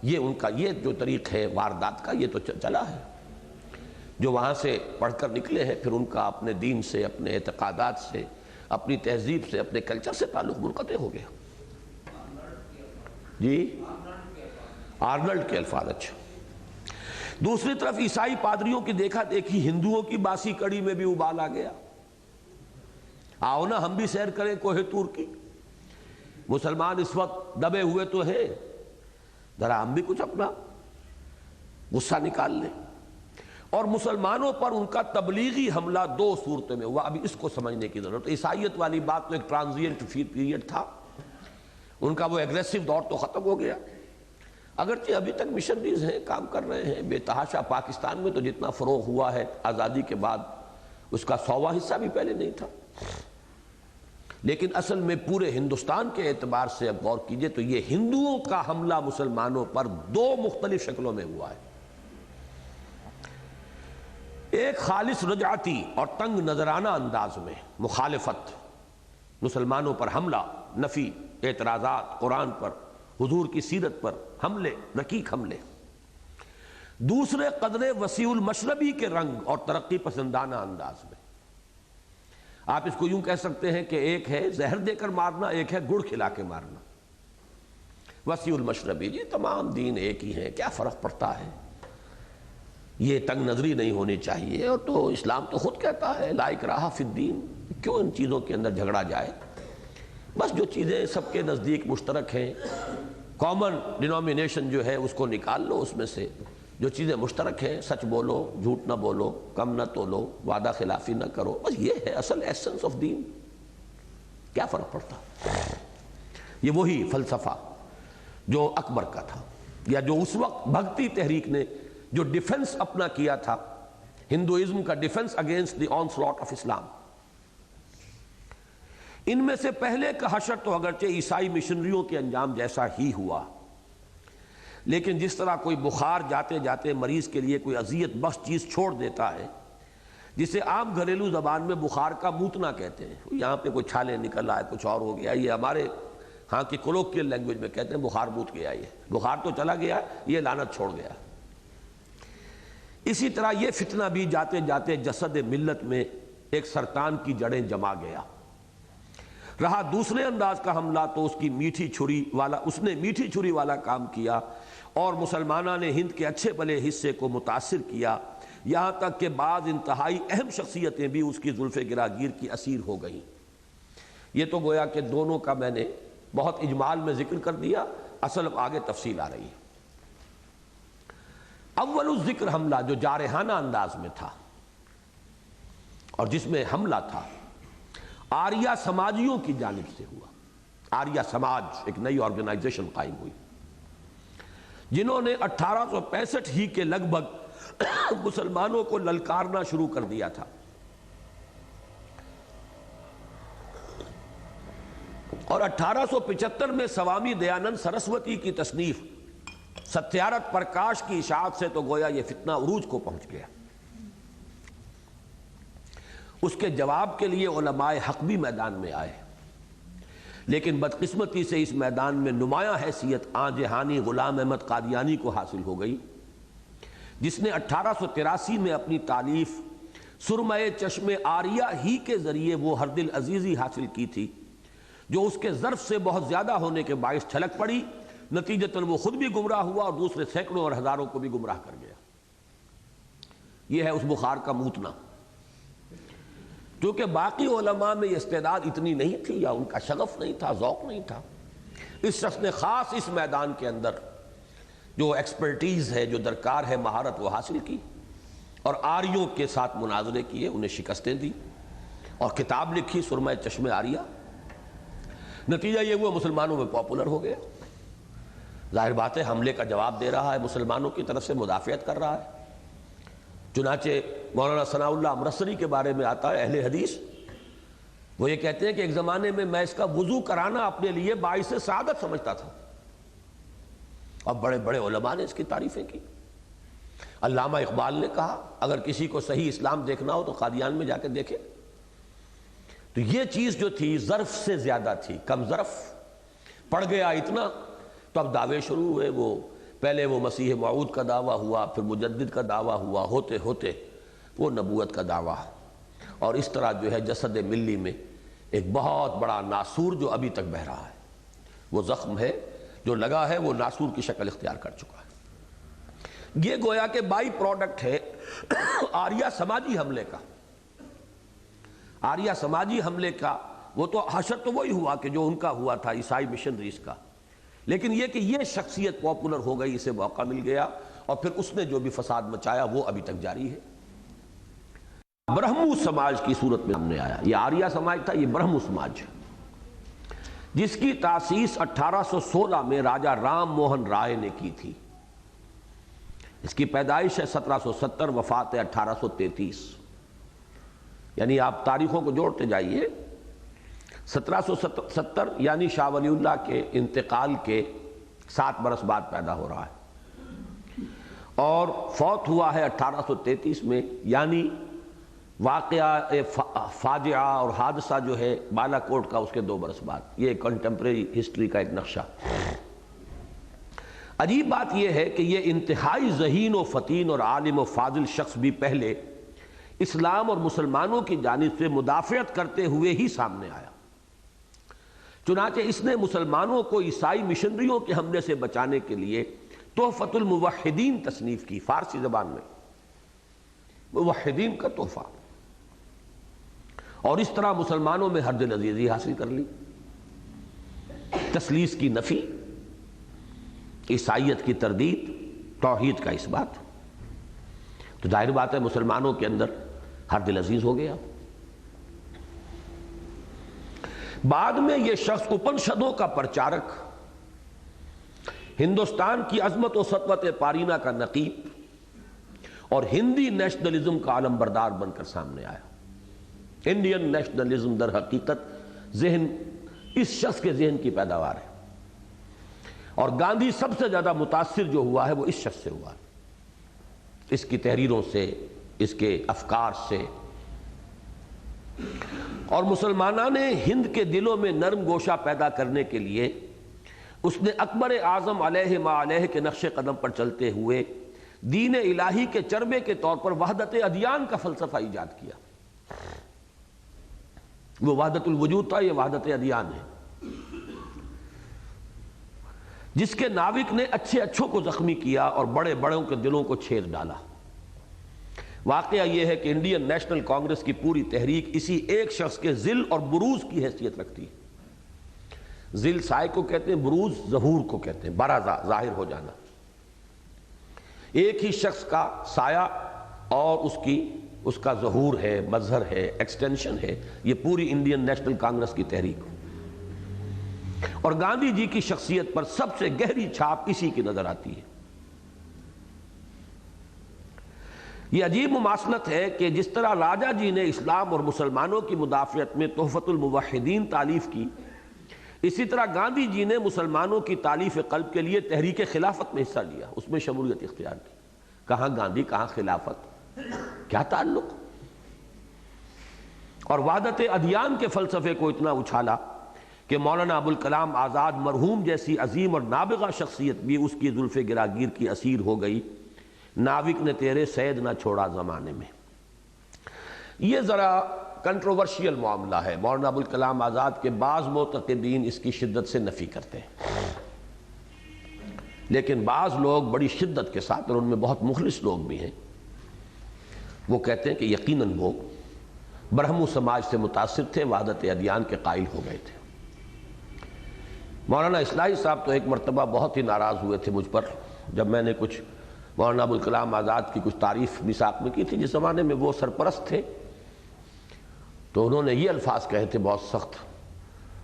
Speaker 1: یہ ان کا یہ جو طریق ہے واردات کا، یہ تو چلا ہے۔ جو وہاں سے پڑھ کر نکلے ہیں پھر ان کا اپنے دین سے، اپنے اعتقادات سے، اپنی تہذیب سے، اپنے کلچر سے تعلق منقطع ہو گیا۔ جی آرنلڈ کے الفاظ۔ اچھا، دوسری طرف عیسائی پادریوں کی دیکھا دیکھی ہندوؤں کی باسی کڑی میں بھی ابال آ گیا۔ آؤ نا ہم بھی سیر کریں کوہ طور کی، مسلمان اس وقت دبے ہوئے تو ہیں، ذرا ہم بھی کچھ اپنا غصہ نکال لیں۔ اور مسلمانوں پر ان کا تبلیغی حملہ دو صورتوں میں ہوا، ابھی اس کو سمجھنے کی ضرورت ہے۔ عیسائیت والی بات تو ایک ٹرانزینٹ پیریڈ تھا، ان کا وہ ایگریسو دور تو ختم ہو گیا، اگرچہ ابھی تک مشنریز ہیں، کام کر رہے ہیں بے تحاشا۔ پاکستان میں تو جتنا فروغ ہوا ہے آزادی کے بعد، اس کا 100واں حصہ بھی پہلے نہیں تھا۔ لیکن اصل میں پورے ہندوستان کے اعتبار سے اب غور کیجئے تو یہ ہندوؤں کا حملہ مسلمانوں پر دو مختلف شکلوں میں ہوا ہے۔ ایک خالص رجعتی اور تنگ نظرانہ انداز میں مخالفت، مسلمانوں پر حملہ، نفی، اعتراضات قرآن پر، حضور کی سیرت پر حملے، رقیق حملے۔ دوسرے قدرے وسیع المشربی کے رنگ اور ترقی پسندانہ انداز میں۔ آپ اس کو یوں کہہ سکتے ہیں کہ ایک ہے زہر دے کر مارنا، ایک ہے گڑ کھلا کے مارنا۔ وسیع المشربی، جی تمام دین ایک ہی ہیں، کیا فرق پڑتا ہے، یہ تنگ نظری نہیں ہونی چاہیے، اور تو اسلام تو خود کہتا ہے لا اکراہ فی الدین، کیوں ان چیزوں کے اندر جھگڑا جائے۔ بس جو چیزیں سب کے نزدیک مشترک ہیں، کامن ڈینومینیشن جو ہے اس کو نکال لو، اس میں سے جو چیزیں مشترک ہیں، سچ بولو، جھوٹ نہ بولو، کم نہ تولو، وعدہ خلافی نہ کرو، بس یہ ہے اصل ایسنس آف دین، کیا فرق پڑتا۔ یہ وہی فلسفہ جو اکبر کا تھا، یا جو اس وقت بھکتی تحریک نے جو ڈیفنس اپنا کیا تھا، ہندوازم کا defence against the onslaught of Islam. ان میں سے پہلے کا حشر تو اگرچہ عیسائی مشنریوں کے انجام جیسا ہی ہوا، لیکن جس طرح کوئی بخار جاتے جاتے مریض کے لیے کوئی اذیت بخش چیز چھوڑ دیتا ہے، جسے عام گھریلو زبان میں بخار کا موتنا کہتے ہیں، یہاں پہ کوئی چھالے نکل آئے، کچھ اور ہو گیا، یہ ہمارے ہاں کی کولوکیل لینگویج میں کہتے ہیں بخار موت گیا، یہ بخار تو چلا گیا، یہ لعنت چھوڑ گیا۔ اسی طرح یہ فتنہ بھی جاتے جاتے جسد ملت میں ایک سرطان کی جڑیں جما گیا۔ رہا دوسرے انداز کا حملہ تو اس نے میٹھی چھری والا کام کیا، اور مسلمانوں نے ہند کے اچھے بھلے حصے کو متاثر کیا، یہاں تک کہ بعض انتہائی اہم شخصیتیں بھی اس کی زلف گراگیر کی اسیر ہو گئیں۔ یہ تو گویا کہ دونوں کا میں نے بہت اجمال میں ذکر کر دیا، اصل آگے تفصیل آ رہی ہے۔ اول الذکر حملہ جو جارحانہ انداز میں تھا، اور جس میں حملہ تھا آریہ سماجیوں کی جانب سے ہوا۔ آریہ سماج ایک نئی آرگنائزیشن قائم ہوئی، جنہوں نے 1865 ہی کے لگ بھگ مسلمانوں کو للکارنا شروع کر دیا تھا، اور 1875 میں سوامی دیانند سرسوتی کی تصنیف ستیارتھ پرکاش کی اشاعت سے تو گویا یہ فتنہ عروج کو پہنچ گیا۔ اس کے جواب کے لیے علماء حق بھی میدان میں آئے، لیکن بدقسمتی سے اس میدان میں نمایاں حیثیت آن جہانی غلام احمد قادیانی کو حاصل ہو گئی، جس نے 1883 میں اپنی تالیف سرمہ چشم آریہ ہی کے ذریعے وہ ہر دل عزیزی حاصل کی تھی، جو اس کے ظرف سے بہت زیادہ ہونے کے باعث چھلک پڑی، نتیجتاً وہ خود بھی گمراہ ہوا اور دوسرے سینکڑوں اور ہزاروں کو بھی گمراہ کر گیا۔ یہ ہے اس بخار کا موتنا۔ چونکہ باقی علماء میں یہ استعداد اتنی نہیں تھی یا ان کا شغف نہیں تھا، ذوق نہیں تھا، اس شخص نے خاص اس میدان کے اندر جو ایکسپرٹیز ہے، جو درکار ہے، مہارت وہ حاصل کی اور آریوں کے ساتھ مناظرے کیے، انہیں شکستیں دی اور کتاب لکھی سرمہ چشم آریہ۔ نتیجہ یہ ہوا مسلمانوں میں پاپولر ہو گیا۔ ظاہر بات ہے حملے کا جواب دے رہا ہے، مسلمانوں کی طرف سے مدافعت کر رہا ہے۔ چنانچہ مولانا ثناء اللہ امرتسری کے بارے میں آتا ہے، اہل حدیث، وہ یہ کہتے ہیں کہ ایک زمانے میں اس کا وضو کرانا اپنے لیے باعث سعادت سمجھتا تھا، اب بڑے بڑے علماء نے اس کی تعریفیں کی۔ علامہ اقبال نے کہا اگر کسی کو صحیح اسلام دیکھنا ہو تو قادیان میں جا کے دیکھے۔ تو یہ چیز جو تھی ظرف سے زیادہ تھی، کم ظرف پڑ گیا اتنا، تو اب دعوے شروع ہوئے۔ وہ پہلے وہ مسیح موعود کا دعویٰ ہوا، پھر مجدد کا دعویٰ ہوا، ہوتے ہوتے وہ نبوت کا دعویٰ، اور اس طرح جو ہے جسد ملی میں ایک بہت بڑا ناسور جو ابھی تک بہہ رہا ہے، وہ زخم ہے جو لگا ہے، وہ ناسور کی شکل اختیار کر چکا ہے۔ یہ گویا کہ بائی پروڈکٹ ہے آریہ سماجی حملے کا۔ آریہ سماجی حملے کا وہ تو حشر تو وہی ہوا کہ جو ان کا ہوا تھا عیسائی مشنریز کا، لیکن یہ کہ یہ شخصیت پاپولر ہو گئی، اسے موقع مل گیا، اور پھر اس نے جو بھی فساد مچایا وہ ابھی تک جاری ہے۔ برہمو سماج کی صورت میں سامنے آیا۔ یہ آریہ سماج تھا، یہ برہمو سماج، جس کی تاسیس 1816 میں راجہ رام موہن رائے نے کی تھی۔ اس کی پیدائش ہے 1770، وفات ہے 1833، یعنی آپ تاریخوں کو جوڑتے جائیے۔ 1770 یعنی شاہ ولی اللہ کے انتقال کے 7 برس بعد پیدا ہو رہا ہے، اور فوت ہوا ہے 1833 میں، یعنی واقعہ فاجعہ اور حادثہ جو ہے بالا کوٹ کا اس کے 2 برس بعد۔ یہ کنٹمپریری ہسٹری کا ایک نقشہ۔ عجیب بات یہ ہے کہ یہ انتہائی ذہین و فطین اور عالم و فاضل شخص بھی پہلے اسلام اور مسلمانوں کی جانب سے مدافعت کرتے ہوئے ہی سامنے آیا۔ چنانچہ اس نے مسلمانوں کو عیسائی مشنریوں کے حملے سے بچانے کے لیے تحفۃ الموحدین تصنیف کی، فارسی زبان میں موحدین کا تحفہ، اور اس طرح مسلمانوں میں ہر دل عزیزی حاصل کر لی، تثلیث کی نفی، عیسائیت کی تردید، توحید کا اس بات۔ تو ظاہر بات ہے مسلمانوں کے اندر ہر دل عزیز ہو گیا۔ بعد میں یہ شخص اپنشدوں کا پرچارک، ہندوستان کی عظمت و سطوت پارینہ کا نقیب، اور ہندی نیشنلزم کا علم بردار بن کر سامنے آیا۔ انڈین نیشنلزم در حقیقت ذہن اس شخص کے ذہن کی پیداوار ہے، اور گاندھی سب سے زیادہ متاثر جو ہوا ہے وہ اس شخص سے ہوا ہے، اس کی تحریروں سے، اس کے افکار سے۔ اور مسلمانوں نے ہند کے دلوں میں نرم گوشہ پیدا کرنے کے لیے اس نے اکبر اعظم علیہ ما علیہ کے نقش قدم پر چلتے ہوئے دین الہی کے چربے کے طور پر وحدت ادیان کا فلسفہ ایجاد کیا۔ وہ وحدت الوجود تھا، یہ وحدت ادیان ہے، جس کے ناوک نے اچھے اچھوں کو زخمی کیا اور بڑے بڑوں کے دلوں کو چھید ڈالا۔ واقعہ یہ ہے کہ انڈین نیشنل کانگریس کی پوری تحریک اسی ایک شخص کے ذل اور بروز کی حیثیت رکھتی ہے۔ ذل سائے کو کہتے ہیں، بروز ظہور کو کہتے ہیں، برازہ، ظاہر ہو جانا۔ ایک ہی شخص کا سایہ اور اس کا ظہور ہے، مظہر ہے، ایکسٹینشن ہے، یہ پوری انڈین نیشنل کانگریس کی تحریک۔ اور گاندھی جی کی شخصیت پر سب سے گہری چھاپ اسی کی نظر آتی ہے۔ یہ عجیب مماثلت ہے کہ جس طرح راجہ جی نے اسلام اور مسلمانوں کی مدافعت میں تحفۃ الموحدین تالیف کی، اسی طرح گاندھی جی نے مسلمانوں کی تالیف قلب کے لیے تحریک خلافت میں حصہ لیا، اس میں شمولیت اختیار کی۔ کہاں گاندھی، کہاں خلافت، کیا تعلق؟ اور وحدت ادیان کے فلسفے کو اتنا اچھالا کہ مولانا ابوالکلام آزاد مرحوم جیسی عظیم اور نابغہ شخصیت بھی اس کی زلف گراگیر کی اسیر ہو گئی۔ ناوک نے تیرے سید نہ چھوڑا زمانے میں۔ یہ ذرا کنٹروورشیل معاملہ ہے، مولانا ابوالکلام آزاد کے بعض معتقدین اس کی شدت سے نفی کرتے ہیں، لیکن بعض لوگ بڑی شدت کے ساتھ، اور ان میں بہت مخلص لوگ بھی ہیں، وہ کہتے ہیں کہ یقیناً وہ برہمو سماج سے متاثر تھے، وحدت ادیان کے قائل ہو گئے تھے۔ مولانا اصلاحی صاحب تو ایک مرتبہ بہت ہی ناراض ہوئے تھے مجھ پر، جب میں نے کچھ مولانا ابوالکلام آزاد کی کچھ تعریف میثاق میں کی تھی، جس زمانے میں وہ سرپرست تھے، تو انہوں نے یہ الفاظ کہے تھے بہت سخت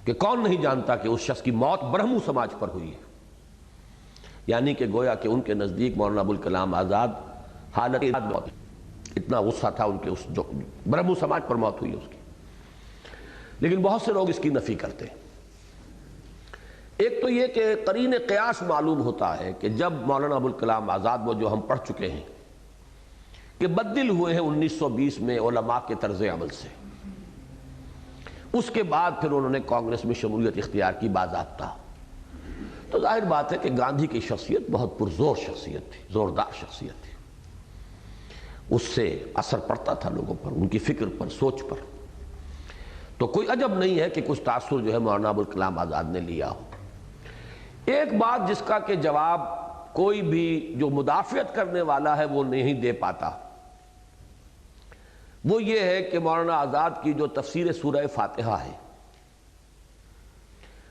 Speaker 1: کہ کون نہیں جانتا کہ اس شخص کی موت برہمو سماج پر ہوئی ہے، یعنی کہ گویا کہ ان کے نزدیک مولانا ابوالکلام آزاد حالت موت، اتنا غصہ تھا ان کے اس جو برہمو سماج پر موت ہوئی اس کی۔ لیکن بہت سے لوگ اس کی نفی کرتے ہیں۔ ایک تو یہ کہ قرین قیاس معلوم ہوتا ہے کہ جب مولانا ابوالکلام آزاد وہ جو ہم پڑھ چکے ہیں کہ بدل ہوئے ہیں 1920 میں علماء کے طرز عمل سے، اس کے بعد پھر انہوں نے کانگریس میں شمولیت اختیار کی باضابطہ، تو ظاہر بات ہے کہ گاندھی کی شخصیت بہت پرزور شخصیت تھی، زوردار شخصیت تھی، اس سے اثر پڑتا تھا لوگوں پر، ان کی فکر پر، سوچ پر، تو کوئی عجب نہیں ہے کہ کچھ تاثر جو ہے مولانا ابوالکلام آزاد نے لیا ہو۔ ایک بات جس کا کہ جواب کوئی بھی جو مدافعت کرنے والا ہے وہ نہیں دے پاتا، وہ یہ ہے کہ مولانا آزاد کی جو تفسیر سورہ فاتحہ ہے،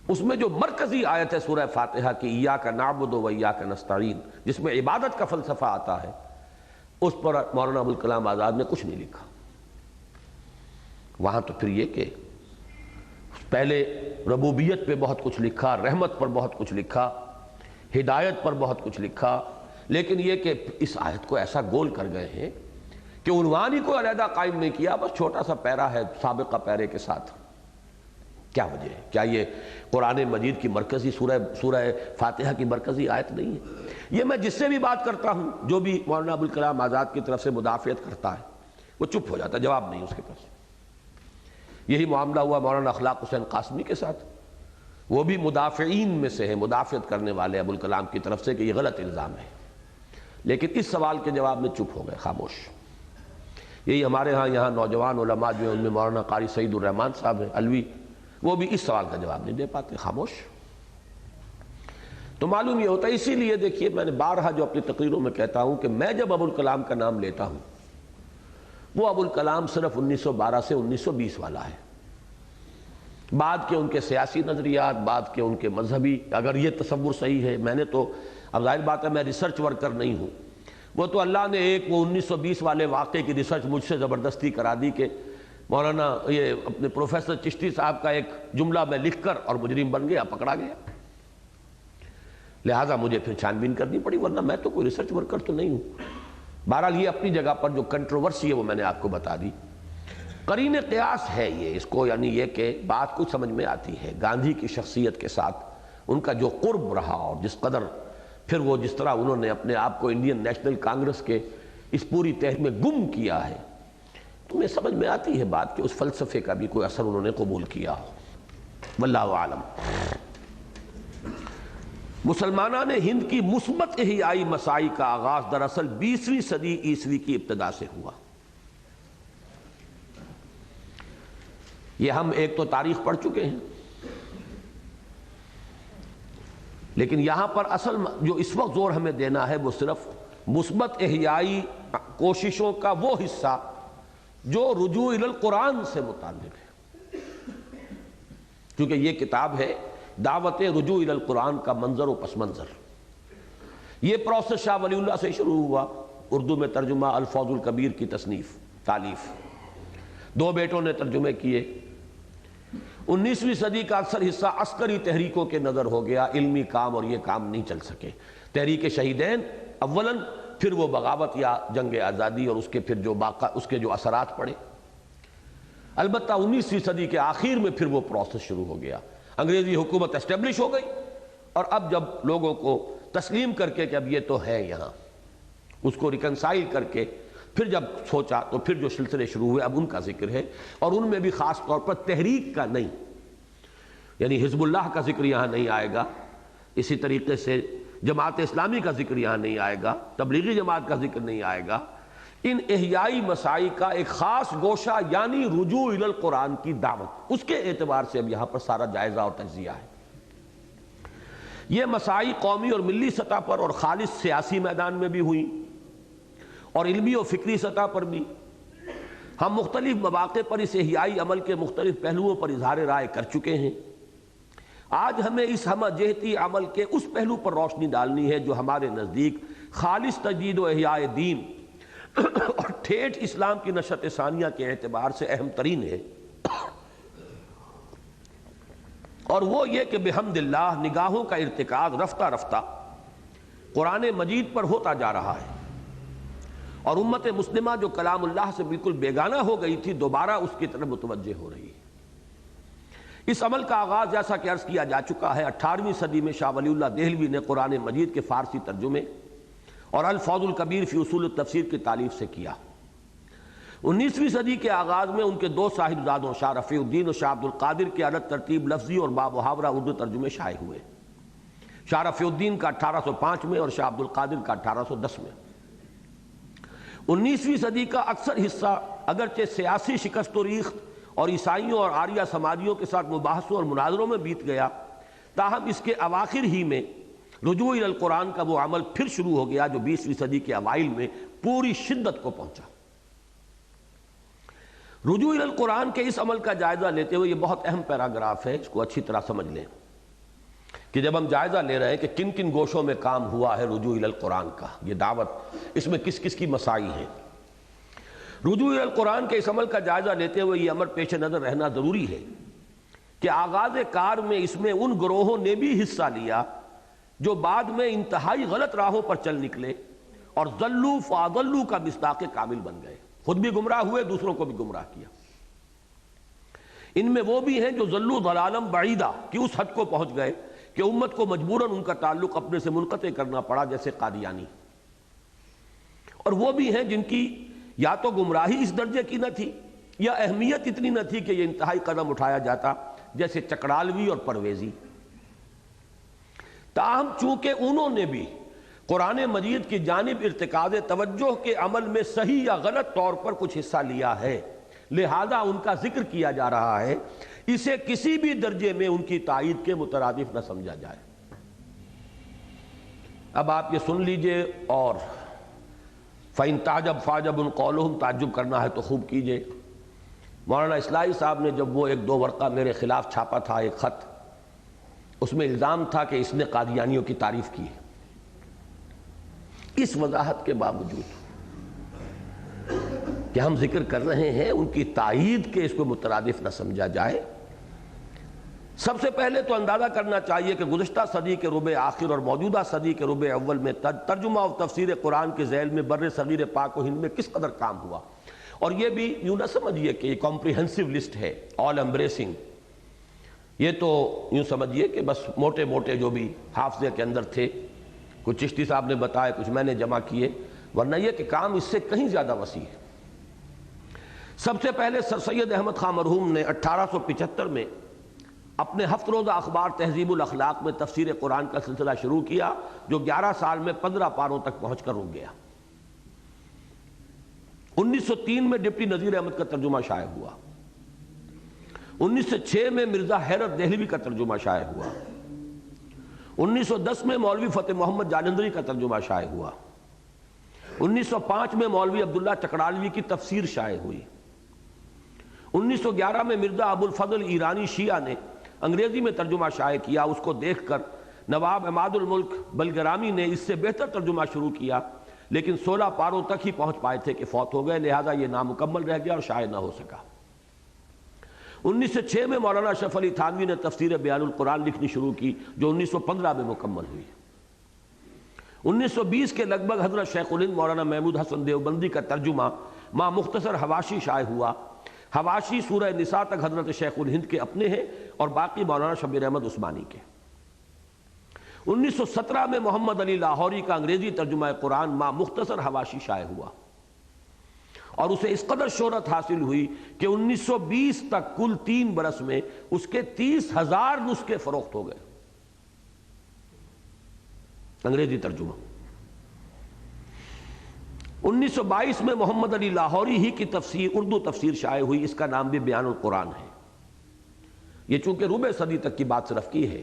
Speaker 1: اس میں جو مرکزی آیت ہے سورہ فاتحہ کی ایاک نعبد و ایاک نستعین، جس میں عبادت کا فلسفہ آتا ہے، اس پر مولانا ابوالکلام آزاد نے کچھ نہیں لکھا۔ وہاں تو پھر یہ کہ پہلے ربوبیت پہ بہت کچھ لکھا، رحمت پر بہت کچھ لکھا، ہدایت پر بہت کچھ لکھا، لیکن یہ کہ اس آیت کو ایسا گول کر گئے ہیں کہ عنوان ہی کو علیحدہ قائم نہیں کیا، بس چھوٹا سا پیرا ہے سابقہ پیرے کے ساتھ۔ کیا وجہ ہے؟ کیا یہ قرآن مجید کی مرکزی سورہ فاتحہ کی مرکزی آیت نہیں ہے؟ یہ میں جس سے بھی بات کرتا ہوں، جو بھی مولانا ابوالکلام آزاد کی طرف سے مدافعت کرتا ہے، وہ چپ ہو جاتا ہے، جواب نہیں اس کے پاس۔ یہی معاملہ ہوا مولانا اخلاق حسین قاسمی کے ساتھ، وہ بھی مدافعین میں سے ہیں، مدافعت کرنے والے ابوالکلام کی طرف سے کہ یہ غلط الزام ہے، لیکن اس سوال کے جواب میں چپ ہو گئے، خاموش۔ یہی ہمارے ہاں یہاں نوجوان علماء جو ہیں، ان میں مولانا قاری سعید الرحمان صاحب ہیں علوی، وہ بھی اس سوال کا جواب نہیں دے پاتے، خاموش۔ تو معلوم یہ ہوتا ہے، اسی لیے دیکھیے میں نے بارہا جو اپنی تقریروں میں کہتا ہوں کہ میں جب ابوالکلام کا نام لیتا ہوں، وہ ابوالکلام صرف 1912 سے 1920 والا ہے۔ بعد کے ان کے سیاسی نظریات، بعد کے ان کے مذہبی، اگر یہ تصور صحیح ہے، میں نے تو اب ظاہر بات ہے میں ریسرچ ورکر نہیں ہوں، وہ تو اللہ نے ایک وہ 1920 والے واقعے کی ریسرچ مجھ سے زبردستی کرا دی کہ مولانا یہ اپنے پروفیسر چشتی صاحب کا ایک جملہ میں لکھ کر اور مجرم بن گیا، پکڑا گیا، لہٰذا مجھے پھر چھان بین کرنی پڑی، ورنہ میں تو کوئی ریسرچ ورکر تو نہیں ہوں۔ بہرحال یہ اپنی جگہ پر جو کنٹروورسی ہے وہ میں نے آپ کو بتا دی۔ قرین قیاس ہے یہ، اس کو یعنی یہ کہ بات کچھ سمجھ میں آتی ہے، گاندھی کی شخصیت کے ساتھ ان کا جو قرب رہا اور جس قدر پھر وہ جس طرح انہوں نے اپنے آپ کو انڈین نیشنل کانگریس کے اس پوری تحریک میں گم کیا ہے، تو میں سمجھ میں آتی ہے بات کہ اس فلسفے کا بھی کوئی اثر انہوں نے قبول کیا ہو، واللہ اعلم۔ مسلمانان ہند کی مثبت احیائی مساعی کا آغاز دراصل 20ویں صدی عیسوی کی ابتدا سے ہوا۔ یہ ہم ایک تو تاریخ پڑھ چکے ہیں، لیکن یہاں پر اصل جو اس وقت زور ہمیں دینا ہے وہ صرف مثبت احیائی کوششوں کا وہ حصہ جو رجوع الی القرآن سے متعلق ہے، کیونکہ یہ کتاب ہے دعوت رجوع الی القرآن کا منظر و پس منظر۔ یہ پروسیس شاہ ولی اللہ سے شروع ہوا، اردو میں ترجمہ الفوز الکبیر کی تصنیف تالیف، 2 بیٹوں نے ترجمے کیے۔ 19ویں صدی کا اکثر حصہ عسکری تحریکوں کے نظر ہو گیا، علمی کام اور یہ کام نہیں چل سکے۔ تحریک شہیدین اولاً، پھر وہ بغاوت یا جنگ آزادی اور اس کے پھر اس کے جو اثرات پڑے۔ البتہ 19ویں صدی کے آخر میں پھر وہ پروسیس شروع ہو گیا، انگریزی حکومت اسٹیبلش ہو گئی، اور اب جب لوگوں کو تسلیم کر کے کہ اب یہ تو ہے یہاں، اس کو ریکنسائل کر کے پھر جب سوچا تو پھر جو سلسلے شروع ہوئے اب ان کا ذکر ہے، اور ان میں بھی خاص طور پر تحریک کا نہیں، یعنی حزب اللہ کا ذکر یہاں نہیں آئے گا، اسی طریقے سے جماعت اسلامی کا ذکر یہاں نہیں آئے گا، تبلیغی جماعت کا ذکر نہیں آئے گا۔ ان احیائی مساعی کا ایک خاص گوشہ یعنی رجوع الی القرآن کی دعوت، اس کے اعتبار سے اب یہاں پر سارا جائزہ اور تجزیہ ہے۔ یہ مساعی قومی اور ملی سطح پر اور خالص سیاسی میدان میں بھی ہوئی، اور علمی و فکری سطح پر بھی۔ ہم مختلف مواقع پر اس احیائی عمل کے مختلف پہلوؤں پر اظہار رائے کر چکے ہیں۔ آج ہمیں اس ہمہ جہتی عمل کے اس پہلو پر روشنی ڈالنی ہے جو ہمارے نزدیک خالص تجدید و احیاء دین اور ٹھیٹھ اسلام کی نشأت ثانیہ کے اعتبار سے اہم ترین ہے، اور وہ یہ کہ بحمد اللہ نگاہوں کا ارتکاز رفتہ رفتہ قرآن مجید پر ہوتا جا رہا ہے، اور امت مسلمہ جو کلام اللہ سے بالکل بیگانہ ہو گئی تھی دوبارہ اس کی طرف متوجہ ہو رہی ہے۔ اس عمل کا آغاز جیسا کہ عرض کیا جا چکا ہے 18ویں صدی میں شاہ ولی اللہ دہلوی نے قرآن مجید کے فارسی ترجمے اور الفوز الکبیر فی اصول التفسیر کی تالیف سے کیا۔ 19ویں صدی کے آغاز میں ان کے دو صاحبزادوں شاہ رفیع الدین اور شاہ عبد القادر کے الگ ترتیب لفظی اور بامحاورہ اردو ترجمے شائع ہوئے، شاہ رفیع الدین کا 1805 میں اور شاہ عبد القادر کا 1810 میں۔ 19ویں صدی کا اکثر حصہ اگرچہ سیاسی شکست و ریخت اور عیسائیوں اور آریہ سماجیوں کے ساتھ مباحثوں اور مناظروں میں بیت گیا، تاہم اس کے اواخر ہی میں رجوع الی القرآن کا وہ عمل پھر شروع ہو گیا جو 20ویں صدی کے اوائل میں پوری شدت کو پہنچا۔ رجوع الی القرآن کے اس عمل کا جائزہ لیتے ہوئے یہ بہت اہم پیراگراف ہے، اس کو اچھی طرح سمجھ لیں کہ جب ہم جائزہ لے رہے ہیں کہ کن کن گوشوں میں کام ہوا ہے رجوع الی القرآن کا، یہ دعوت اس میں کس کس کی مساعی ہیں، رجوع الی القرآن کے اس عمل کا جائزہ لیتے ہوئے یہ امر پیش نظر رہنا ضروری ہے کہ آغاز کار میں اس میں ان گروہوں نے بھی حصہ لیا جو بعد میں انتہائی غلط راہوں پر چل نکلے اور ضلوا فاضلوا کا مصداق کامل بن گئے، خود بھی گمراہ ہوئے دوسروں کو بھی گمراہ کیا۔ ان میں وہ بھی ہیں جو ضلوا ضلالا بعیدا کہ اس حد کو پہنچ گئے کہ امت کو مجبوراً ان کا تعلق اپنے سے منقطع کرنا پڑا، جیسے قادیانی، اور وہ بھی ہیں جن کی یا تو گمراہی اس درجے کی نہ تھی یا اہمیت اتنی نہ تھی کہ یہ انتہائی قدم اٹھایا جاتا، جیسے چکڑالوی اور پرویزی۔ تاہم چونکہ انہوں نے بھی قرآن مجید کی جانب ارتکاز توجہ کے عمل میں صحیح یا غلط طور پر کچھ حصہ لیا ہے، لہذا ان کا ذکر کیا جا رہا ہے، اسے کسی بھی درجے میں ان کی تائید کے مترادف نہ سمجھا جائے۔ اب آپ یہ سن لیجئے، اور فَإِن تَعْجَبْ فَعْجَبٌ قَوْلُهُمْ تعجب کرنا ہے تو خوب کیجئے۔ مولانا اصلاحی صاحب نے جب وہ 1-2 ورقہ میرے خلاف چھاپا تھا، ایک خط، اس میں الزام تھا کہ اس نے قادیانیوں کی تعریف کی ہے۔ اس وضاحت کے باوجود کہ ہم ذکر کر رہے ہیں ان کی تائید کے اس کو مترادف نہ سمجھا جائے، سب سے پہلے تو اندازہ کرنا چاہیے کہ گزشتہ صدی کے ربع آخر اور موجودہ صدی کے ربع اول میں ترجمہ و تفسیر قرآن کے ذیل میں بر صغیر پاک و ہند میں کس قدر کام ہوا، اور یہ بھی یوں نہ سمجھیے کہ یہ کمپریہنسو لسٹ ہے، آل امبریسنگ، یہ تو یوں سمجھیے کہ بس موٹے موٹے جو بھی حافظے کے اندر تھے، کچھ چشتی صاحب نے بتائے، کچھ میں نے جمع کیے، ورنہ یہ کہ کام اس سے کہیں زیادہ وسیع ہے۔ سب سے پہلے سر سید احمد خان مرحوم نے 1875 میں اپنے 7 روزہ اخبار تہذیب الاخلاق میں تفسیر قرآن کا سلسلہ شروع کیا، جو 11 سال میں 15 پاروں تک پہنچ کر رک گیا۔ 1903 میں ڈپٹی نذیر احمد کا ترجمہ شائع ہوا، 1906 میں مرزا حیرت دہلوی کا ترجمہ شائع ہوا، 1910 میں مولوی فتح محمد جالندری کا ترجمہ شائع ہوا، 1905 میں مولوی عبداللہ چکڑالوی کی تفسیر شائع ہوئی، 1911 میں مرزا ابو الفضل ایرانی شیعہ نے انگریزی میں ترجمہ شائع کیا، اس کو دیکھ کر نواب عماد الملک بلگرامی نے اس سے بہتر ترجمہ شروع کیا، لیکن 16 پاروں تک ہی پہنچ پائے تھے کہ فوت ہو گئے، لہذا یہ نامکمل رہ گیا اور شائع نہ ہو سکا۔ 1906 میں مولانا اشرف علی تھانوی نے تفسیر بیان القرآن لکھنی شروع کی، جو 1915 میں مکمل ہوئی۔ 1920 کے لگ بھگ حضرت شیخ الہند مولانا محمود حسن دیوبندی کا ترجمہ مع مختصر حواشی شائع ہوا۔ حواشی سورہ نساء تک حضرت شیخ الہند کے اپنے ہیں اور باقی مولانا شبیر احمد عثمانی کے۔ 1917 میں محمد علی لاہوری کا انگریزی ترجمہ قرآن مع مختصر حواشی شائع ہوا، اور اسے اس قدر شہرت حاصل ہوئی کہ 1920 تک کل 3 برس میں اس کے 30,000 نسخے فروخت ہو گئے، انگریزی ترجمہ۔ 1922 میں محمد علی لاہوری ہی کی تفسیر اردو تفسیر شائع ہوئی، اس کا نام بھی بیان القرآن ہے۔ یہ چونکہ ربع صدی تک کی بات صرف کی ہے،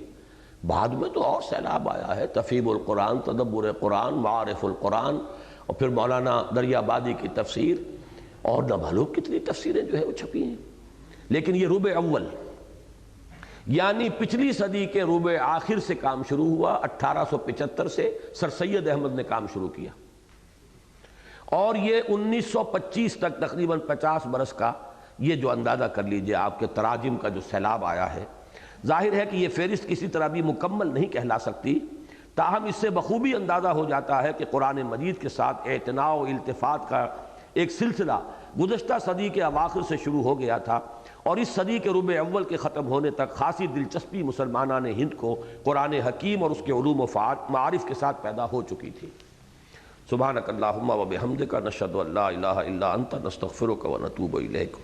Speaker 1: بعد میں تو اور سیلاب آیا ہے، تفہیم القرآن، تدبر قرآن، معارف القرآن، اور پھر مولانا دریابادی کی تفسیر، اور نہ معلوم کتنی تفسیریں جو ہے وہ چھپی ہیں. لیکن یہ ربع اول یعنی پچھلی صدی کے ربع آخر سے کام شروع ہوا. 1875 سے سر سید احمد نے کام شروع کیا اور یہ 1925 تک تقریباً 50 برس کا یہ جو اندازہ کر لیجئے آپ کے تراجم کا جو سیلاب آیا ہے. ظاہر ہے کہ یہ فہرست کسی طرح بھی مکمل نہیں کہلا سکتی، تاہم اس سے بخوبی اندازہ ہو جاتا ہے کہ قرآن مجید کے ساتھ اعتناء و التفات کا ایک سلسلہ گزشتہ صدی کے اواخر سے شروع ہو گیا تھا اور اس صدی کے ربع اول کے ختم ہونے تک خاصی دلچسپی مسلمانان ہند کو قرآن حکیم اور اس کے علوم و معارف کے ساتھ پیدا ہو چکی تھی. سبحانک اللہم و بحمدک نشہد ان لا الہ الا انت نستغفرک و نتوب الیک.